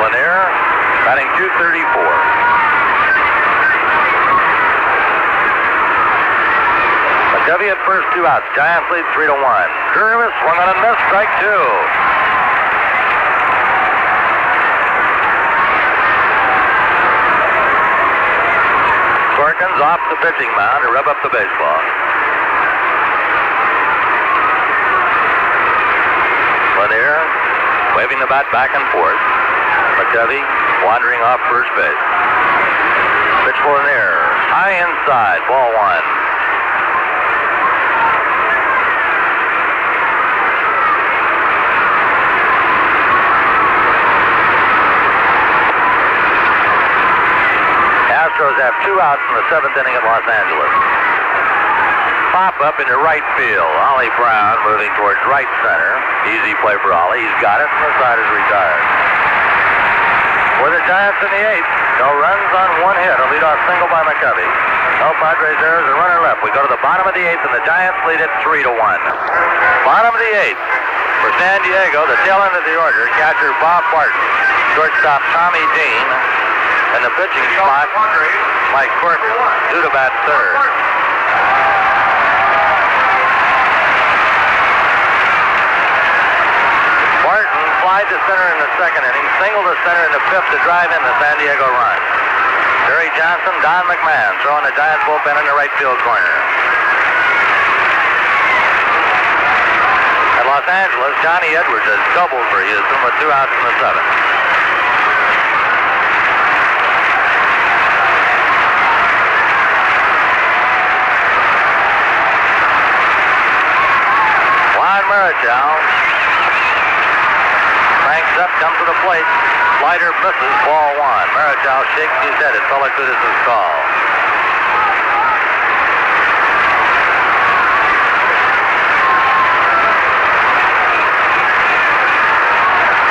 Speaker 3: Lanier batting .234. McCovey at first, 2 outs. Giants lead 3-1. Curvis swung on a miss, strike 2. Corkins off the pitching mound to rub up the baseball. Lanier waving the bat back and forth. McCovey wandering off first base. Pitch for Lanier. High inside, ball 1. Astros have 2 outs in the 7th inning at Los Angeles. Pop up into right field. Ollie Brown moving towards right center. Easy play for Ollie. He's got it, and the side is retired. For the Giants in the 8th, no runs on 1 hit. A leadoff single by McCovey. No Padres errors, a runner left. We go to the bottom of the 8th, and the Giants lead it 3-1. Bottom of the 8th. For San Diego, the tail end of the order, catcher Bob Barton. Shortstop Tommy Dean. And the pitching spot, Mike Corkins, due to bat third. Barton wide to center in the second inning, single to center in the fifth to drive in the San Diego run. Terry Johnson, Don McMahon throwing the Giants bullpen in the right field corner. At Los Angeles, Johnny Edwards has doubled for Houston with 2 outs in the seventh. Marichal cranks up, comes to the plate. Slider misses, ball one. Marichal shakes his head at Pellicudis' call.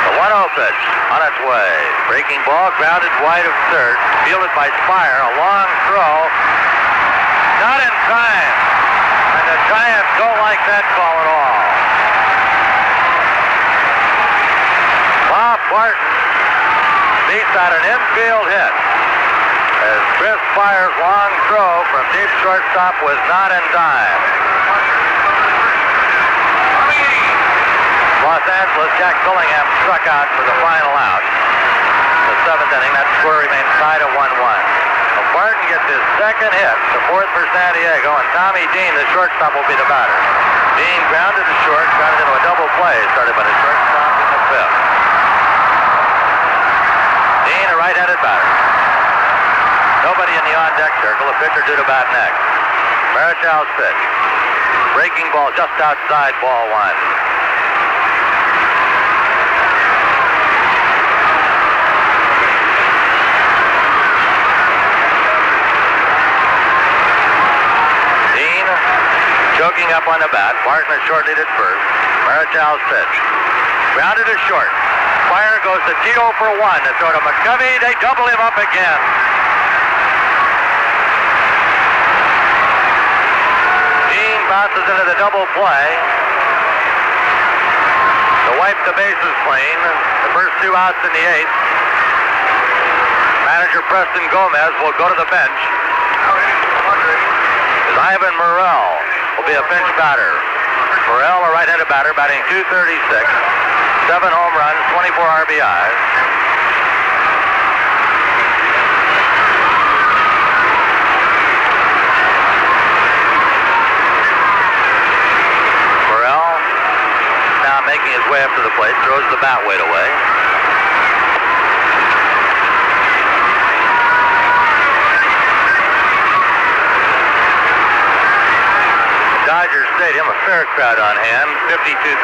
Speaker 3: The 1-0 pitch on its way. Breaking ball, grounded wide of third. Fielded by Spire. A long throw. Not in time. And the Giants don't like that call at all. Bob Barton beats out an infield hit as Chris Spire's long throw from deep shortstop was not in time. Los Angeles, Jack Billingham struck out for the final out. The seventh inning, that score remains tied at 1-1. Barton gets his second hit, the fourth for San Diego, and Tommy Dean, the shortstop, will be the batter. Dean grounded to short, grounded into a double play, started by the shortstop in the fifth. Dean, a right-handed batter. Nobody in the on-deck circle, a pitcher due to bat next. Marichal's pitch. Breaking ball just outside, ball one. Choking up on the bat. Barton is short lead at first. Marichal's pitch. Grounded to short. Spire goes to Tito for one. To throw to McCovey. They double him up again. Dean bounces into the double play to wipe the bases clean. The first 2 outs in the eighth. Manager Preston Gomez will go to the bench. As Ivan Morrell will be a bench batter. Morrell, a right-handed batter, batting .236, 7 home runs, 24 RBIs. Morrell now making his way up to the plate, throws the bat weight away. Dodger Stadium, a fair crowd on hand, 52,684.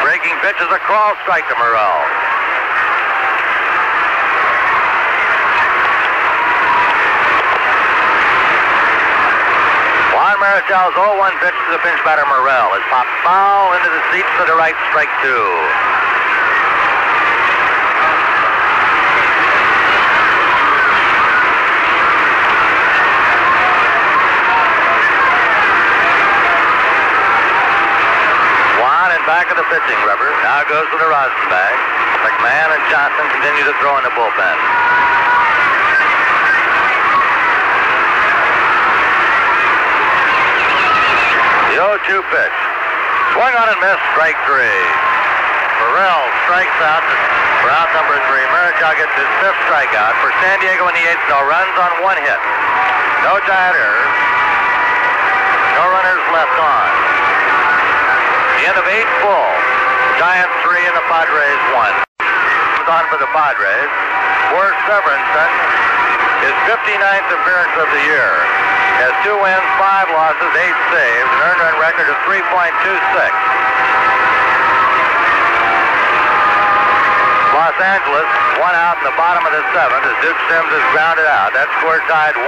Speaker 3: Breaking pitch is a crawl strike to Morrell. Juan Marichal's 0-1 pitch to the pinch batter Morrell is popped foul into the seats to the right, strike 2. Back of the pitching rubber. Now goes to the rosin bag. McMahon and Johnson continue to throw in the bullpen. The 0-2 pitch. Swung on and missed. Strike 3. Morrell strikes out for out number 3. Marichal gets his 5th strikeout. For San Diego in the 8th, no runs on 1 hit. No Giant errors. No runners left on. The end of 8 full. Giants 3 and the Padres 1. On for the Padres. For Severinsen, his 59th appearance of the year. Has 2 wins, 5 losses, 8 saves, an earned run record of 3.26. Los Angeles, 1 out in the bottom of the 7th as Duke Sims is grounded out. That score tied 1-1.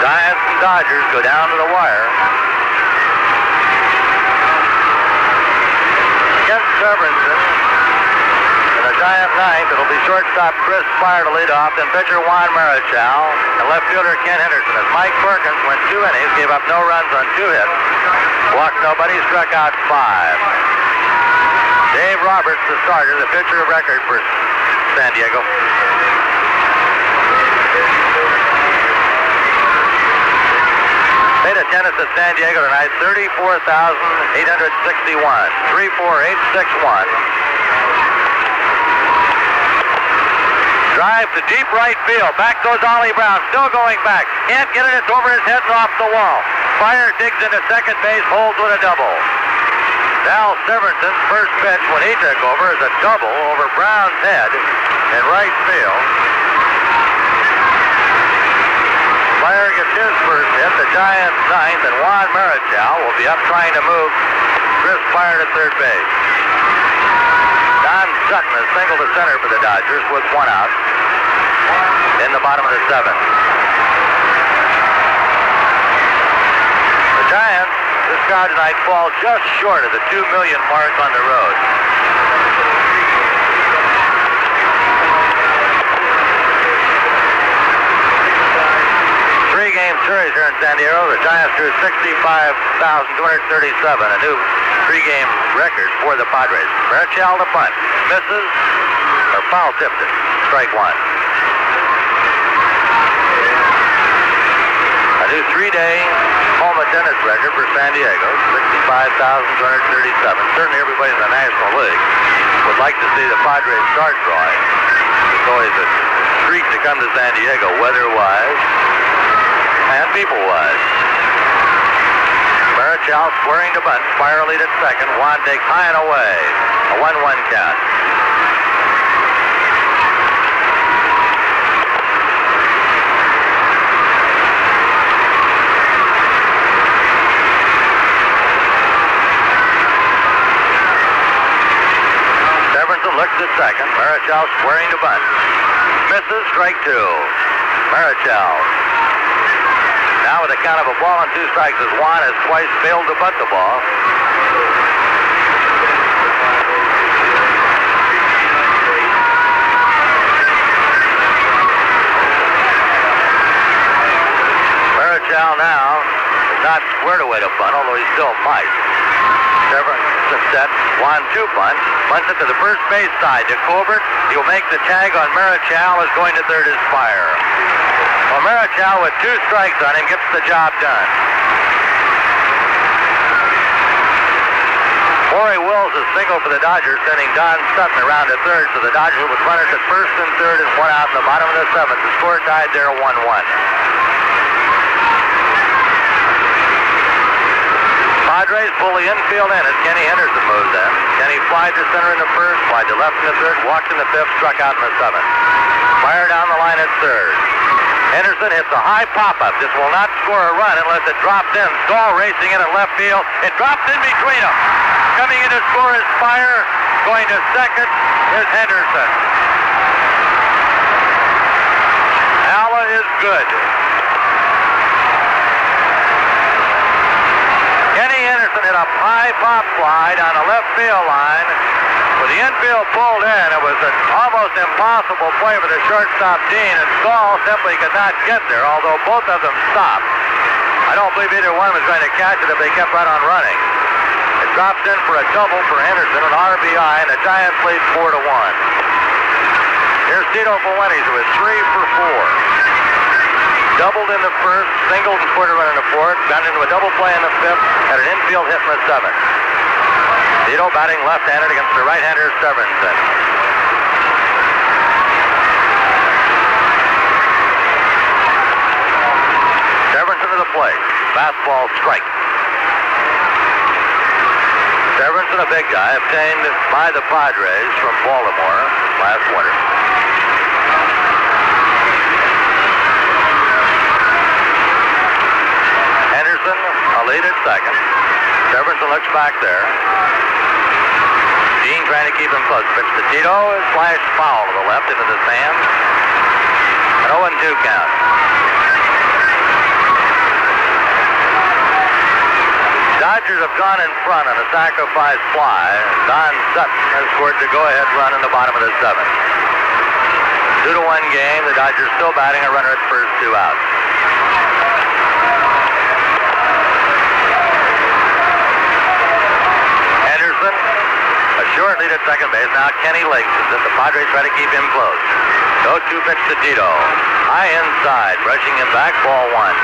Speaker 3: Giants and Dodgers go down to the wire. Against Severinsen, in the Giant ninth, it'll be shortstop Chris Spire to lead off, then pitcher Juan Marichal, and left fielder Ken Henderson. As Mike Perkins went 2 innings, gave up no runs on 2 hits, walked nobody, struck out 5. Dave Roberts, the starter, the pitcher of record for San Diego. Made a attendance at San Diego tonight, 34,861. 34861. Drive to deep right field. Back goes Ollie Brown. Still going back. Can't get it. It's over his head and off the wall. Fire digs into second base. Holds with a double. Dal Severinson's first pitch when he took over is a double over Brown's head in right field. Fire gets his first hit. The Giants ninth, and Juan Marichal will be up trying to move Chris Fire to third base. Don Sutton has singled to center for the Dodgers with one out in the bottom of the seventh. The Giants, this crowd tonight, fall just short of the 2 million mark on the road. Three-game series here in San Diego. The Giants drew 65,237, a new three-game record for the Padres. Marichal to bunt. Misses, or foul tipped it. Strike one. A new three-day home attendance record for San Diego, 65,237. Certainly everybody in the National League would like to see the Padres start drawing. It's always a treat to come to San Diego, weather-wise and people-wise. Marichal squaring to bunt. Fire lead at second. Juan takes high and away. A 1-1 count. Severinson looks at second. Marichal squaring to bunt. Misses. Strike two. Marichal. Now with a count of a ball and 2 strikes as Juan has twice failed to bunt the ball. Marichal now is not squared away to bunt, although he still might. Severinson set, Juan 2 bunts, bunts it to the first base side to Colbert. He'll make the tag on Marichal, is going to third as Fire. Well, Marichal with 2 strikes on him gets the job done. Corey Wills is single for the Dodgers, sending Don Sutton around to third, so the Dodgers with runners at first and third and one out in the bottom of the seventh. The score tied there 1-1. Padres pull the infield in as Kenny Henderson moves in. Kenny flied to center in the first, flied to left in the third, walked in the fifth, struck out in the seventh. Fire down the line at third. Henderson hits a high pop-up. This will not score a run unless it drops in. Stahl racing in at left field. It drops in between them. Coming in to score is Fire. Going to second is Henderson. Alla is good. Kenny Henderson hit a high pop fly down the left field line. With the infield pulled in, it was an almost impossible play for the shortstop, Dean, and Stahl simply could not get there, although both of them stopped. I don't believe either one was going to catch it if they kept right on running. It drops in for a double for Henderson, an RBI, and the Giants lead 4-1. Here's Tito Fuentes, who was 3 for 4. Doubled in the first, singled and scored a run in the fourth, got into a double play in the fifth, had an infield hit in the seventh. Tito batting left-handed against the right-hander Severinson. Severinson to the plate. Fastball strike. Severinson, a big guy, obtained by the Padres from Baltimore last winter. Henderson, a lead at second. Severinson looks back there. Dean trying to keep him close. Pitch to Tito is flashed foul to the left into the stands. An 0-2 count. Dodgers have gone in front on a sacrifice fly. Don Sutton has scored the go-ahead run in the bottom of the seventh. 2-1 game. The Dodgers still batting a runner at first, 2 outs. Henderson, a short lead at second base. Now Kenny Lakes is it. The Padres try to keep him close. 0-2 pitch to Tito. High inside, brushing him back, ball 1.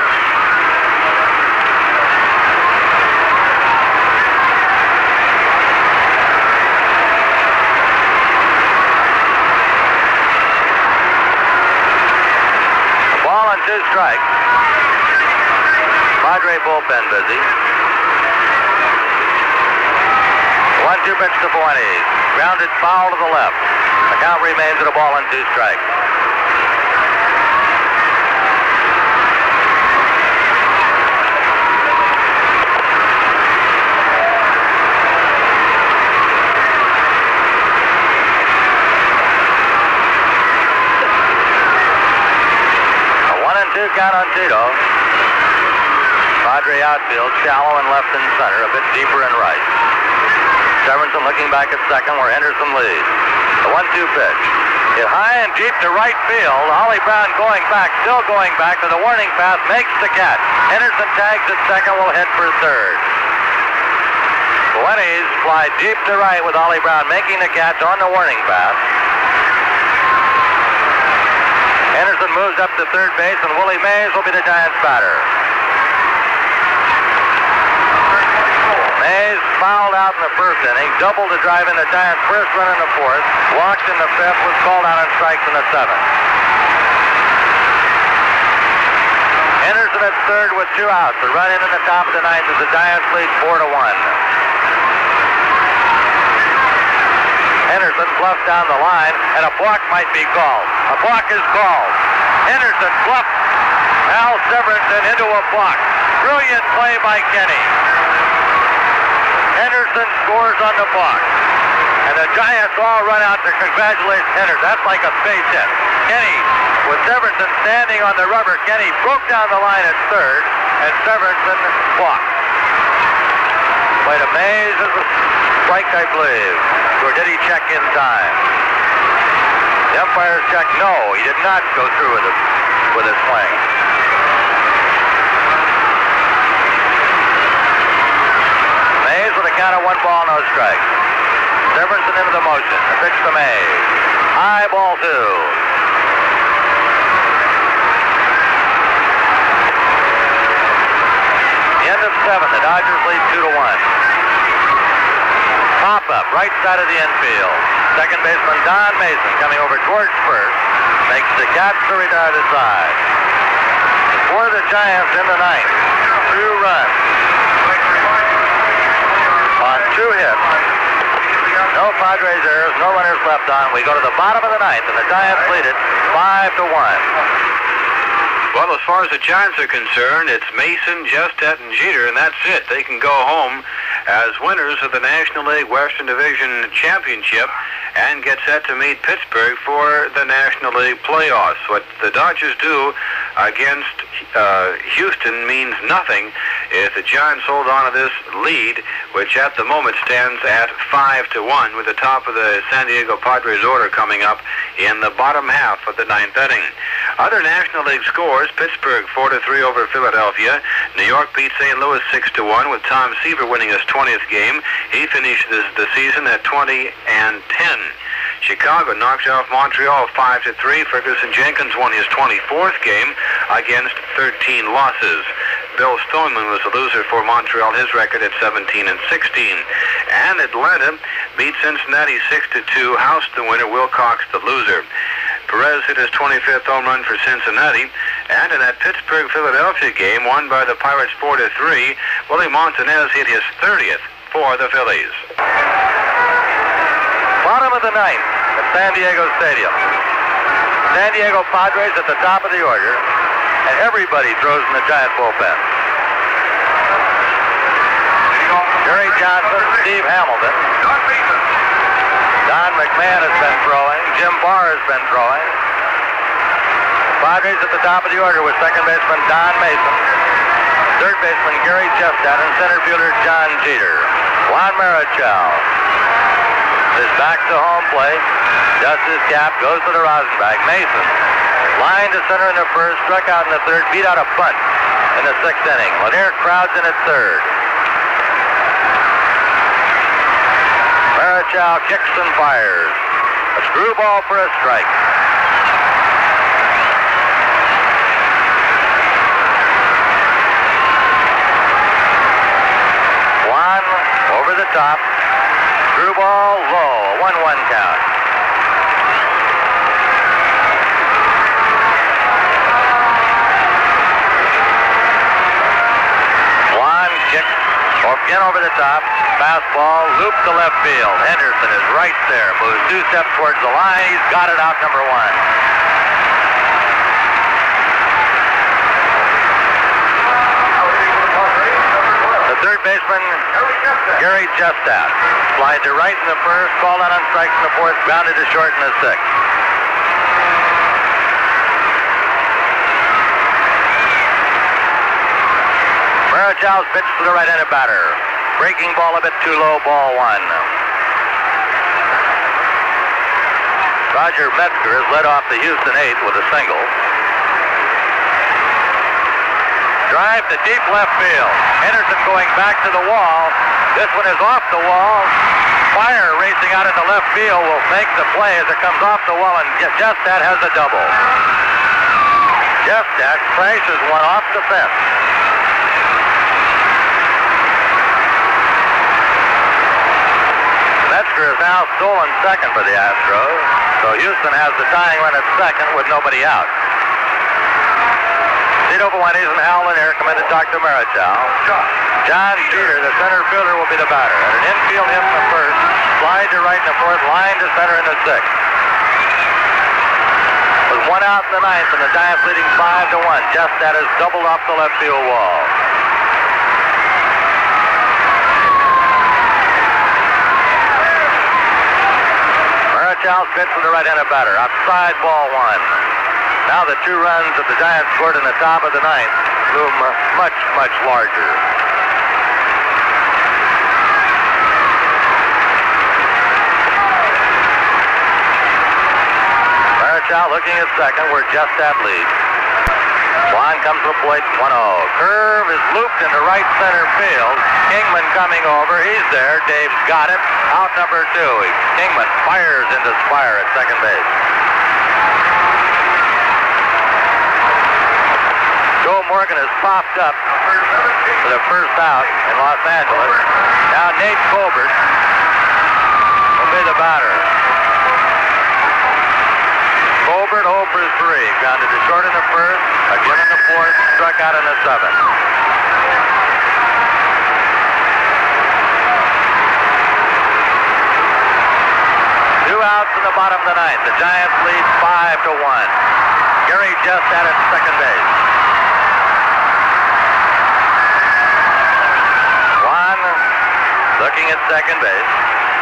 Speaker 3: 2 strikes. Padre bullpen busy. 1-2 pitch to Fuentes. Grounded foul to the left. The count remains at a ball and 2 strikes. A 1-2 count on Tito. Padre outfield, shallow and left and center, a bit deeper and right. Severinsen looking back at second where Henderson leads. The 1-2 pitch. Hit high and deep to right field. Ollie Brown going back, still going back to the warning path, makes the catch. Henderson tags at second, will hit for third. Fuentes fly deep to right with Ollie Brown making the catch on the warning path. Henderson moves up to third base, and Willie Mays will be the Giants' batter. Mays fouled out in the first inning, doubled to drive in the Giants' first run in the fourth, walked in the fifth, was called out on strikes in the seventh. Henderson at third with 2 outs. The run in the top of the ninth as the Giants lead 4-1. Henderson bluffs down the line, and a block might be called. A block is called. Henderson bluffed Al Severinsen into a block. Brilliant play by Kenny. Henderson scores on the block. And the Giants all run out to congratulate Henderson. That's like a base hit. Kenny, with Severinsen standing on the rubber, Kenny broke down the line at third, and Severinsen blocked. Play to Mays is a strike, I believe. Or did he check in time? The umpires checked. No, he did not go through with his swing. Mays with a count of 1 ball, no strike. Severinsen into the motion. The pitch to Mays. High ball 2. The end of 7. The Dodgers lead 2-1. Pop up, right side of the infield. Second baseman Don Mason coming over towards first. Makes the catch to retire the side. For the Giants in the ninth. 2 runs. On 2 hits. No Padres errors, no runners left on. We go to the bottom of the ninth, and the Giants lead it 5-1.
Speaker 2: Well, as far as the Giants are concerned, it's Mason, Jestet, and Jeter, and that's it. They can go home as winners of the National League Western Division Championship and get set to meet Pittsburgh for the National League playoffs. What the Dodgers do against Houston means nothing if the Giants hold on to this lead, which at the moment stands at 5-1, with the top of the San Diego Padres order coming up in the bottom half of the ninth inning. Other National League scores: Pittsburgh 4-3 over Philadelphia. New York beat St. Louis 6-1, with Tom Seaver winning his 20th game. He finishes the season at 20-10. Chicago knocks off Montreal 5-3. Ferguson Jenkins won his 24th game against 13 losses. Bill Stoneman was a loser for Montreal, his record at 17-16. And Atlanta beat Cincinnati 6-2, housed the winner, Wilcox the loser. Perez hit his 25th home run for Cincinnati, and in that Pittsburgh-Philadelphia game, won by the Pirates 4-3, Willie Montanez hit his 30th for the Phillies.
Speaker 3: Bottom of the ninth at San Diego Stadium. San Diego Padres at the top of the order, and everybody throws in the Giant bullpen. Jerry Johnson, Steve Hamilton. Don McMahon has been throwing. Jim Barr has been throwing. Padres at the top of the order with second baseman Don Mason, third baseman Gary Chestnut, and center fielder John Jeter. Juan Marichal is back to home plate. Dusts his cap, goes to the Rosenbach. Mason, line to center in the first, struck out in the third, beat out a bunt in the 6th inning. Lanier crowds in at third. Marichal kicks and fires. A screwball for a strike. Juan over the top. Screwball low. A 1-1 count. again over the top. Fastball, loop to left field. Henderson is right there. Moves 2 steps towards the line. He's got it out, number 1. The third baseman, Gary Jestat. Slide to right in the first, called out on strikes in the fourth, grounded to short in the sixth. Marichau's pitch to the right-handed batter. Breaking ball a bit too low, ball 1. Roger Metzger has led off the Houston 8th with a single. Drive to deep left field. Henderson going back to the wall. This one is off the wall. Fire racing out into left field will make the play as it comes off the wall, and Jestat has a double. Jestat crashes one off the fence. Metzger is now stolen second for the Astros, so Houston has the tying run at second with nobody out. Tito Fuentes and Hal Lanier come in to talk to Marichau. John Jeter, the center fielder, will be the batter. At an infield hit in the first, slide to right in the fourth, line to center in the sixth. With 1 out in the ninth, and the Giants leading 5-1. Jestat has doubled off the left field wall. Marichau's pitch to the right-handed batter. Outside, ball 1. Now the 2 runs that the Giants scored in the top of the ninth loom much, much larger. Marichau looking at second where Jestat leads. Juan comes to the plate, 1-0. Curve is looped into right center field. Kingman coming over. He's there. Dave's got it. Out number 2. Kingman fires into Spire at second base. Joe Morgan has popped up for the first out in Los Angeles. Now Nate Colbert will be the batter. Colbert 0 for 3. Grounded to short in the first, again in the fourth, struck out in the seventh. Two outs in the bottom of the ninth. The Giants lead 5-1. Gary Jestat at second base. Looking at second base.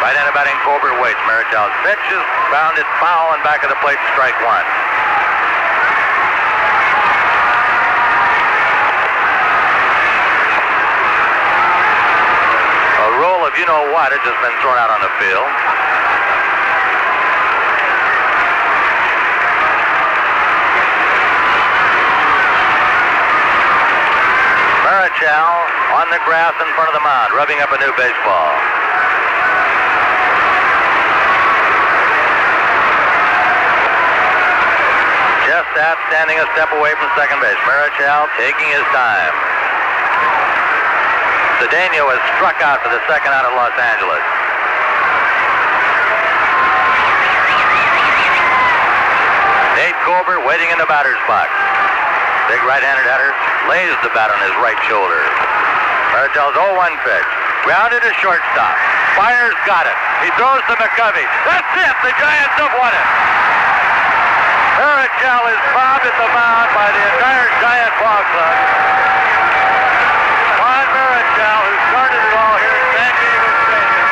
Speaker 3: Right-handed batting Colbert waits. Marichau's pitch is bounded foul and back of the plate, strike 1. A roll of you-know-what has just been thrown out on the field. Marichau on the grass in front of the mound, rubbing up a new baseball. Jestat standing a step away from second base. Marichau taking his time. Cedeno has struck out for the second out of Los Angeles. Nate Colbert waiting in the batter's box. Big right-handed hitter lays the bat on his right shoulder. Marichau's 0-1 pitch. Grounded to shortstop. Fire's got it. He throws to McCovey. That's it. The Giants have won it. Marichau is bobbed at the mound by the entire Giant ball club. Juan Marichau, who started it all here at San Diego Stadium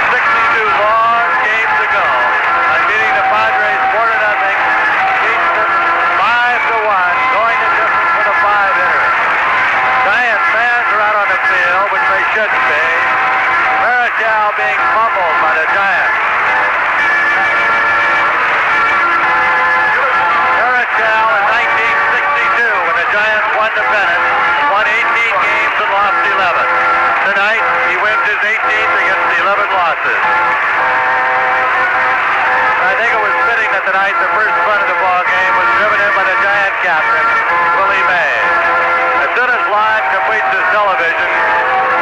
Speaker 3: 162 long games ago, by beating the Padres 4-0, beats them 5-1, going the distance with a 5-hitter. Giant fans are out on the field, which they shouldn't be. Marichau being pummeled by the Giants. Marichau in 1962, when the Giants won the pennant, won 18 games and lost 11. Tonight, he wins his 18th against 11 losses. I think it was fitting that tonight the first run of the ball game was driven in by the Giant captain, Willie Mays. As soon as Lime completes his television,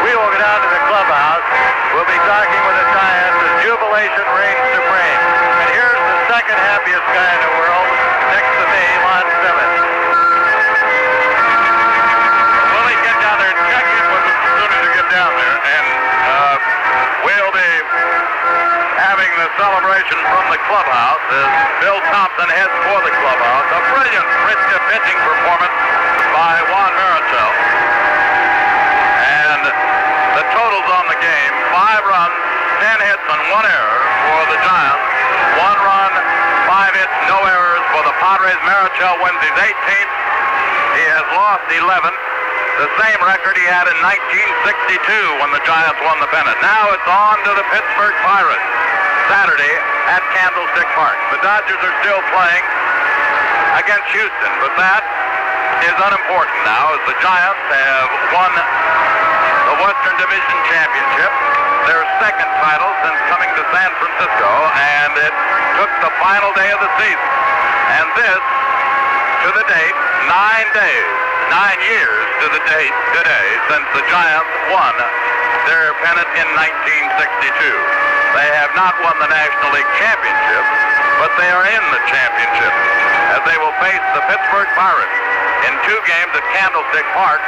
Speaker 3: we will go down to the clubhouse. We'll be talking with the Giants as jubilation reigns supreme. And here's the second happiest guy in the world, next to me, Lon Simmons.
Speaker 6: Willie, get down there and check in with us as soon as you get down
Speaker 3: celebration from the clubhouse as Bill Thompson heads for the clubhouse. A brilliant pitching performance by Juan Marichal. And the totals on the game, 5 runs, 10 hits, and 1 error for the Giants. 1 run, 5 hits, no errors for the Padres. Marichal wins his 18th. He has lost 11. The same record he had in 1962 when the Giants won the pennant. Now it's on to the Pittsburgh Pirates, Saturday at Candlestick Park. The Dodgers are still playing against Houston, but that is unimportant now as the Giants have won the Western Division Championship, their second title since coming to San Francisco, and it took the final day of the season. And this, to the date, 9 years to the date today since the Giants won their pennant in 1962. They have not won the National League Championship, but they are in the championship as they will face the Pittsburgh Pirates in 2 games at Candlestick Park,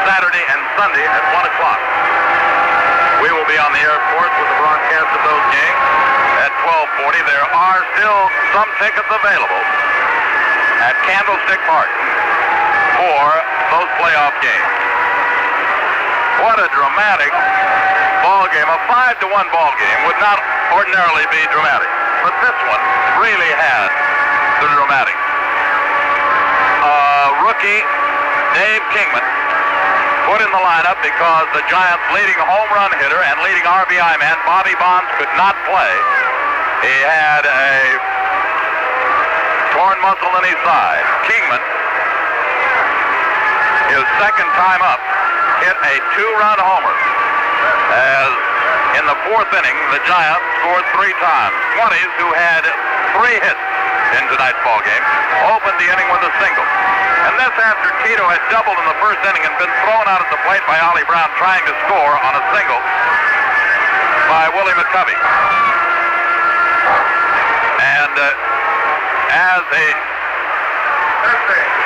Speaker 3: Saturday and Sunday at 1 o'clock. We will be on the air, of course, with the broadcast of those games at 12:40. There are still some tickets available at Candlestick Park for those playoff games. What a dramatic ball game. A 5-1 ball game would not ordinarily be dramatic, but this one really had the dramatics. Rookie Dave Kingman put in the lineup because the Giants' leading home run hitter and leading RBI man, Bobby Bonds, could not play. He had a torn muscle in his side. Kingman, his second time up, hit a 2-run homer. As in the 4th inning, the Giants scored 3 times. 20s, who had 3 hits in tonight's ball game, opened the inning with a single. And this after Tito had doubled in the 1st inning and been thrown out at the plate by Ollie Brown trying to score on a single by Willie McCovey. And as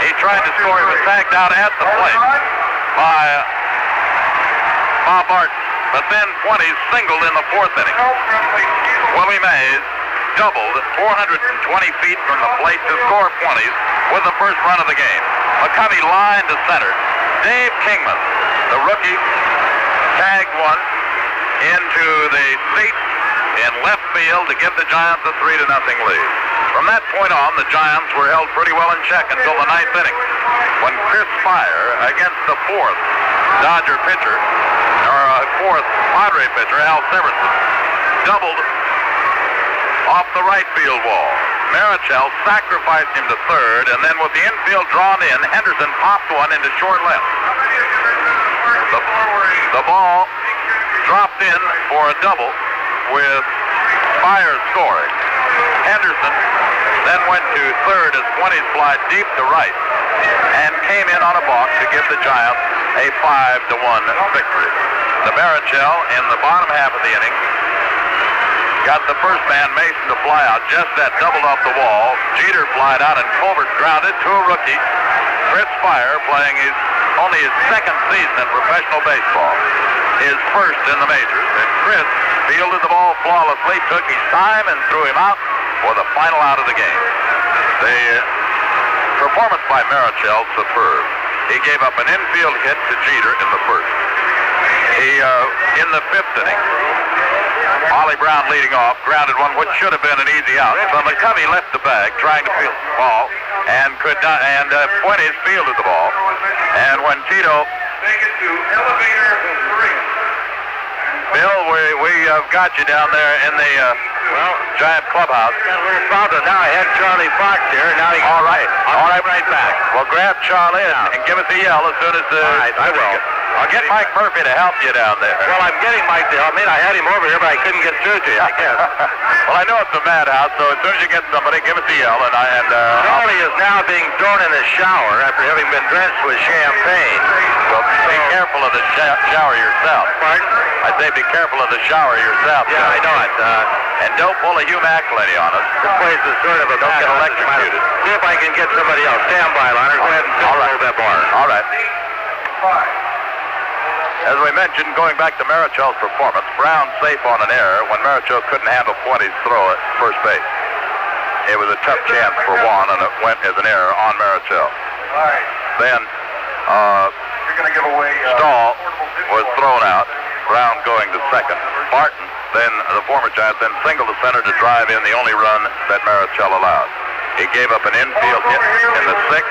Speaker 3: he tried to score, he was tagged out at the plate by Bob Barton. But then 20s singled in the 4th inning. Willie Mays doubled 420 feet from the plate to score 20s with the first run of the game. McCovey lined to center. Dave Kingman, the rookie, tagged one into the seat in left field to give the Giants a 3-0 lead. From that point on, the Giants were held pretty well in check until the 9th inning, when Chris Spire, against the 4th Dodger pitcher, or 4th Padre pitcher, Al Severson, doubled off the right field wall. Marichal sacrificed him to third, and then with the infield drawn in, Henderson popped one into short left. The ball dropped in for a double with Spire scoring. Henderson then went to third as 20s fly deep to right and came in on a balk to give the Giants a 5-1 victory. The Marichal in the bottom half of the inning got the first man, Mason, to fly out. Just that doubled off the wall. Jeter flied out and Colbert grounded to a rookie, Chris Spire, playing only his 2nd season in professional baseball, his first in the majors. And Chris fielded the ball flawlessly, took his time, and threw him out for the final out of the game. The performance by Marichal, superb. He gave up an infield hit to Jeter in the 1st. In the 5th inning, Ollie Brown leading off, grounded one which should have been an easy out. So McCovey left the bag trying to field the ball and could not, and Fuentes fielded the ball. And when Tito, Bill, we have got you down there in the Giant clubhouse. Got a little problem. Now I had Charlie Fox here. Now he
Speaker 2: All right,
Speaker 3: right back.
Speaker 2: Well, grab Charlie and give us a yell as soon as
Speaker 3: All right, I will.
Speaker 2: I'll get Mike Murphy to help you down there.
Speaker 3: Well, I'm getting Mike to help me. I had him over here, but I couldn't get through to you, I guess.
Speaker 2: Well, I know it's a madhouse, so as soon as you get somebody, give us a yell, and
Speaker 3: Charlie is now being thrown in the shower after having been drenched with champagne.
Speaker 2: Well, be careful of the shower yourself.
Speaker 3: Pardon?
Speaker 2: I say be careful of the shower yourself.
Speaker 3: Yeah, I know it.
Speaker 2: And don't pull a Hugh McElhenney on us.
Speaker 3: This place is sort of a
Speaker 2: Don't get
Speaker 3: madhouse.
Speaker 2: electrocuted.
Speaker 3: See if I can get somebody else. Stand by, Leonard. Go ahead and fill that bar.
Speaker 2: All right.
Speaker 3: As we mentioned, going back to Marichel's performance, Brown safe on an error when Marichel couldn't handle Fuente's throw at first base. It was a tough chance for Juan, and it went as an error on Marichel. Then Stahl was thrown out, Brown going to second. Martin, then the former Giant, then singled to center to drive in the only run that Marichel allowed. He gave up an infield hit in the 6th.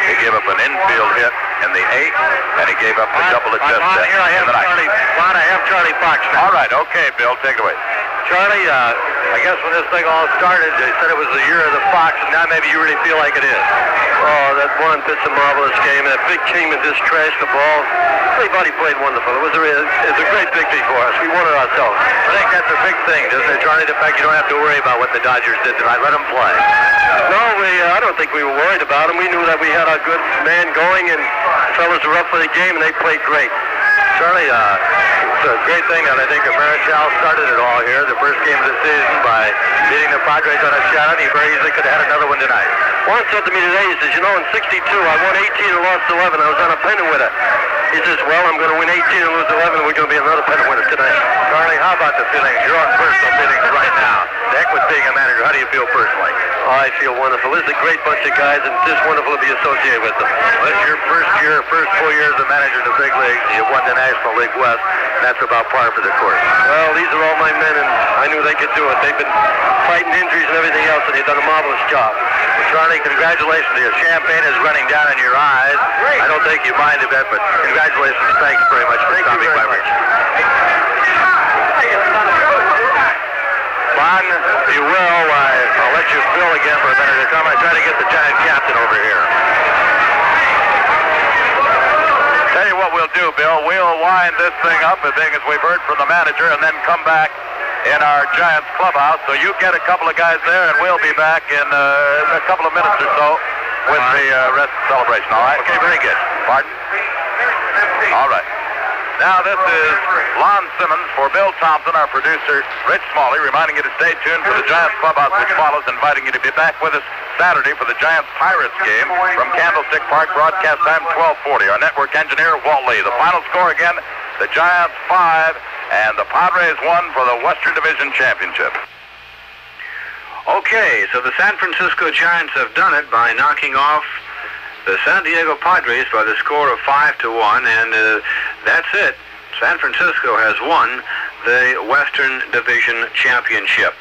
Speaker 3: He gave up an infield hit in the 8th, and he gave up the double that just
Speaker 5: here I have
Speaker 3: in the 9th.
Speaker 5: I have Charlie Fox now.
Speaker 3: All right, okay, Bill, take it away.
Speaker 5: Charlie, I guess when this thing all started, they said it was the year of the Fox, and now maybe you really feel like it is. Oh, that one pitched a marvelous game, and that big team that just trashed the ball. Everybody played wonderful. It was a great victory for us. We won it ourselves. I think that's a big thing, doesn't it, Charlie? The fact you don't have to worry about what the Dodgers did tonight. Let them play. No, I don't think we were worried about them. We knew that we had our good man going, and fellas were up for the game, and they played great. Charlie, it's a great thing that I think Marichel started it all here, the first game of the season, by beating the Padres on a shutout. He very easily could have had another one tonight. Juan said to me today, he says, you know, in '62, I won 18 and lost 11. I was on a pennant winner. He says, well, I'm going to win 18 and lose 11, and we're going to be another pennant winner tonight. Charlie, how about the feelings? You're on personal feelings right now. The heck with being a manager. How do you feel personally? Oh, I feel wonderful. This is a great bunch of guys, and it's just wonderful to be associated with them. Well, it's your first full year as a manager in the big leagues. You've won the National League West. That's about par for the course. Well, these are all my men, and I knew they could do it. They've been fighting injuries and everything else, and they've done a marvelous job. Well, Charlie, congratulations. Your champagne is running down in your eyes. I don't think you mind a bit, but congratulations. Thanks very much for stopping by. Bon, if you will, I'll let you fill again for a minute or come. I try to get the Giant captain over here.
Speaker 3: Tell you what we'll do, Bill. We'll wind this thing up as being as we've heard from the manager, and then come back in our Giants clubhouse. So you get a couple of guys there, and we'll be back in a couple of minutes or so with the rest of the celebration. All right?
Speaker 5: Okay, very good.
Speaker 3: Pardon? All right. Now this is Lon Simmons for Bill Thompson, our producer, Rich Smalley, reminding you to stay tuned for the Giants clubhouse which follows, inviting you to be back with us Saturday for the Giants-Pirates game from Candlestick Park, broadcast time 12:40. Our network engineer, Walt Lee. The final score again, the Giants 5 and the Padres 1 for the Western Division Championship.
Speaker 2: Okay, so the San Francisco Giants have done it by knocking off the San Diego Padres by the score of 5-1, and that's it. San Francisco has won the Western Division Championship.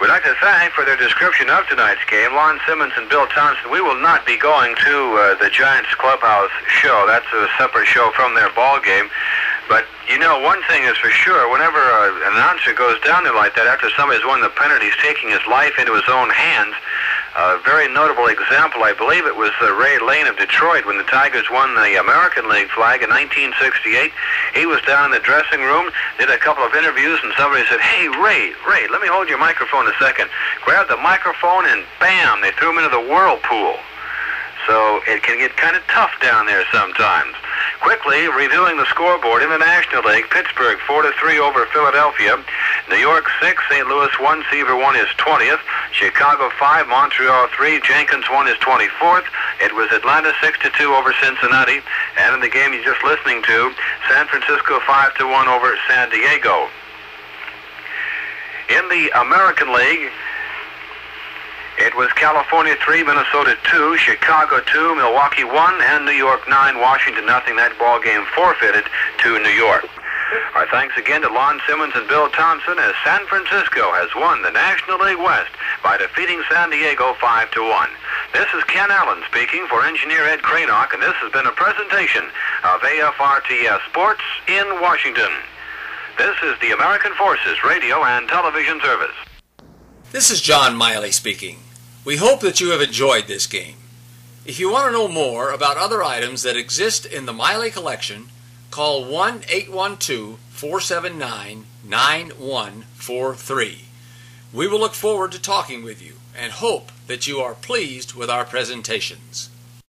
Speaker 2: We'd like to thank for their description of tonight's game, Lon Simmons and Bill Thompson. We will not be going to the Giants clubhouse show. That's a separate show from their ball game. But, you know, one thing is for sure, whenever an announcer goes down there like that after somebody's won the pennant, he's taking his life into his own hands. A very notable example, I believe it was Ray Lane of Detroit when the Tigers won the American League flag in 1968. He was down in the dressing room, did a couple of interviews, and somebody said, hey, Ray, let me hold your microphone a second. Grabbed the microphone, and bam, they threw him into the whirlpool. So it can get kind of tough down there sometimes. Quickly reviewing the scoreboard in the National League, Pittsburgh 4-3 over Philadelphia. New York 6, St. Louis 1, Seaver 1 is 20th. Chicago 5, Montreal 3, Jenkins 1 is 24th. It was Atlanta 6-2 over Cincinnati. And in the game you're just listening to, San Francisco 5-1 over San Diego. In the American League, it was California 3, Minnesota 2, Chicago 2, Milwaukee 1, and New York 9, Washington nothing. That ball game forfeited to New York. Our thanks again to Lon Simmons and Bill Thompson as San Francisco has won the National League West by defeating San Diego 5-1. This is Ken Allen speaking for engineer Ed Cranock, and this has been a presentation of AFRTS Sports in Washington. This is the American Forces Radio and Television Service.
Speaker 7: This is John Miley speaking. We hope that you have enjoyed this game. If you want to know more about other items that exist in the Miley collection, call 1-812-479-9143. We will look forward to talking with you and hope that you are pleased with our presentations.